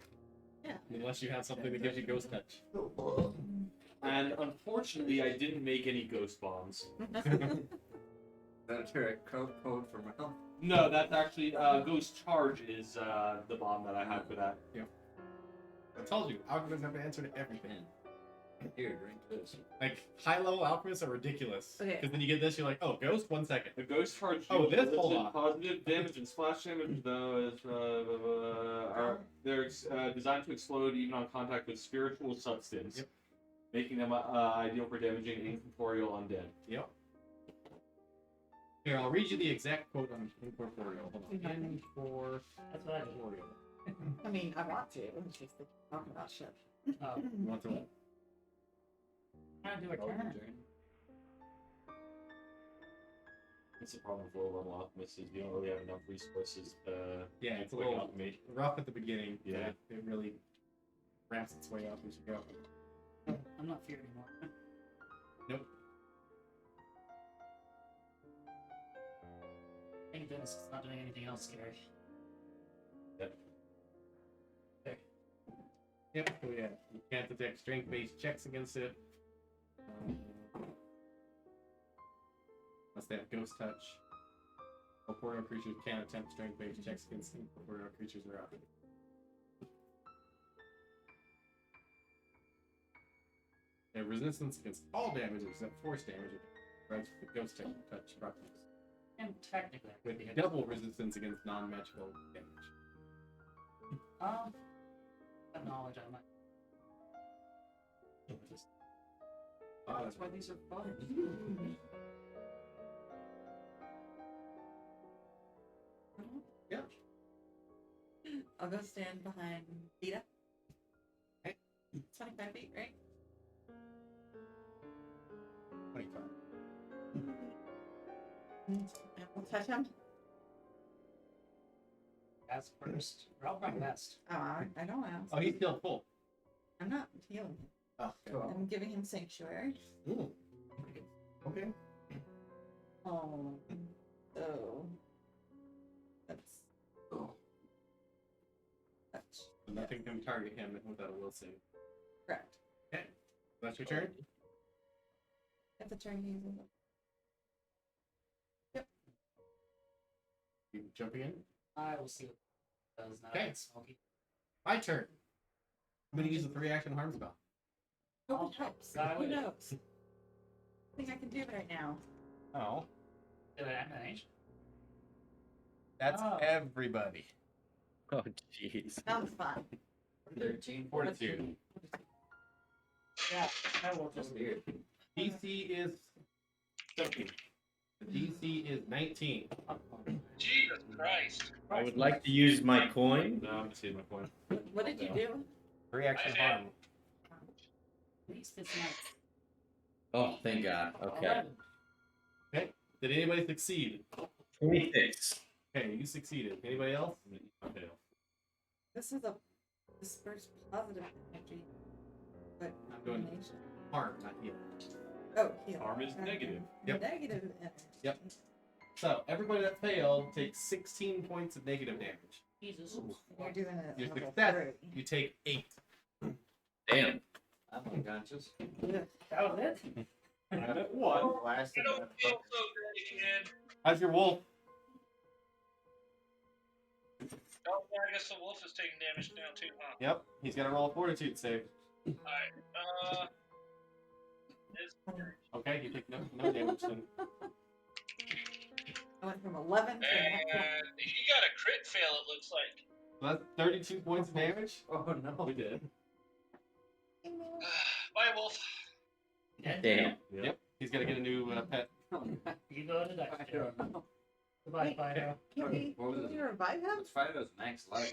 Unless you have something that gives you ghost touch. And unfortunately, I didn't make any ghost bombs. Is that a direct code from Ralph? No, that's actually Ghost Charge is the bomb that I have for that. I told you, algorithms have an answer to everything. Here, drink this. Like high level alchemists are ridiculous. Okay. Because then you get this, you're like, oh, ghost. 1 second. The ghost charge. Oh, this? Hold listen, on. Positive damage and splash damage though is are they're designed to explode even on contact with spiritual substance, Yep. making them ideal for damaging incorporeal undead. Yep. Here, I'll read you the exact quote on incorporeal. Hold on. That's what I did. Incorporeal. I mean, I want to. I'm just talking about shit. Oh, You want to what? I'm gonna do a turn. That's the problem with low level alchemists is you don't really have enough resources to Yeah, do it's a quick little alchemy. rough at the beginning. but Yeah. It really ramps its way up as you go. I'm not feared anymore. Nope. Thank goodness it's not doing anything else scary. Yep, so yeah, you can't detect strength-based checks against it. Unless they have ghost touch. Corporeal creatures can attempt strength-based checks against incorporeal creatures or objects. They have resistance against all damage except force damage against the ghost touch properties. And technically, I could With be a double resistance against non-magical damage. that knowledge I might. That's why these are fun. Yeah. I'll go stand behind Vita. Okay. 25 feet, right? 25. And we'll touch him. That's first. Or I'll probably best. I don't know. Oh, he's still full. I'm not healing him. Oh, I'm giving him sanctuary. Ooh. Okay. Oh. So. That's. Touch. So nothing can target him without a will save. Correct. Okay. That's your turn? If the turn uses it. You jumping in? I will see what it does now. Okay. It's smoky. My turn. I'm gonna use a 3-action harm spell. Hope it helps. That Who way. knows? Thing I can do right now. Oh. Did I manage? That's Oh. everybody. Oh, jeez. Sounds fun. 13. Fortitude. Yeah, I will just Weird. DC is 17. The DC is 19. Jesus Christ. I would like to use my coin. No, I'm just hitting my point. What did you do? 3-action I harm. At least it's not. Oh, thank God. Okay. 11. Did anybody succeed? 26. Okay, you succeeded. Anybody else? Okay. This is a dispersed positive energy. But I'm doing combination. harm, not heal. Oh, heal. Harm is Okay. negative. Yep. Negative energy. Yep. So everybody that failed takes 16 points of negative damage. Jesus. You're doing it. Your level success, 3. you take 8. Damn. I'm unconscious. That was it? I'm at 1. I don't feel so great, man. How's your wolf? Oh, yeah, I guess the wolf is taking damage now too, huh? Yep, he's gonna roll a fortitude save. Alright, Okay, you take no damage then. I went from 11 to and he got a crit fail, it looks like. So that's 32 points of damage. Oh no. We did. Bye, wolf. Damn. Yep, he's gonna get a new pet. You go to that. I don't know. Goodbye, Fido. Can we, What was can it? we revive him? Let's find those max life.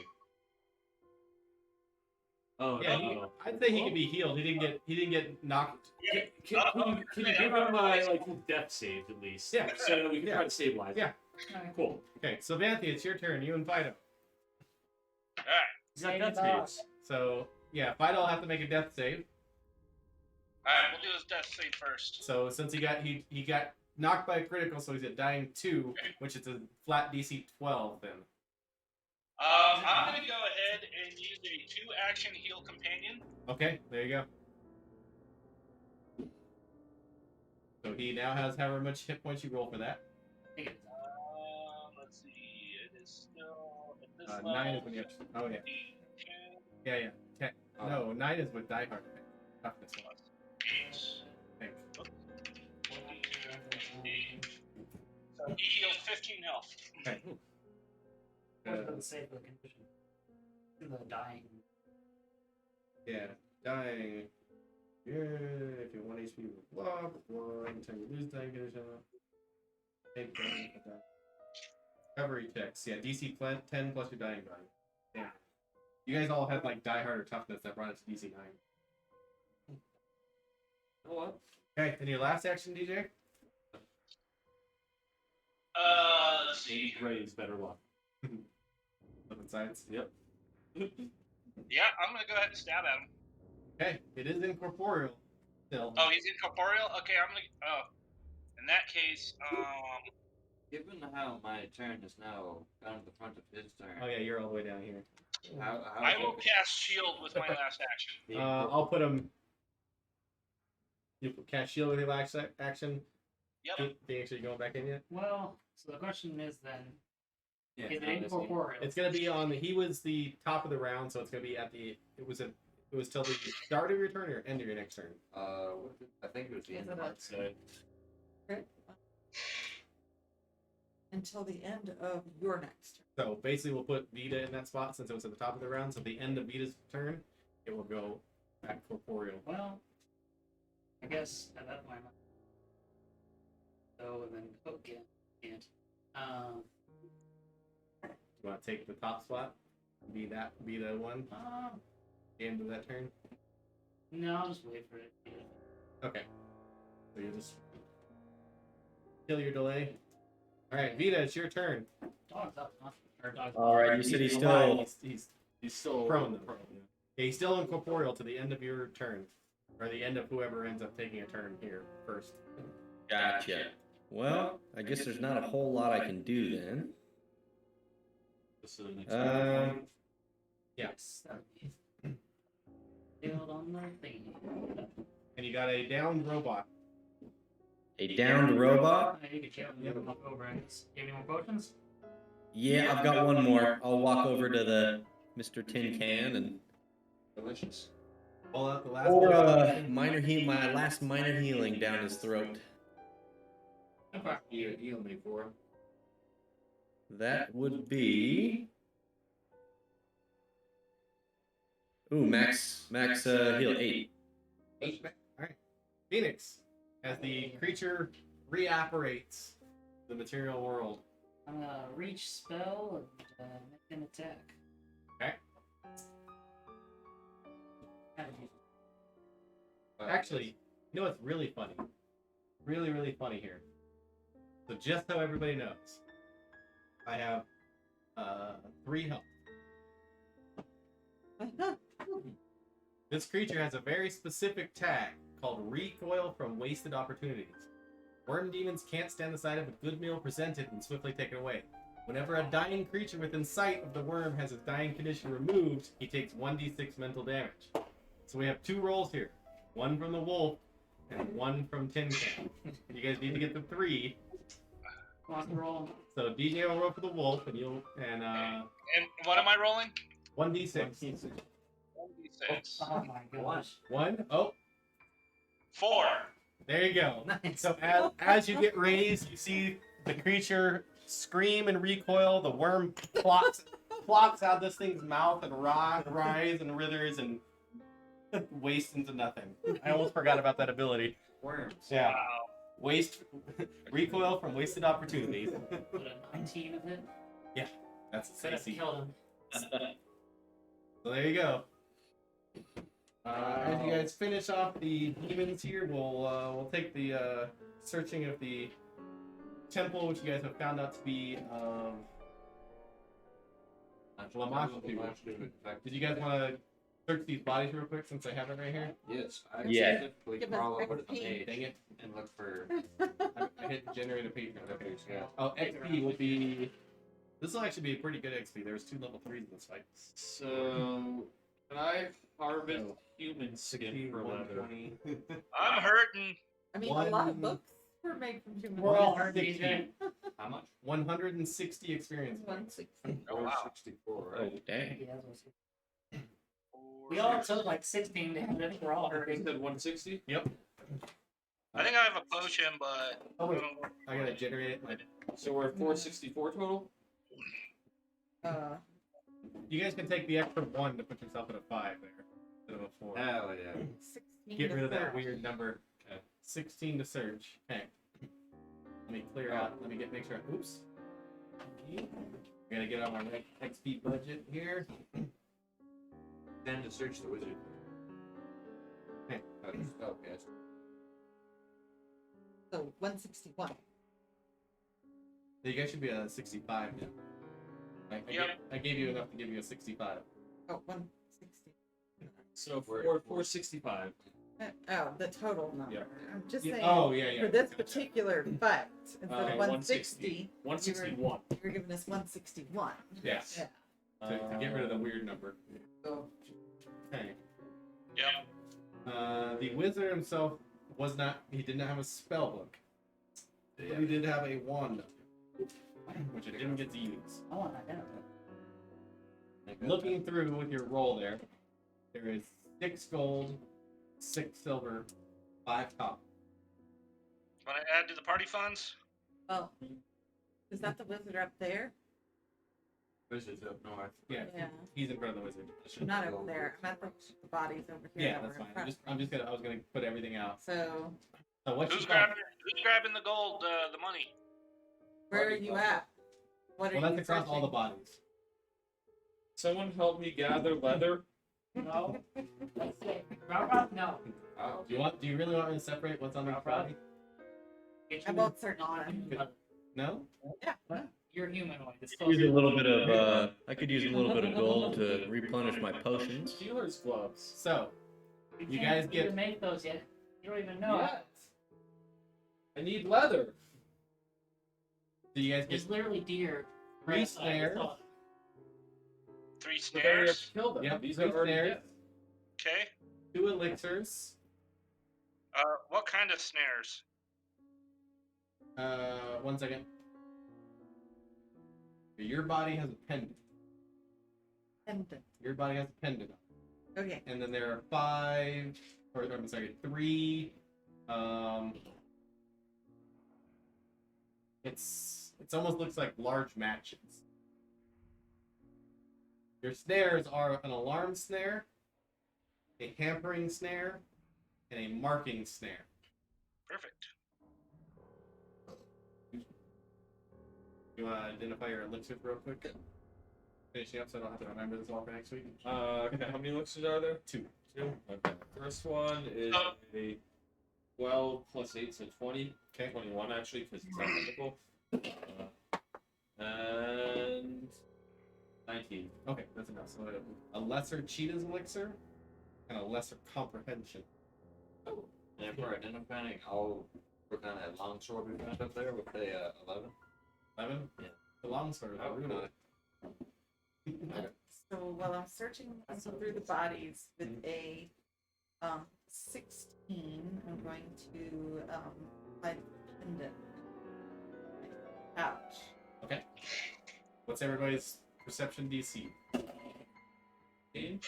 Oh, Yeah, no. I'd say he can be healed. He didn't get knocked. Can you give him like his death saves at least? Yeah. So that we can try to stabilize. Yeah. Cool. Okay, so Vanthia, it's your turn. You and Fido. Alright, He's got Save death the dog. saves. So yeah, Fido will have to make a death save. alright, we'll do his death save first. So since he got knocked by a critical, so he's at dying 2, which is a flat DC 12 then. I'm gonna go ahead and use a 2-action heal companion. Okay, there you go. So he now has however much hit points you roll for that. Let's see, it is still at this 9 level. is when you have. Oh yeah, 10. yeah. 10. No, 9 is with Die Hard toughness. He heals 15 health. Okay. What does it say for the condition? The dying. Yeah, dying. Yeah, if you want HP with blah blah, anytime you lose dying condition. Take damage. Recovery checks. Yeah, DC 10 plus your dying value. Yeah. You guys all had like die hard or toughness that brought it to DC 9. You know what? Okay, and your last action, DJ? Let's see. Raise better luck. Flipping sides. Yep. Yeah, I'm gonna go ahead and stab at him. Okay, it is incorporeal still. Oh, he's incorporeal? Okay, I'm gonna. Oh. In that case, Given how my turn is now down to the front of his turn, Oh yeah, you're all the way down here. how I will cast shield with my last action. I'll put him. You cast shield with your last action. Yep. Phoenix, are you going back in yet? Well, so the question is then, Yeah, is it now this game- incorporeal? It's gonna be on the. He was the top of the round, so it's gonna be at the. It was till the start of your turn or end of your next turn. I think it was the Is end it of a- my turn. Until the end of your next turn. So basically, we'll put Vita in that spot since it was at the top of the round. So at the end of Vita's turn, it will go back corporeal. Well, I guess at that point, so then again, can't. You want to take the top spot? Be the one. The end of that turn. No, I'll just wait for it. Okay. So you just kill your delay. All right, Vita, it's your turn. Dog's up, huh? Or dog's All right, you said he's alive. still. He's still prone. Though. Yeah, he's still incorporeal to the end of your turn, or the end of whoever ends up taking a turn here first. Gotcha. Well, I guess there's not a whole lot I can do then. This is the next Yeah. Yes, that'd be build on the thing. And you got a downed robot. A downed robot? You could kill him and walk over. You have any more potions? Yeah, I've got one more. I'll walk over to the Mr. Tin Can and. Delicious. Pull out the last. Or one. my last minor healing down his throat. Okay. You heal me for him. That would be. Ooh, max heal 8. All right, Phoenix, as the creature reapparates the material world. I'm gonna reach spell and make an attack. Okay. How did you- Actually, you know what's really funny? Really, really funny here. So just so everybody knows, I have 3 health. This creature has a very specific tag called Recoil from Wasted Opportunities. Worm demons can't stand the sight of a good meal presented and swiftly taken away. Whenever a dying creature within sight of the worm has his dying condition removed, he takes 1d6 mental damage. So we have 2 rolls here. One from the wolf and one from Tin Can. You guys need to get the 3. Want to roll? So DJ will roll for the wolf and you'll And what am I rolling? 1d6. 1d6. Oh my gosh. 1. Oh, 4. there you go. Nice. So as you get raised, you see the creature scream and recoil. The worm plops out this thing's mouth and rise and withers and wastes into nothing. I almost forgot about that ability. Worms. Yeah, Wow. recoil from wasted opportunities. Put a 19 of it. That's Could have sexy. killed him. So there you go. As you guys finish off the demons here, we'll take the searching of the temple, which you guys have found out to be Lamashtu. Did you guys want to search these bodies real quick since I have it right here? Yes, I Yeah. specifically Give us crawl over to the XP. page Dang it! and look for. I hit generate a page. Okay. Yeah. Oh, XP will be. This will actually be a pretty good XP. There's 2 level 3s in this fight. So, can I harvest No. human skin for leather? 120. I'm hurting. I mean, a lot of One- books were made from human. We're all beings. 60. How much? 160 experience. 160. Oh, wow. 64, Oh, right? dang. Yeah, that's what we all took like 16 damage. I think we're all You hurting. said 160? Yep. I think I have a potion, but Oh wait, I gotta generate it. Like, So we're at 464 total. you guys can take the extra 1 to put yourself at a 5 there instead of a 4. Hell yeah. 16 Get to rid of that 30. weird number. Okay. 16 to search. Okay. Let me clear out. Let me make sure. Oops. Gotta get on my XP budget here. 10 to search the wizard. Okay. Spellcast. So 161. So you guys should be at a 65 now. Yep. I gave you enough to give you a 65. Oh, 160. So 465. Oh, the total number. Yeah. I'm just Yeah, saying. oh, yeah. For this particular fight, instead of Okay, 160, 161. you were giving us 161. Yes. Yeah. To get rid of the weird number. So Okay. Yep. The wizard himself he did not have a spell book. But he did have a wand, which I didn't get to use. I want that down. Looking through with your roll there is 6 gold, 6 silver, 5 copper. Want to add to the party funds? well, is that the wizard up there? Wizard's up north. Yeah, Yeah. he's in front of the wizard. Not over there. I'm at the bodies over here. Yeah, that that's were in fine. front. I was gonna put everything out. So So what Who's you got? grabbing the gold, the money? where are you at? What are Well, you that's across all the searching? bodies. Someone help me gather leather. No. Let's see. Rob, no. Do you really want me to separate what's on the body? Get I you won't search on it. No? Yeah. You're humanoid. It's Use a little bit of. I could use a little bit of gold to replenish my potions. Dealer's gloves. So you guys can't get- even make those yet. You don't even know. Yes. I need leather. do you guys get There's literally deer. 3 right outside the snares? thought. 3 But then we have snares. to kill them. Yep, These 3 are already snares, dead. Okay. 2 elixirs, What kind of snares? 1 second. Your body has a pendant. Pendant. Your body has a pendant. Okay. And then there are 5, or I'm sorry, 3. It's almost looks like large matches. Your snares are an alarm snare, a hampering snare, and a marking snare. Perfect. You want to identify your elixirs real quick? Finishing up so I don't have to remember this all for next week. Okay, how many elixirs are there? 2. 2. Okay. First one is a 12 plus 8, so 20. Okay. 21 actually, because it's identical. And 19. Okay, that's enough. So a lesser cheetah's elixir and a lesser comprehension. And if we're identifying, I'll work on that long sword we found up there with the 11. 11? Yeah. The longsword. Oh, Runa. So while I'm searching through the bodies with a 16, I'm going to apply the pendant in my pouch. Okay. What's everybody's perception DC? 16?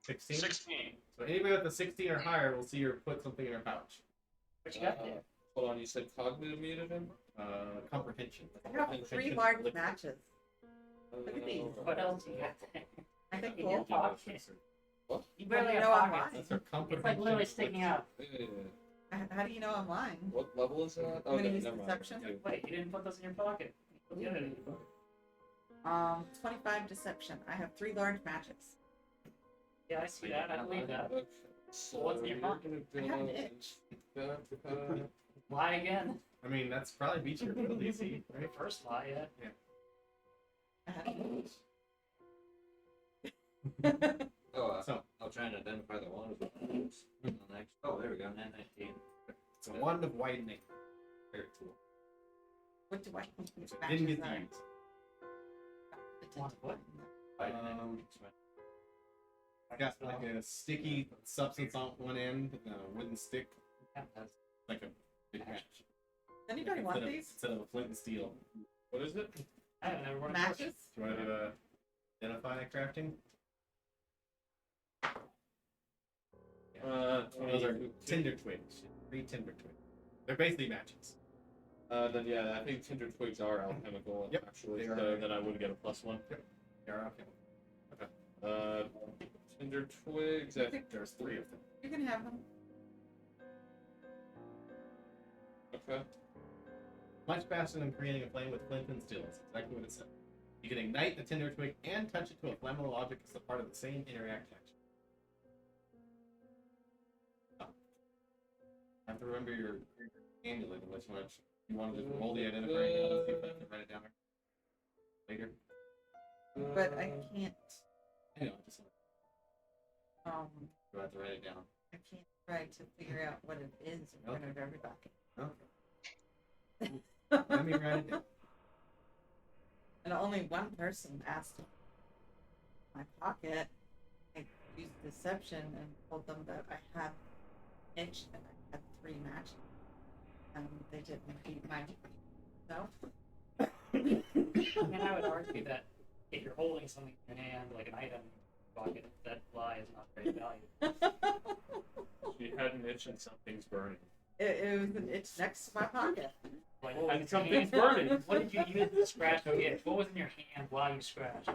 16? 16. So anybody with a 16 or higher will see her put something in her pouch. What you got there? Hold on, you said cognitive immunity? Comprehension. I have 3 large matches. Look at these. What else you got there? I think In your cool. pocket. What? You How do barely you have know I'm pockets. lying? That's her comprehension. It's like literally sticking out. How do you know I'm lying? What level is that? I'm gonna Okay, use never mind. deception. Okay. Wait, you didn't put those in your pocket. You put the other in your pocket. 25 deception. I have 3 large matches. Yeah, I see that. I believe that. Okay, so what's in your you're pocket? gonna I have an go- itch. Lie again. I mean, that's probably beats your real DC, right? First lie, yeah. I have an itch. So I'll try and identify the one of the next. Oh, there we go. 19. it's a wand of widening. Very cool. What do I Which which I didn't get matches to are? use. Want what? Got like a sticky substance on one end, and a wooden stick, like a big match. Anybody want Instead of- these? Instead of a flint and steel. What is it? I have never run Matches? Do you want to identify crafting? Those are tinder twigs. 3 tinder twigs. They're basically matches. Then yeah, I think tinder twigs are alchemical. Yep, actually. they So are. then I would get a +1. They are okay. Tinder twigs. I think there's 3 of them. You can have them. Okay. Much faster than creating a flame with flint and steel. That's exactly what it said. You can ignite the tinder twig and touch it to a flammable object as a part of the same interact action. I have to remember your amulet and which one you want to just roll the identifier down and see if I can write it down later. But I can't. I know, just Do I have to write it down? I can't try to figure out what it is in front of everybody. okay. Let me write it down. And only one person asked my pocket. I used deception and told them that I had itch and I had 3 matches. And they didn't beat my so. I mean, I would argue that if you're holding something in your hand, like an item in your pocket, that lie is not very valuable. She had an itch and something's burning. It was an itch next to my pocket. Like, Well, what and did something's you- burning. What did you use to scratch the itch? What was in your hand while you scratched?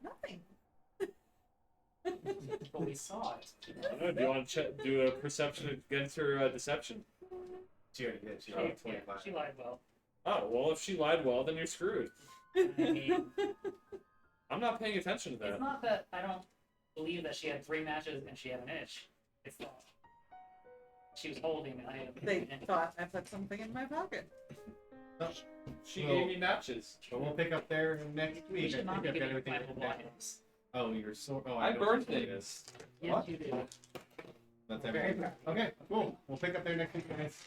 Nothing. But we saw it. I don't know, do you want to do a perception against her deception? She already did. She She, rolled yeah, 25. she lied well. Oh, well, if she lied well, then you're screwed. I mean, I'm not paying attention to that. it's not that I don't believe that she had 3 matches and she had an itch. It's that she was holding an item. They thought I put something in my pocket. She Well- gave me matches. But we'll pick up there next We week. I should not think be I've got giving everything written flammable down. items. Oh, you're so. Oh, I know burned what it things. is. Yes, What? you did. That's everything. Okay, cool. We'll pick up there next week, guys.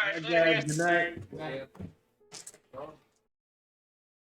Alright, Guys, good night. Good night. Well,